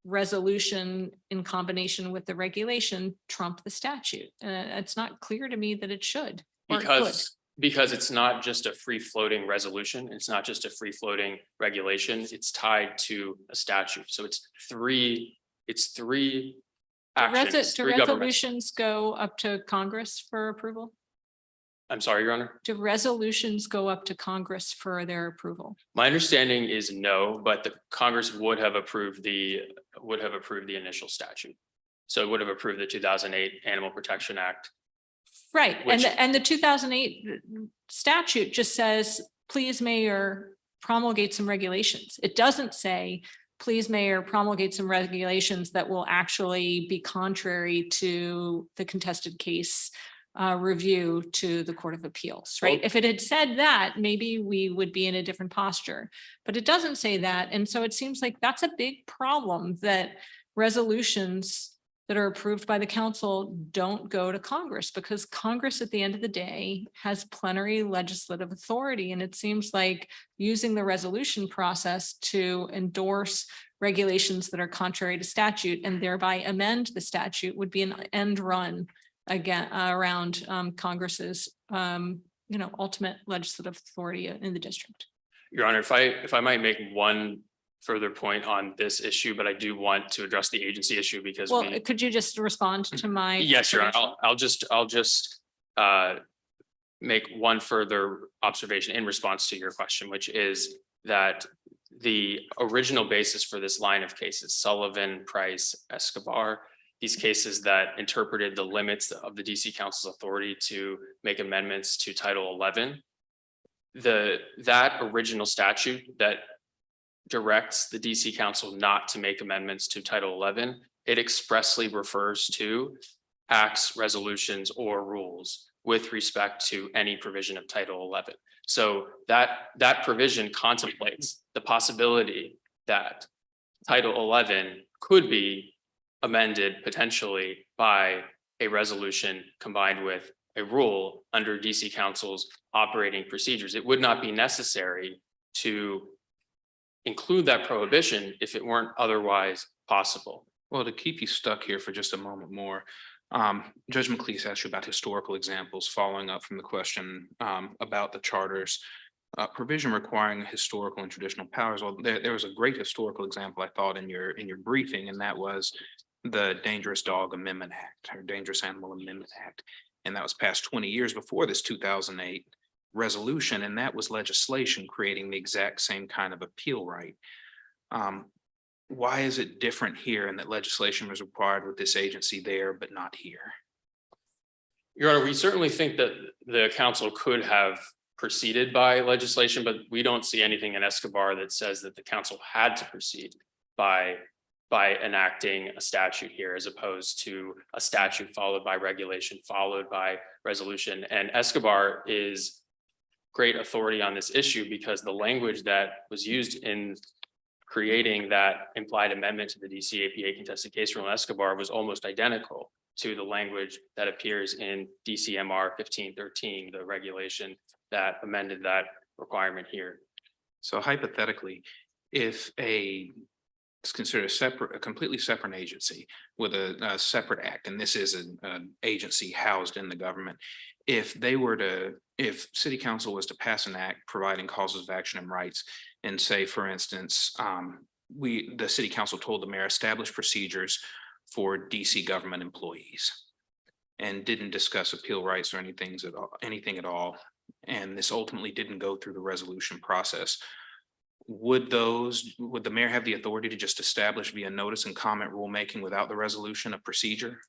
resolution in combination with the regulation trump the statute? It's not clear to me that it should. Or it could. Because it's not just a free floating resolution. It's not just a free floating regulation. It's tied to a statute. So it's three actions. Do three governments. resolutions go up to Congress for approval? I'm sorry, Your Honor. Do resolutions go up to Congress for their approval? My understanding is no, but the Congress would have approved the initial statute. So it would have approved the 2008 Animal Protection Act. Right, Which- and the 2008 statute just says, please, Mayor, promulgate some regulations. It doesn't say, please, Mayor, promulgate some regulations that will actually be contrary to the contested case review to the Court of Appeals, right? Well- If it had said that, maybe we would be in a different posture, but it doesn't say that. And so it seems like that's a big problem, that resolutions that are approved by the council don't go to Congress, because Congress at the end of the day has plenary legislative authority. And it seems like using the resolution process to endorse regulations that are contrary to statute and thereby amend the statute would be an end run again around Congress's ultimate legislative authority in the district. Your Honor, if I might make one further point on this issue, but I do want to address the agency issue because Well, could you just respond to my? yes, Your Honor, observation? I'll just make one further observation in response to your question, which is that the original basis for this line of cases, Sullivan, Price, Escobar, these cases that interpreted the limits of the DC Council's authority to make amendments to Title 11, that original statute that directs the DC Council not to make amendments to Title 11, it expressly refers to acts, resolutions, or rules with respect to any provision of Title 11. So that provision contemplates the possibility that Title 11 could be amended potentially by a resolution combined with a rule under DC Council's operating procedures. It would not be necessary to include that prohibition if it weren't otherwise possible. Well, to keep you stuck here for just a moment more, Judge McLeese asked you about historical examples following up from the question about the charter's provision requiring historical and traditional powers. Well, there was a great historical example, I thought, in your briefing, and that was the Dangerous Dog Amendment Act or Dangerous Animal Amendment Act. And that was passed 20 years before this 2008 resolution, and that was legislation creating the exact same kind of appeal right. Why is it different here and that legislation was required with this agency there, but not here? Your Honor, we certainly think that the council could have proceeded by legislation, but we don't see anything in Escobar that says that the council had to proceed by enacting a statute here, as opposed to a statute followed by regulation, followed by resolution. And Escobar is great authority on this issue because the language that was used in creating that implied amendment to the DC APA contested case rule in Escobar was almost identical to the language that appears in DCMR 1513, the regulation that amended that requirement here. So hypothetically, if it's considered a completely separate agency with a separate act, and this is an agency housed in the government, if city council was to pass an act providing causes of action and rights, and say, for instance, the city council told the mayor establish procedures for DC government employees and didn't discuss appeal rights or anything at all, and this ultimately didn't go through the resolution process, would the mayor have the authority to just establish via notice and comment rulemaking without the resolution of procedure?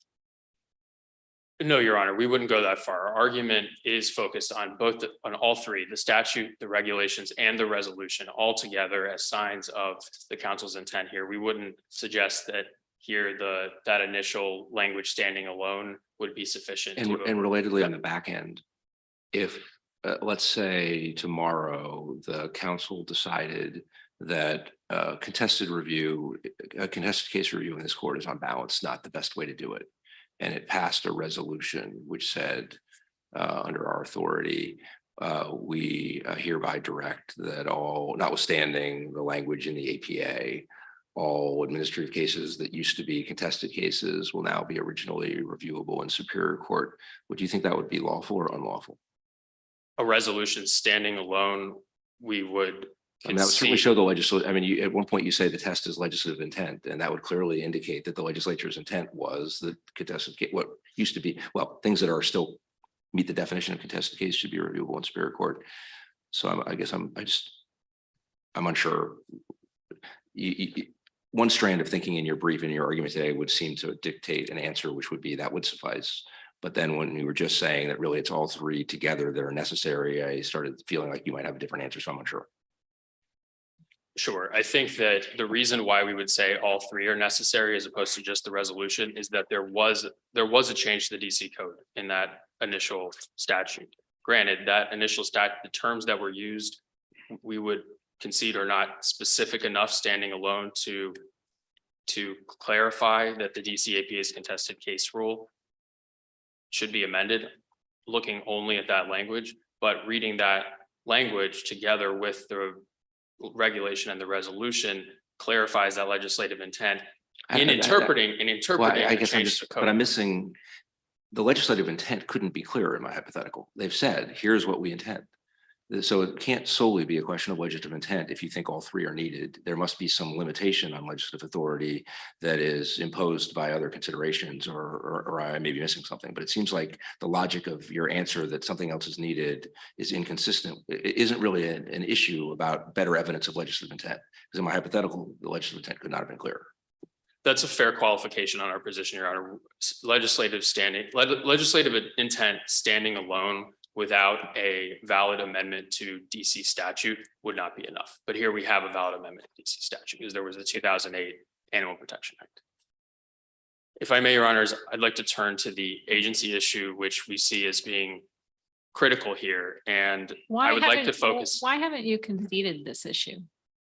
No, Your Honor, we wouldn't go that far. Our argument is focused on on all three, the statute, the regulations, and the resolution all together as signs of the council's intent here. We wouldn't suggest that here that initial language standing alone would be sufficient. And relatedly on the back end, if let's say tomorrow the council decided that a contested case review in this court is on balance not the best way to do it, and it passed a resolution which said under our authority, we hereby direct that all, notwithstanding the language in the APA, all administrative cases that used to be contested cases will now be originally reviewable in Superior Court. Would you think that would be lawful or unlawful? A resolution standing alone, we would I mean, that would certainly concede. show the legislature. I mean, at one point you say the test is legislative intent, and that would clearly indicate that the legislature's intent was that contested case, what used to be, well, things that are still meet the definition of contested case should be reviewable in Superior Court. So I guess I'm unsure. One strand of thinking in your brief, in your argument today, would seem to dictate an answer, which would be that would suffice. But then when you were just saying that really it's all three together that are necessary, I started feeling like you might have a different answer. So I'm unsure. Sure. I think that the reason why we would say all three are necessary as opposed to just the resolution is that there was a change to the DC code in that initial statute. Granted, that initial the terms that were used, we would concede are not specific enough standing alone to clarify that the DC APA's contested case rule should be amended, looking only at that language, but reading that language together with the regulation and the resolution clarifies that legislative intent in interpreting. Well, I guess but I'm missing the legislative intent couldn't be clearer in my hypothetical. They've said, here's what we intend. So it can't solely be a question of legislative intent. If you think all three are needed, there must be some limitation on legislative authority that is imposed by other considerations, or I may be missing something. But it seems like the logic of your answer that something else is needed is inconsistent. It isn't really an issue about better evidence of legislative intent, because in my hypothetical, the legislative intent could not have been clearer. That's a fair qualification on our position, Your Honor. Legislative intent standing alone without a valid amendment to DC statute would not be enough. But here we have a valid amendment to DC statute because there was a 2008 Animal Protection Act. If I may, Your Honors, I'd like to turn to the agency issue, which we see as being critical here. And I would like to focus. Why haven't you conceded this issue?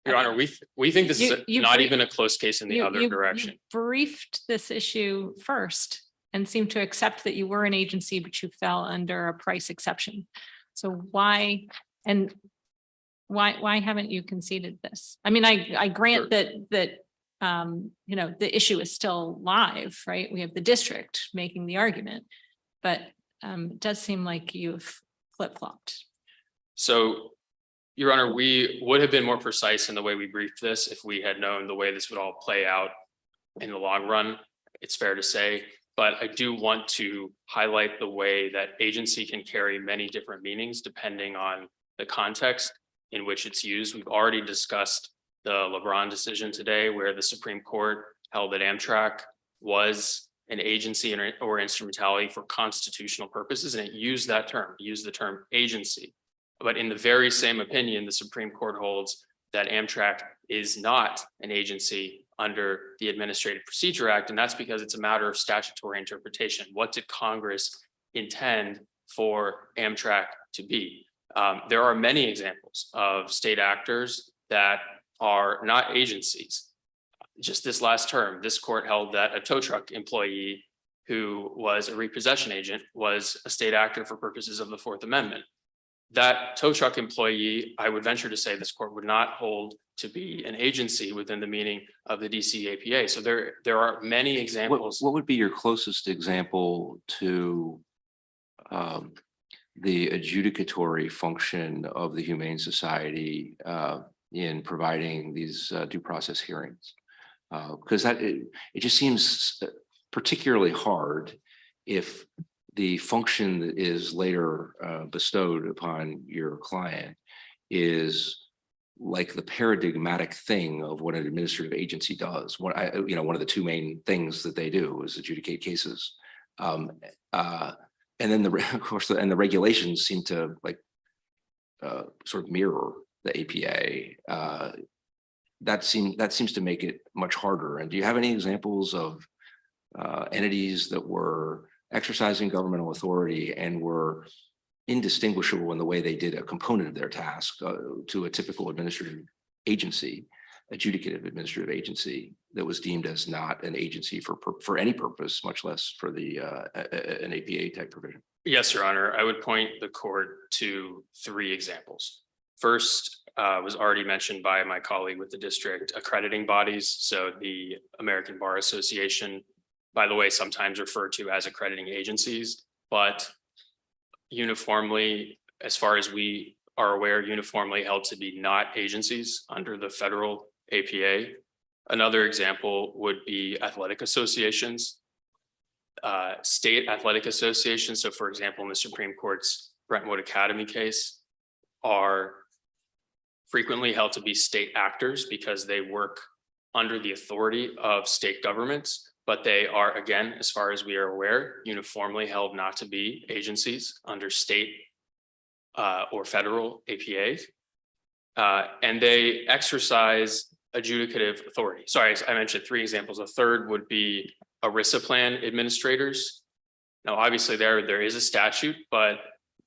Your Honor, we think this is not even a close case in the other you direction. briefed this issue first and seemed to accept that you were an agency, but you fell under a price exception. So why haven't you conceded this? I mean, I grant that you know, the issue is still live, right? We have the district making the argument, but it does seem like you've flip-flopped. So, Your Honor, we would have been more precise in the way we briefed this if we had known the way this would all play out in the long run. It's fair to say, but I do want to highlight the way that agency can carry many different meanings depending on the context in which it's used. We've already discussed the LeBron decision today, where the Supreme Court held that Amtrak was an agency or instrumentality for constitutional purposes, and it used the term agency. But in the very same opinion, the Supreme Court holds that Amtrak is not an agency under the Administrative Procedure Act, and that's because it's a matter of statutory interpretation. What did Congress intend for Amtrak to be? There are many examples of state actors that are not agencies. Just this last term, this court held that a tow truck employee who was a repossession agent was a state actor for purposes of the Fourth Amendment. That tow truck employee, I would venture to say this court would not hold to be an agency within the meaning of the DC APA. So there are many examples. What would be your closest example to the adjudicatory function of the Humane Society in providing these due process hearings? Because it just seems particularly hard if the function that is later bestowed upon your client is like the paradigmatic thing of what an administrative agency does. One of the two main things that they do is adjudicate cases. And then of course, the regulations seem to like sort of mirror the APA. that seems to make it much harder. And do you have any examples of entities that were exercising governmental authority and were indistinguishable in the way they did a component of their task to a typical administrative agency, adjudicative administrative agency that was deemed as not an agency for any purpose, much less for the an APA type provision? Yes, Your Honor. I would point the court to 3 examples. First, was already mentioned by my colleague with the district, accrediting bodies. So the American Bar Association, by the way, sometimes referred to as accrediting agencies, but uniformly, as far as we are aware, uniformly held to be not agencies under the federal APA. Another example would be athletic associations, state athletic associations. So for example, in the Supreme Court's Brentwood Academy case, are frequently held to be state actors because they work under the authority of state governments, but they are, again, as far as we are aware, uniformly held not to be agencies under state or federal APA. And they exercise adjudicative authority. Sorry, I mentioned 3 examples. A third would be ERISA plan administrators. Now, obviously there is a statute, but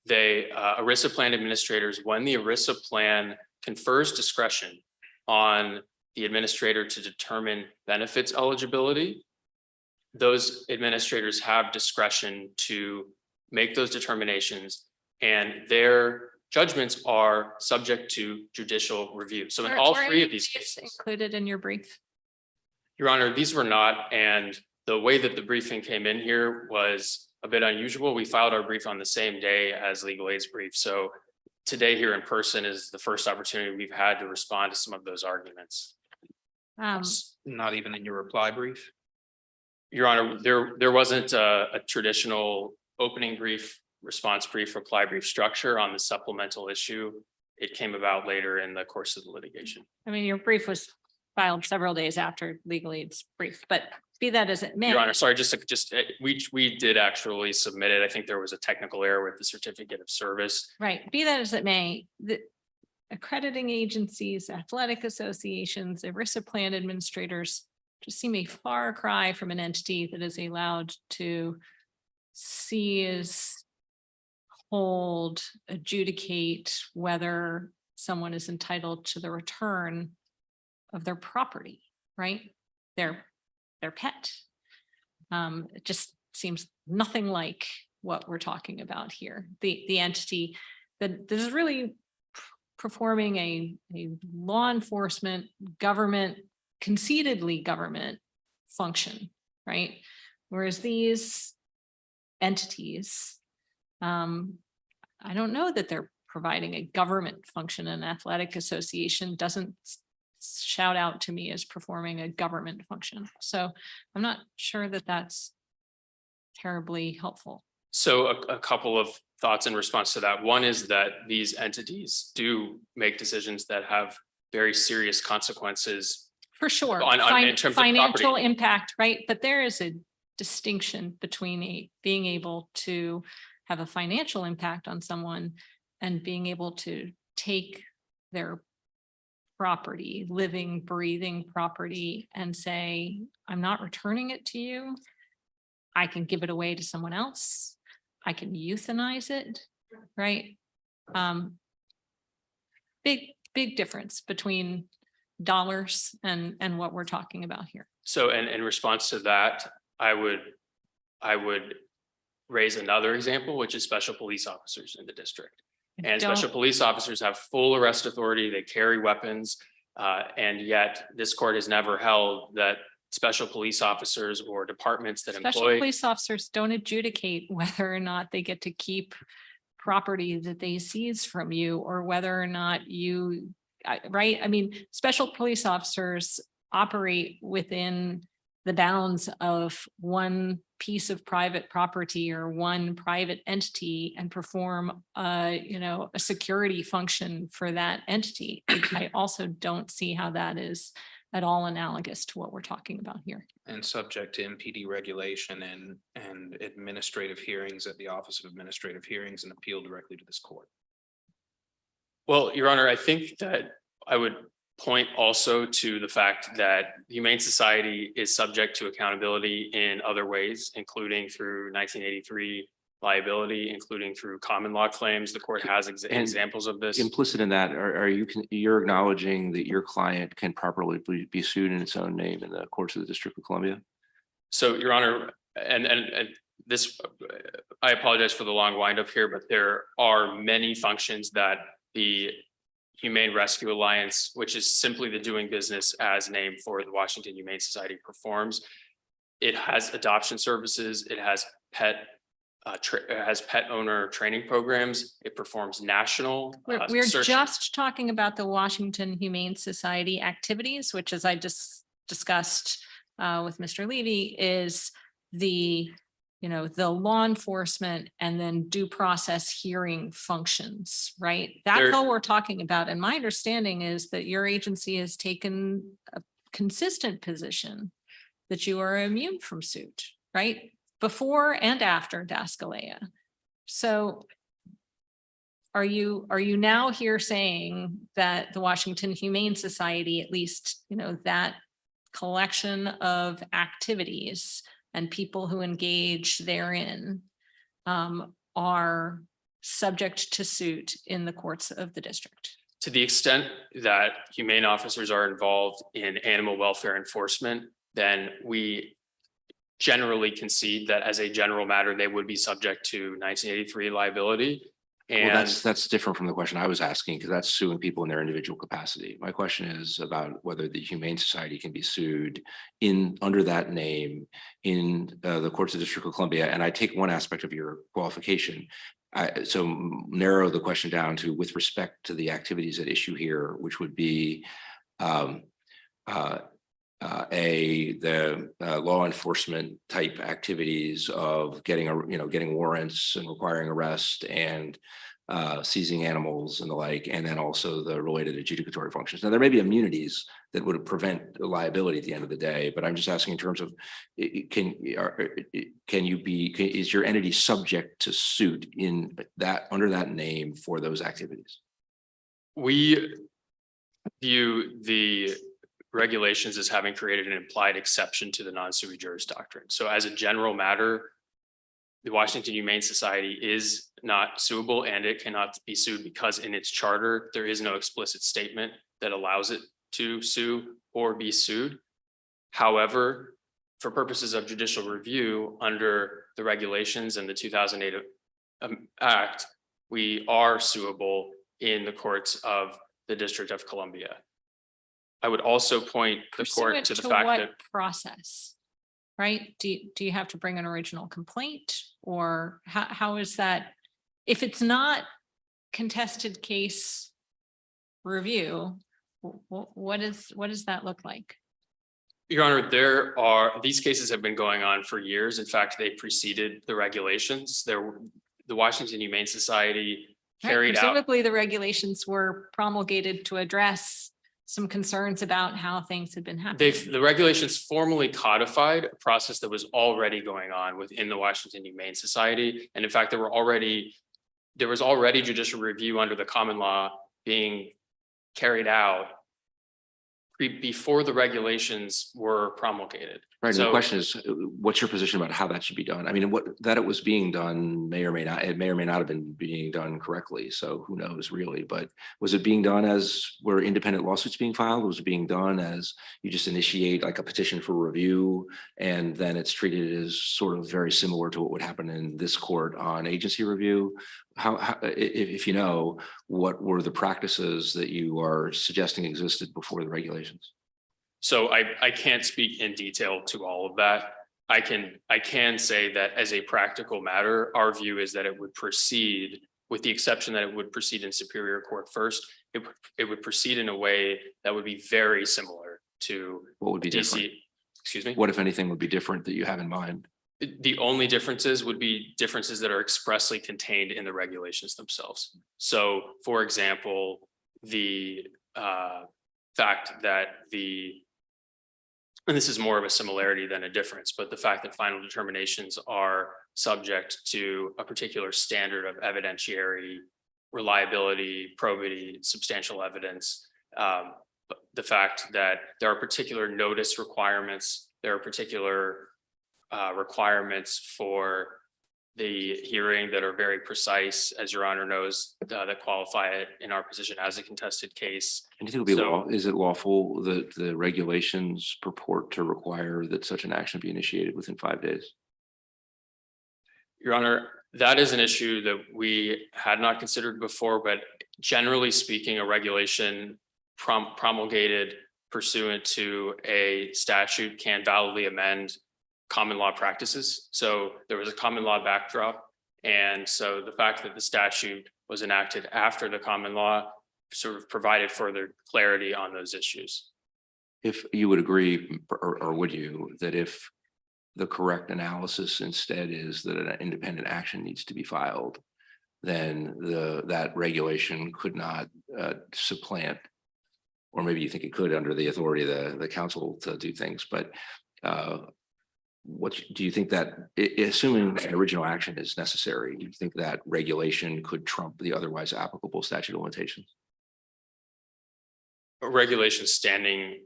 ERISA plan administrators, when the ERISA plan confers discretion on the administrator to determine benefits eligibility, those administrators have discretion to make those determinations, and their judgments are subject to judicial review. So in all 3 of these cases, included in your brief? Your Honor, these were not, and the way that the briefing came in here was a bit unusual. We filed our brief on the same day as legal aid's brief. So today here in person is the first opportunity we've had to respond to some of those arguments. Not even in your reply brief? Your Honor, there wasn't a traditional opening brief, response brief, reply brief structure on the supplemental issue. It came about later in the course of the litigation. I mean, your brief was filed several days after legal aid's brief, but be that as it may. Your Honor, sorry, we did actually submit it. I think there was a technical error with the certificate of service. Right, be that as it may, the accrediting agencies, athletic associations, ERISA plan administrators just seem a far cry from an entity that is allowed to seize, hold, adjudicate whether someone is entitled to the return of their property, right? Their pet. It just seems nothing like what we're talking about here. The entity that is really performing a law enforcement, government, concededly government function, right? Whereas these entities, I don't know that they're providing a government function. An athletic association doesn't shout out to me as performing a government function. So I'm not sure that that's terribly helpful. So a couple of thoughts in response to that. One is that these entities do make decisions that have very serious consequences. For sure, in terms of financial property impact, right? But there is a distinction between being able to have a financial impact on someone and being able to take their property, living, breathing property, and say, I'm not returning it to you. I can give it away to someone else. I can euthanize it, right? Big difference between dollars and what we're talking about here. So, and in response to that, I would raise another example, which is special police officers in the district. And special police officers have full arrest authority. They carry weapons. And yet this court has never held that special police officers or departments that Special employ police officers don't adjudicate whether or not they get to keep property that they seize from you, or whether or not you, right? I mean, special police officers operate within the bounds of one piece of private property or one private entity and perform a security function for that entity. I also don't see how that is at all analogous to what we're talking about here. And subject to MPD regulation and administrative hearings at the Office of Administrative Hearings and appeal directly to this court. Well, Your Honor, I think that I would point also to the fact that the Humane Society is subject to accountability in other ways, including through 1983 liability, including through common law claims. The court has examples of this. Implicit in that, you're acknowledging that your client can properly be sued in its own name in the courts of the District of Columbia? So, Your Honor, and this, I apologize for the long windup here, but there are many functions that the Humane Rescue Alliance, which is simply the doing business as name for the Washington Humane Society, performs. It has adoption services. It has pet owner training programs. It performs national. We're just talking about the Washington Humane Society activities, which, as I just discussed with Mr. Levy, is the law enforcement and then due process hearing functions, right? That's all we're talking about. And my understanding is that your agency has taken a consistent position that you are immune from suit, right? Before and after Daskalea. So are you now here saying that the Washington Humane Society, at least, that collection of activities and people who engage therein are subject to suit in the courts of the district? To the extent that humane officers are involved in animal welfare enforcement, then we generally concede that as a general matter, they would be subject to 1983 liability. And well, that's different from the question I was asking, because that's suing people in their individual capacity. My question is about whether the Humane Society can be sued under that name in the courts of the District of Columbia. And I take one aspect of your qualification. So narrow the question down to with respect to the activities at issue here, which would be the law enforcement type activities of getting warrants and requiring arrest and seizing animals and the like, and then also the related adjudicatory functions. Now, there may be immunities that would prevent liability at the end of the day, but I'm just asking in terms of is your entity subject to suit in that under that name for those activities? we view the regulations as having created an implied exception to the non-sui juris doctrine. So as a general matter, the Washington Humane Society is not suable, and it cannot be sued because in its charter, there is no explicit statement that allows it to sue or be sued. However, for purposes of judicial review under the regulations and the 2008 Act, we are suable in the courts of the District of Columbia. I would also point the court to the fact what that process, right? Do you have to bring an original complaint, or how is that? If it's not contested case review, what does that look like? Your Honor, these cases have been going on for years. In fact, they preceded the regulations. The Washington Humane Society carried out. Presumably the regulations were promulgated to address some concerns about how things had been happening. The regulations formally codified a process that was already going on within the Washington Humane Society. And in fact, there was already judicial review under the common law being carried out before the regulations were promulgated. Right. And So the question is, what's your position about how that should be done? I mean, that it was being done may or may not have been being done correctly. So who knows really, but was it being done as were independent lawsuits being filed? Was it being done as you just initiate like a petition for review and then it's treated as sort of very similar to what would happen in this court on agency review? How if you know, what were the practices that you are suggesting existed before the regulations? So I can't speak in detail to all of that. I can say that as a practical matter, our view is that it would proceed, with the exception that it would proceed in Superior Court first. It would proceed in a way that would be very similar to What would be different? Excuse me? What, if anything, would be different that you have in mind? The only differences would be differences that are expressly contained in the regulations themselves. So, for example, the fact that and this is more of a similarity than a difference, but the fact that final determinations are subject to a particular standard of evidentiary reliability, probity, substantial evidence, the fact that there are particular notice requirements, there are particular requirements for the hearing that are very precise, as Your Honor knows, that qualify it in our position as a contested case. And do you think it would be So- law, is it lawful that the regulations purport to require that such an action be initiated within 5 days? Your Honor, that is an issue that we had not considered before, but generally speaking, a regulation promulgated pursuant to a statute can validly amend common law practices. So there was a common law backdrop. And so the fact that the statute was enacted after the common law sort of provided further clarity on those issues. If you would agree, or would you, that if the correct analysis instead is that an independent action needs to be filed, then that regulation could not supplant, or maybe you think it could under the authority of the council to do things, but what do you think that, assuming an original action is necessary, do you think that regulation could trump the otherwise applicable statute of limitations? A regulation standing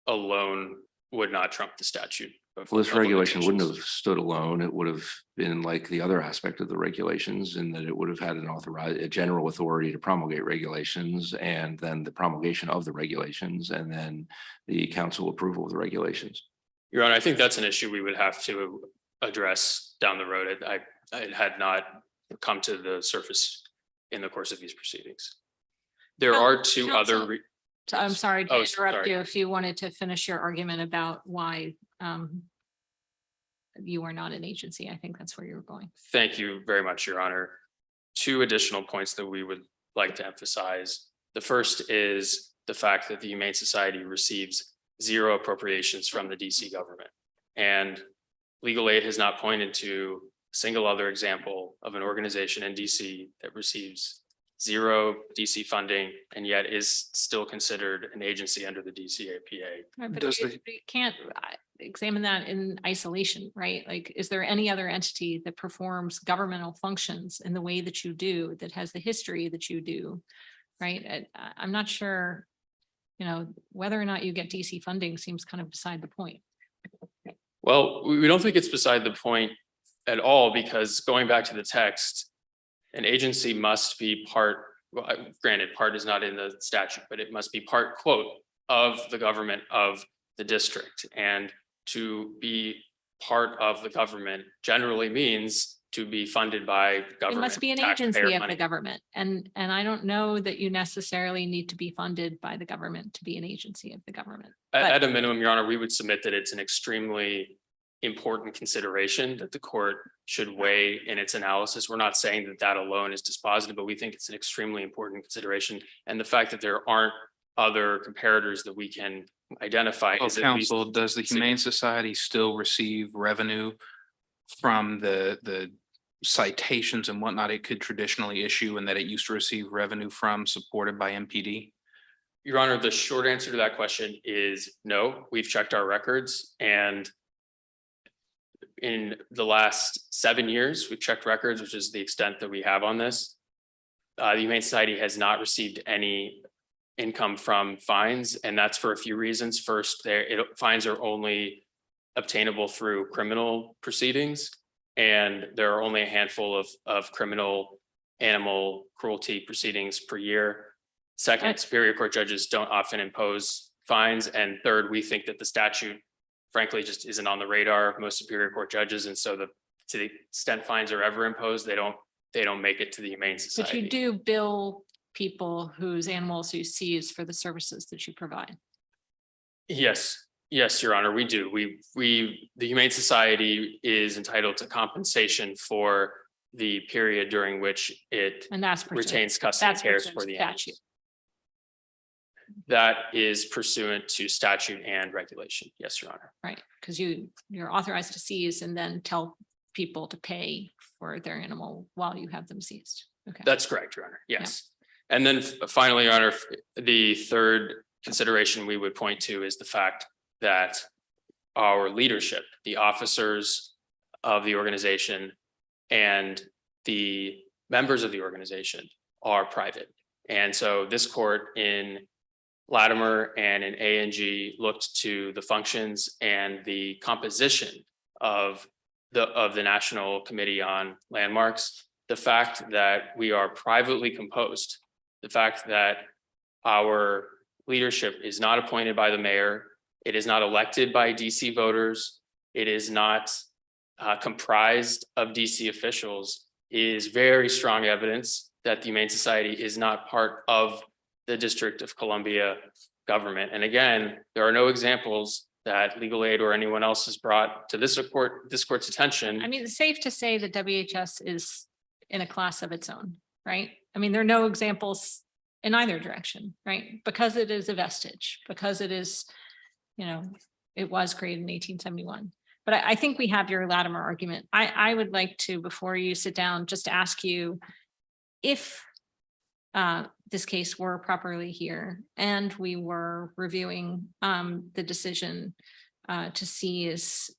alone would not trump the statute. Well, this of regulation wouldn't limitations. have stood alone. It would have been like the other aspect of the regulations in that it would have had a general authority to promulgate regulations, and then the promulgation of the regulations, and then the council approval of the regulations. Your Honor, I think that's an issue we would have to address down the road. It had not come to the surface in the course of these proceedings. There are two Counsel, other. So I'm sorry to Oh, interrupt sorry. you if you wanted to finish your argument about why you are not an agency. I think that's where you were going. Thank you very much, Your Honor. Two additional points that we would like to emphasize. The first is the fact that the Humane Society receives zero appropriations from the DC government. And legal aid has not pointed to a single other example of an organization in DC that receives zero DC funding and yet is still considered an agency under the DCAPA. Right, but Does you can't examine that in isolation, right? Like, is there any other entity that performs governmental functions in the way that you do, that has the history that you do, right? I'm not sure, whether or not you get DC funding seems kind of beside the point. Well, we don't think it's beside the point at all, because going back to the text, an agency must be part, well, granted, part is not in the statute, but it must be part, quote, of the government of the district. And to be part of the government generally means to be funded by government. It must be an taxpayer agency of money. the government. And I don't know that you necessarily need to be funded by the government to be an agency of the government. At a minimum, Your Honor, we would submit that it's an extremely important consideration that the court should weigh in its analysis. We're not saying that that alone is dispositive, but we think it's an extremely important consideration. And the fact that there aren't other comparators that we can identify Well, is at least. counsel, does the Humane Society still receive revenue from the citations and whatnot it could traditionally issue, and that it used to receive revenue from, supported by MPD? Your Honor, the short answer to that question is no. We've checked our records, and in the last 7 years, we've checked records, which is the extent that we have on this. The Humane Society has not received any income from fines, and that's for a few reasons. First, fines are only obtainable through criminal proceedings, and there are only a handful of criminal animal cruelty proceedings per year. Second, Superior Court judges don't often impose fines. And third, we think that the statute frankly just isn't on the radar of most Superior Court judges. And so to the extent fines are ever imposed, they don't make it to the Humane Society. But you do bill people whose animals you seize for the services that you provide. Yes, Your Honor, we do. The Humane Society is entitled to compensation for the period during which it And that's retains custody and cares for the animals. statute. That is pursuant to statute and regulation. Yes, Your Honor. Right, because you're authorized to seize and then tell people to pay for their animal while you have them seized. Okay. That's correct, Your Honor. Yes. And then finally, Your Honor, the third consideration we would point to is the fact that our leadership, the officers of the organization and the members of the organization are private. And so this court in Latimer and an A&G looked to the functions and the composition of the National Committee on Landmarks, the fact that we are privately composed, the fact that our leadership is not appointed by the mayor, it is not elected by DC voters, it is not comprised of DC officials, is very strong evidence that the Humane Society is not part of the District of Columbia government. And again, there are no examples that legal aid or anyone else has brought to this court's attention. I mean, it's safe to say that WHS is in a class of its own, right? I mean, there are no examples in either direction, right? Because it is a vestige, because it is, you know, it was created in 1871. But I think we have your Latimer argument. I would like to, before you sit down, just ask you if this case were properly here and we were reviewing the decision to seize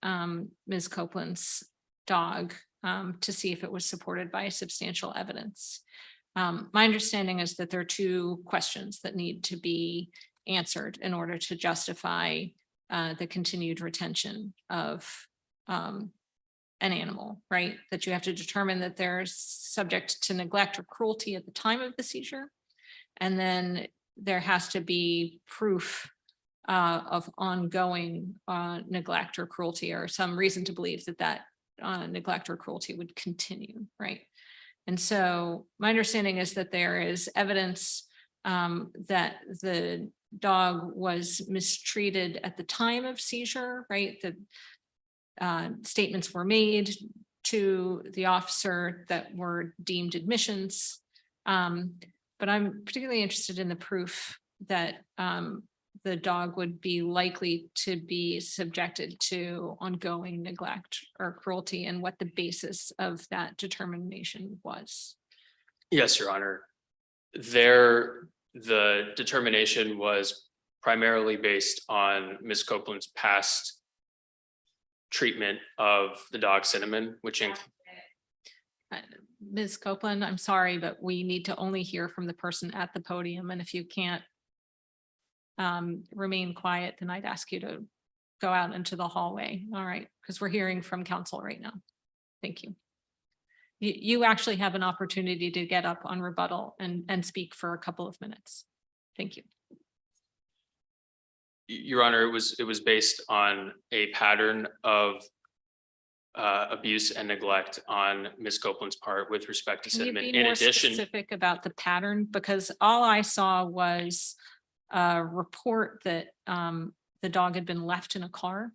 Ms. Copeland's dog to see if it was supported by substantial evidence. My understanding is that there are two questions that need to be answered in order to justify the continued retention of an animal, right? That you have to determine that they're subject to neglect or cruelty at the time of the seizure. And then there has to be proof of ongoing neglect or cruelty, or some reason to believe that that neglect or cruelty would continue, right? And so my understanding is that there is evidence that the dog was mistreated at the time of seizure, right? The statements were made to the officer that were deemed admissions. But I'm particularly interested in the proof that the dog would be likely to be subjected to ongoing neglect or cruelty, and what the basis of that determination was. Yes, Your Honor. The determination was primarily based on Ms. Copeland's past treatment of the dog Cinnamon, which Ms. Copeland, I'm sorry, but we need to only hear from the person at the podium. And if you can't remain quiet, then I'd ask you to go out into the hallway. All right, because we're hearing from counsel right now. Thank you. You actually have an opportunity to get up on rebuttal and speak for a couple of minutes. Thank you. Your Honor, it was based on a pattern of abuse and neglect on Ms. Copeland's part with respect to Can you Cinnamon. be In more addition, specific about the pattern? Because all I saw was a report that the dog had been left in a car.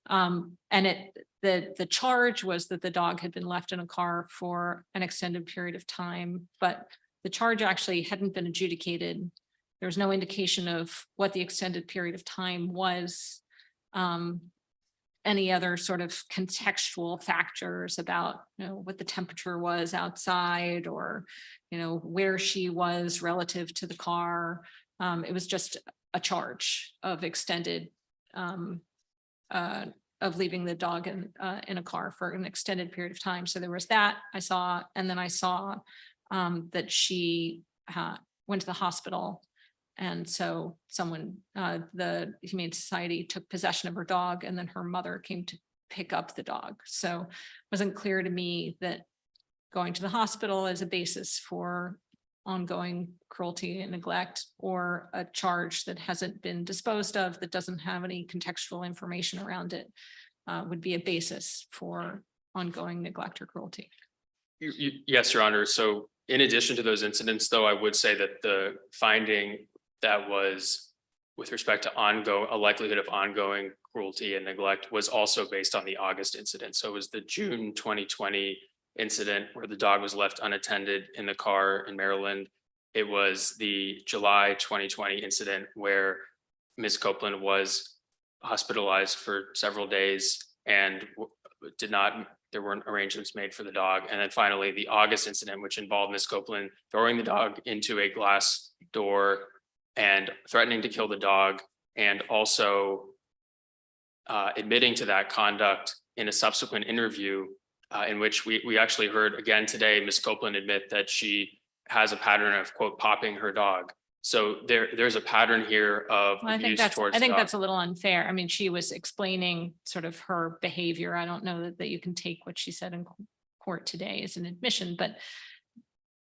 And the charge was that the dog had been left in a car for an extended period of time, but the charge actually hadn't been adjudicated. There was no indication of what the extended period of time was. Any other sort of contextual factors about, you know, what the temperature was outside, or, you know, where she was relative to the car. It was just a charge of extended of leaving the dog in a car for an extended period of time. So there was that I saw, and then I saw that she went to the hospital. And so someone, the Humane Society took possession of her dog, and then her mother came to pick up the dog. So it wasn't clear to me that going to the hospital is a basis for ongoing cruelty and neglect, or a charge that hasn't been disposed of, that doesn't have any contextual information around it, would be a basis for ongoing neglect or cruelty. yes, Your Honor. So in addition to those incidents, though, I would say that the finding that was with respect to a likelihood of ongoing cruelty and neglect was also based on the August incident. So it was the June 2020 incident where the dog was left unattended in the car in Maryland. It was the July 2020 incident where Ms. Copeland was hospitalized for several days and there weren't arrangements made for the dog. And then finally, the August incident, which involved Ms. Copeland throwing the dog into a glass door and threatening to kill the dog, and also admitting to that conduct in a subsequent interview in which we actually heard again today, Ms. Copeland admit that she has a pattern of, quote, popping her dog. So there's a pattern here of Well, abuse towards. I think the that's dog. a little unfair. I mean, she was explaining sort of her behavior. I don't know that you can take what she said in court today as an admission, but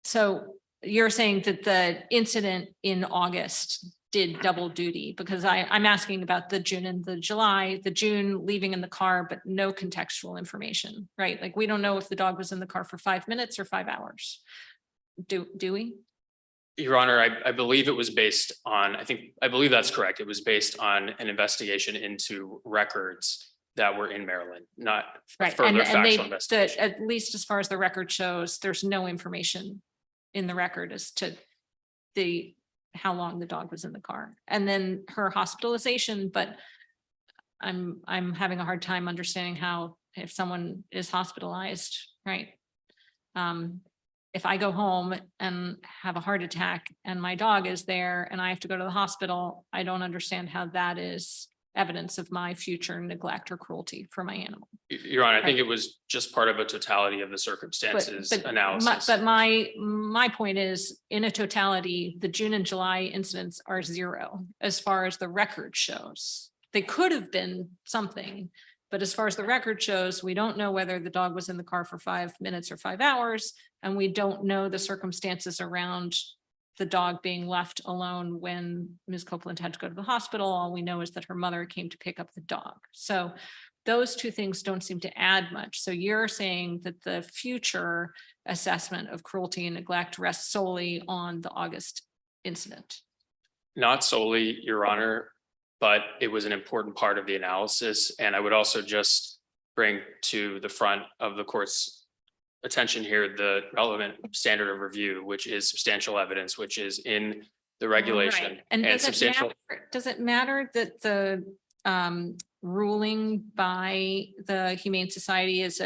so you're saying that the incident in August did double duty, because I'm asking about the June and the July, the June leaving in the car, but no contextual information, right? Like, we don't know if the dog was in the car for 5 minutes or 5 hours. Do we? Your Honor, I believe it was based on, I believe that's correct. It was based on an investigation into records that were in Maryland, not Right, further and factual investigation. at least as far as the record shows, there's no information in the record as to how long the dog was in the car, and then her hospitalization. But I'm having a hard time understanding how, if someone is hospitalized, right? If I go home and have a heart attack and my dog is there and I have to go to the hospital, I don't understand how that is evidence of my future neglect or cruelty for my animal. Your Honor, I think it was just part of a totality of the circumstances analysis. But my point is, in a totality, the June and July incidents are 0 as far as the record shows. They could have been something, but as far as the record shows, we don't know whether the dog was in the car for 5 minutes or 5 hours, and we don't know the circumstances around the dog being left alone when Ms. Copeland had to go to the hospital. All we know is that her mother came to pick up the dog. So those two things don't seem to add much. So you're saying that the future assessment of cruelty and neglect rests solely on the August incident? Not solely, Your Honor, but it was an important part of the analysis. And I would also just bring to the front of the court's attention here the relevant standard of review, which is substantial evidence, which is in the regulation. Right. And does it matter that the ruling by the Humane Society is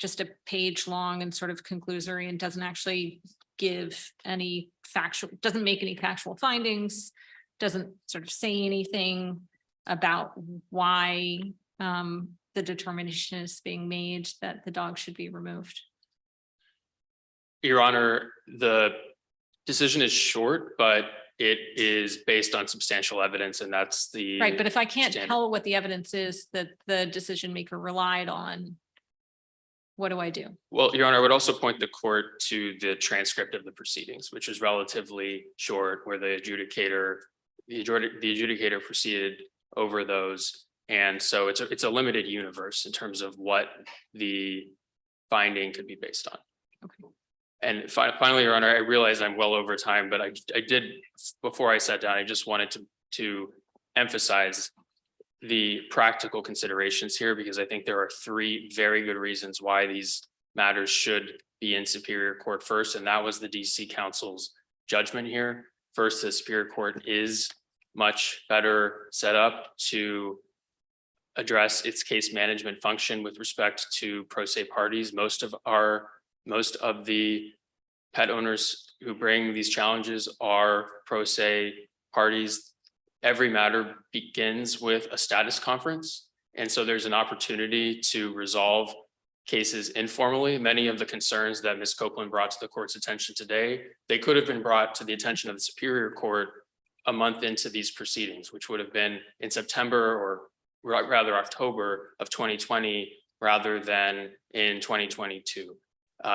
just a page long and sort of conclusory and doesn't actually give any doesn't make any factual findings, doesn't sort of say anything about why the determination is being made that the dog should be removed? Your Honor, the decision is short, but it is based on substantial evidence, and that's the Right, but if I can't standard. tell what the evidence is that the decision maker relied on, what do I do? Well, Your Honor, I would also point the court to the transcript of the proceedings, which is relatively short, where the adjudicator proceeded over those. And so it's a limited universe in terms of what the finding could be based on. Okay. And finally, Your Honor, I realize I'm well over time, but I did, before I sat down, I just wanted to emphasize the practical considerations here, because I think there are 3 very good reasons why these matters should be in Superior Court first. And that was the DC Council's judgment here. First, the Superior Court is much better set up to address its case management function with respect to pro se parties. Most of the pet owners who bring these challenges are pro se parties. Every matter begins with a status conference. And so there's an opportunity to resolve cases informally. Many of the concerns that Ms. Copeland brought to the court's attention today, they could have been brought to the attention of the Superior Court a month into these proceedings, which would have been in September or rather October of 2020, rather than in 2022.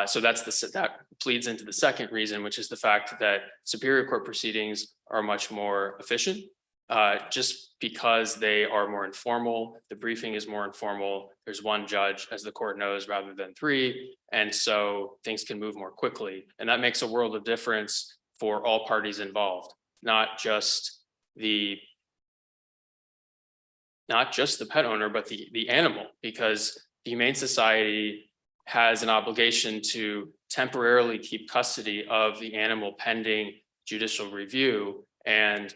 So that pleads into the second reason, which is the fact that Superior Court proceedings are much more efficient, just because they are more informal. The briefing is more informal. There's one judge, as the court knows, rather than 3. And so things can move more quickly. And that makes a world of difference for all parties involved, not just the pet owner, but the animal, because the Humane Society has an obligation to temporarily keep custody of the animal pending judicial review. And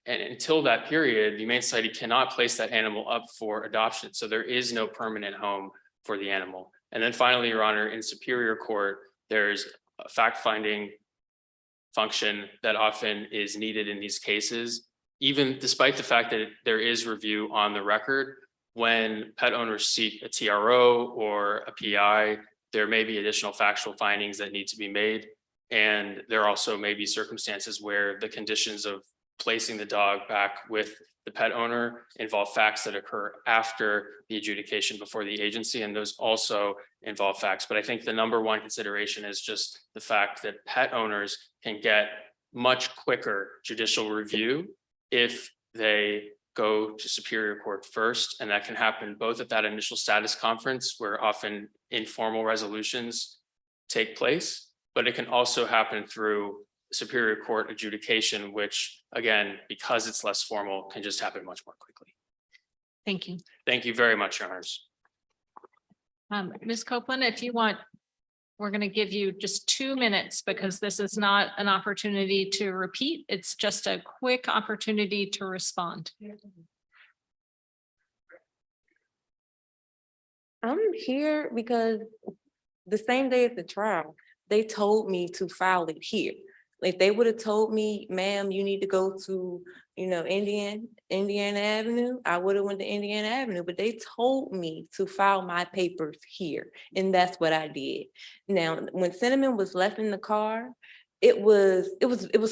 until that period, the Humane Society cannot place that animal up for adoption. So there is no permanent home for the animal. And then finally, Your Honor, in Superior Court, there's a fact-finding function that often is needed in these cases, even despite the fact that there is review on the record. When pet owners seek a TRO or a PI, there may be additional factual findings that need to be made. And there also may be circumstances where the conditions of placing the dog back with the pet owner involve facts that occur after the adjudication before the agency, and those also involve facts. But I think the number one consideration is just the fact that pet owners can get much quicker judicial review if they go to Superior Court first, and that can happen both at that initial status conference where often informal resolutions take place, but it can also happen through Superior Court adjudication, which again, because it's less formal, can just happen much more quickly. Thank you. Thank you very much, Your Honors. Ms. Copeland, if you want, we're going to give you just 2 minutes because this is not an opportunity to repeat. It's just a quick opportunity to respond. I'm here because the same day as the trial, they told me to file it here. If they would have told me, ma'am, you need to go to, Indiana Avenue, I would have went to Indiana Avenue, but they told me to file my papers here, and that's what I did. Now, when Cinnamon was left in the car, it was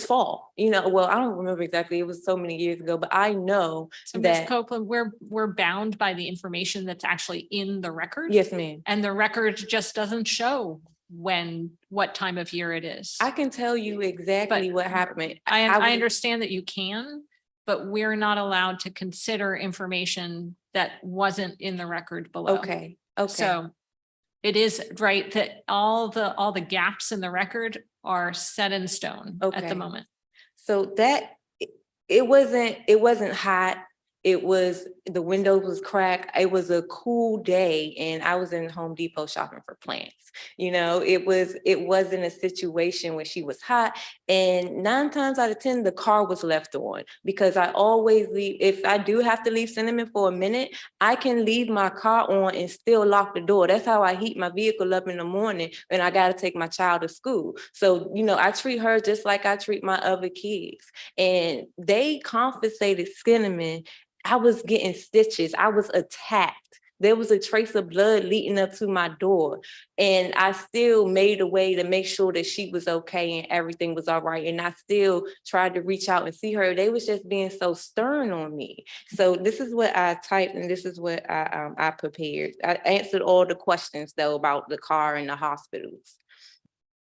fall, well, I don't remember exactly, it was so many years ago, but I know So Ms. that. Copeland, we're bound by the information that's actually in the record. Yes, ma'am. And the record just doesn't show what time of year it is. I can tell you exactly But what happened. I was- understand that you can, but we're not allowed to consider information that wasn't in the record below. Okay. So it is right that all the gaps in the record are set in stone at Okay. the moment. So that, it wasn't hot. It was, the windows was cracked. It was a cool day and I was in Home Depot shopping for plants. It wasn't a situation where she was hot, and 9 times out of 10, the car was left on, because I always leave, if I do have to leave Cinnamon for a minute, I can leave my car on and still lock the door. That's how I heat my vehicle up in the morning when I got to take my child to school. So, I treat her just like I treat my other kids, and they compensated Cinnamon. I was getting stitches. I was attacked. There was a trace of blood leading up to my door. And I still made a way to make sure that she was okay and everything was all right. And I still tried to reach out and see her. They was just being so stern on me. So this is what I typed, and this is what I prepared. I answered all the questions though about the car and the hospitals.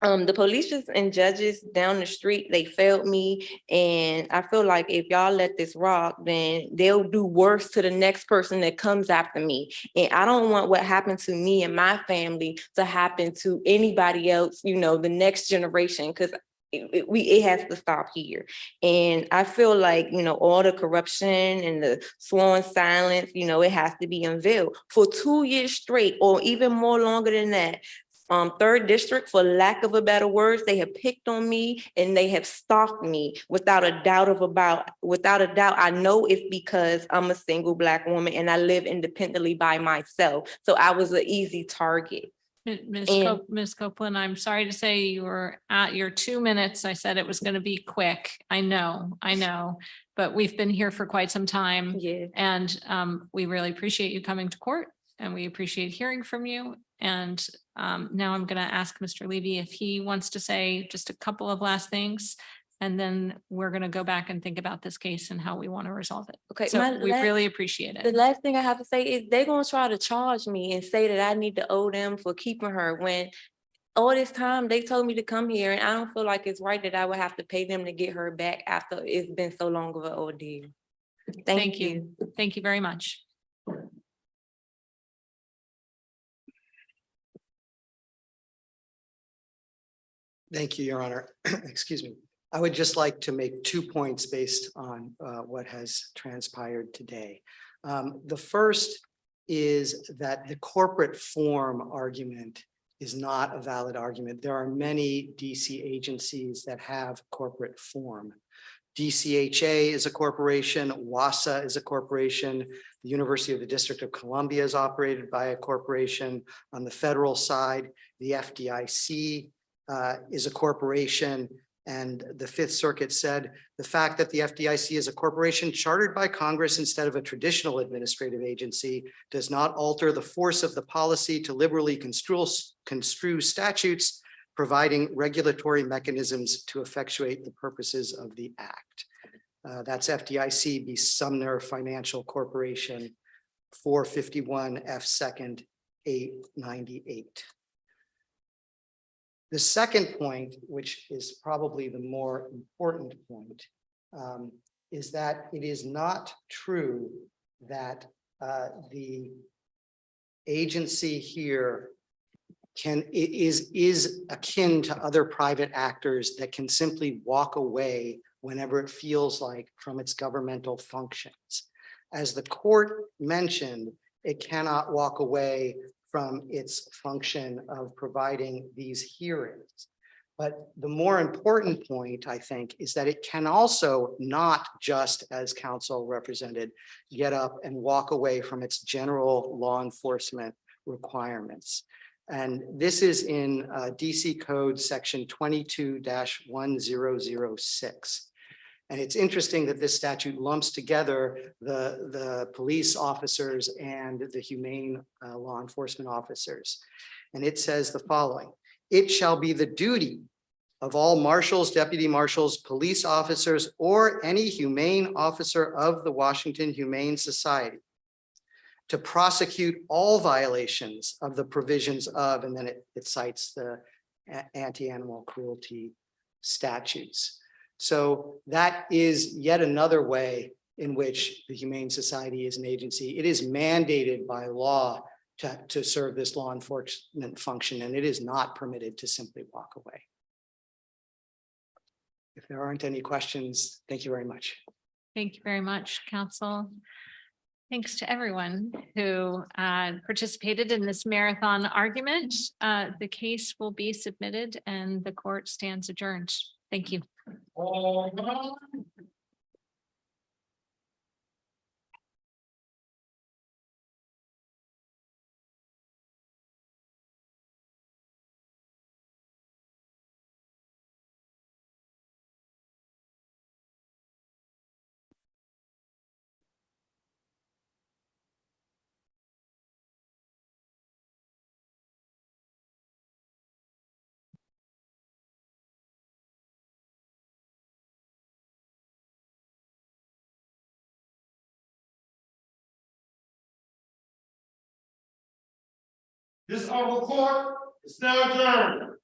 The police and judges down the street, they failed me. And I feel like if y'all let this rock, then they'll do worse to the next person that comes after me. And I don't want what happened to me and my family to happen to anybody else, the next generation, because it has to stop here. And I feel like, all the corruption and the sworn silence, it has to be unveiled. For 2 years straight, or even more longer than that, 3rd district, for lack of a better words, they have picked on me and they have stalked me without a doubt. I know it's because I'm a single Black woman and I live independently by myself. So I was an easy target. Ms. Copeland, I'm sorry to say you were at your 2 minutes. I said it was going to be quick. I know, but we've been here for quite some time. Yeah. And we really appreciate you coming to court, and we appreciate hearing from you. And now I'm going to ask Mr. Levy if he wants to say just a couple of last things, and then we're going to go back and think about this case and how we want to resolve it. Okay. So we really appreciate The it. last thing I have to say is they're going to try to charge me and say that I need to owe them for keeping her, when all this time they told me to come here, and I don't feel like it's right that I would have to pay them to get her back after it's been so long of an ordeal. Thank you. Thank you very much. Thank you, Your Honor. Excuse me. I would just like to make 2 points based on what has transpired today. The first is that the corporate form argument is not a valid argument. There are many DC agencies that have corporate form. DCHA is a corporation, WASA is a corporation, the University of the District of Columbia is operated by a corporation. On the federal side, the FDIC is a corporation, and the Fifth Circuit said the fact that the FDIC is a corporation chartered by Congress instead of a traditional administrative agency does not alter the force of the policy to liberally construe statutes providing regulatory mechanisms to effectuate the purposes of the act. That's FDIC v. Sumner Financial Corporation, 451 F. 2nd, 898. The second point, which is probably the more important point, is that it is not true that the agency here is akin to other private actors that can simply walk away whenever it feels like from its governmental functions. As the court mentioned, it cannot walk away from its function of providing these hearings. But the more important point, I think, is that it can also not just, as counsel represented, get up and walk away from its general law enforcement requirements. And this is in DC Code section 22-1006. And it's interesting that this statute lumps together the police officers and the humane law enforcement officers. And it says the following: it shall be the duty of all marshals, deputy marshals, police officers, or any humane officer of the Washington Humane Society to prosecute all violations of the provisions of, and then it cites the anti-animal cruelty statutes. So that is yet another way in which the Humane Society is an agency. It is mandated by law to serve this law enforcement function, and it is not permitted to simply walk away. If there aren't any questions, thank you very much. Thank you very much, counsel. Thanks to everyone who participated in this marathon argument. The case will be submitted and the court stands adjourned. Thank you. All rise. This honorable court is now adjourned.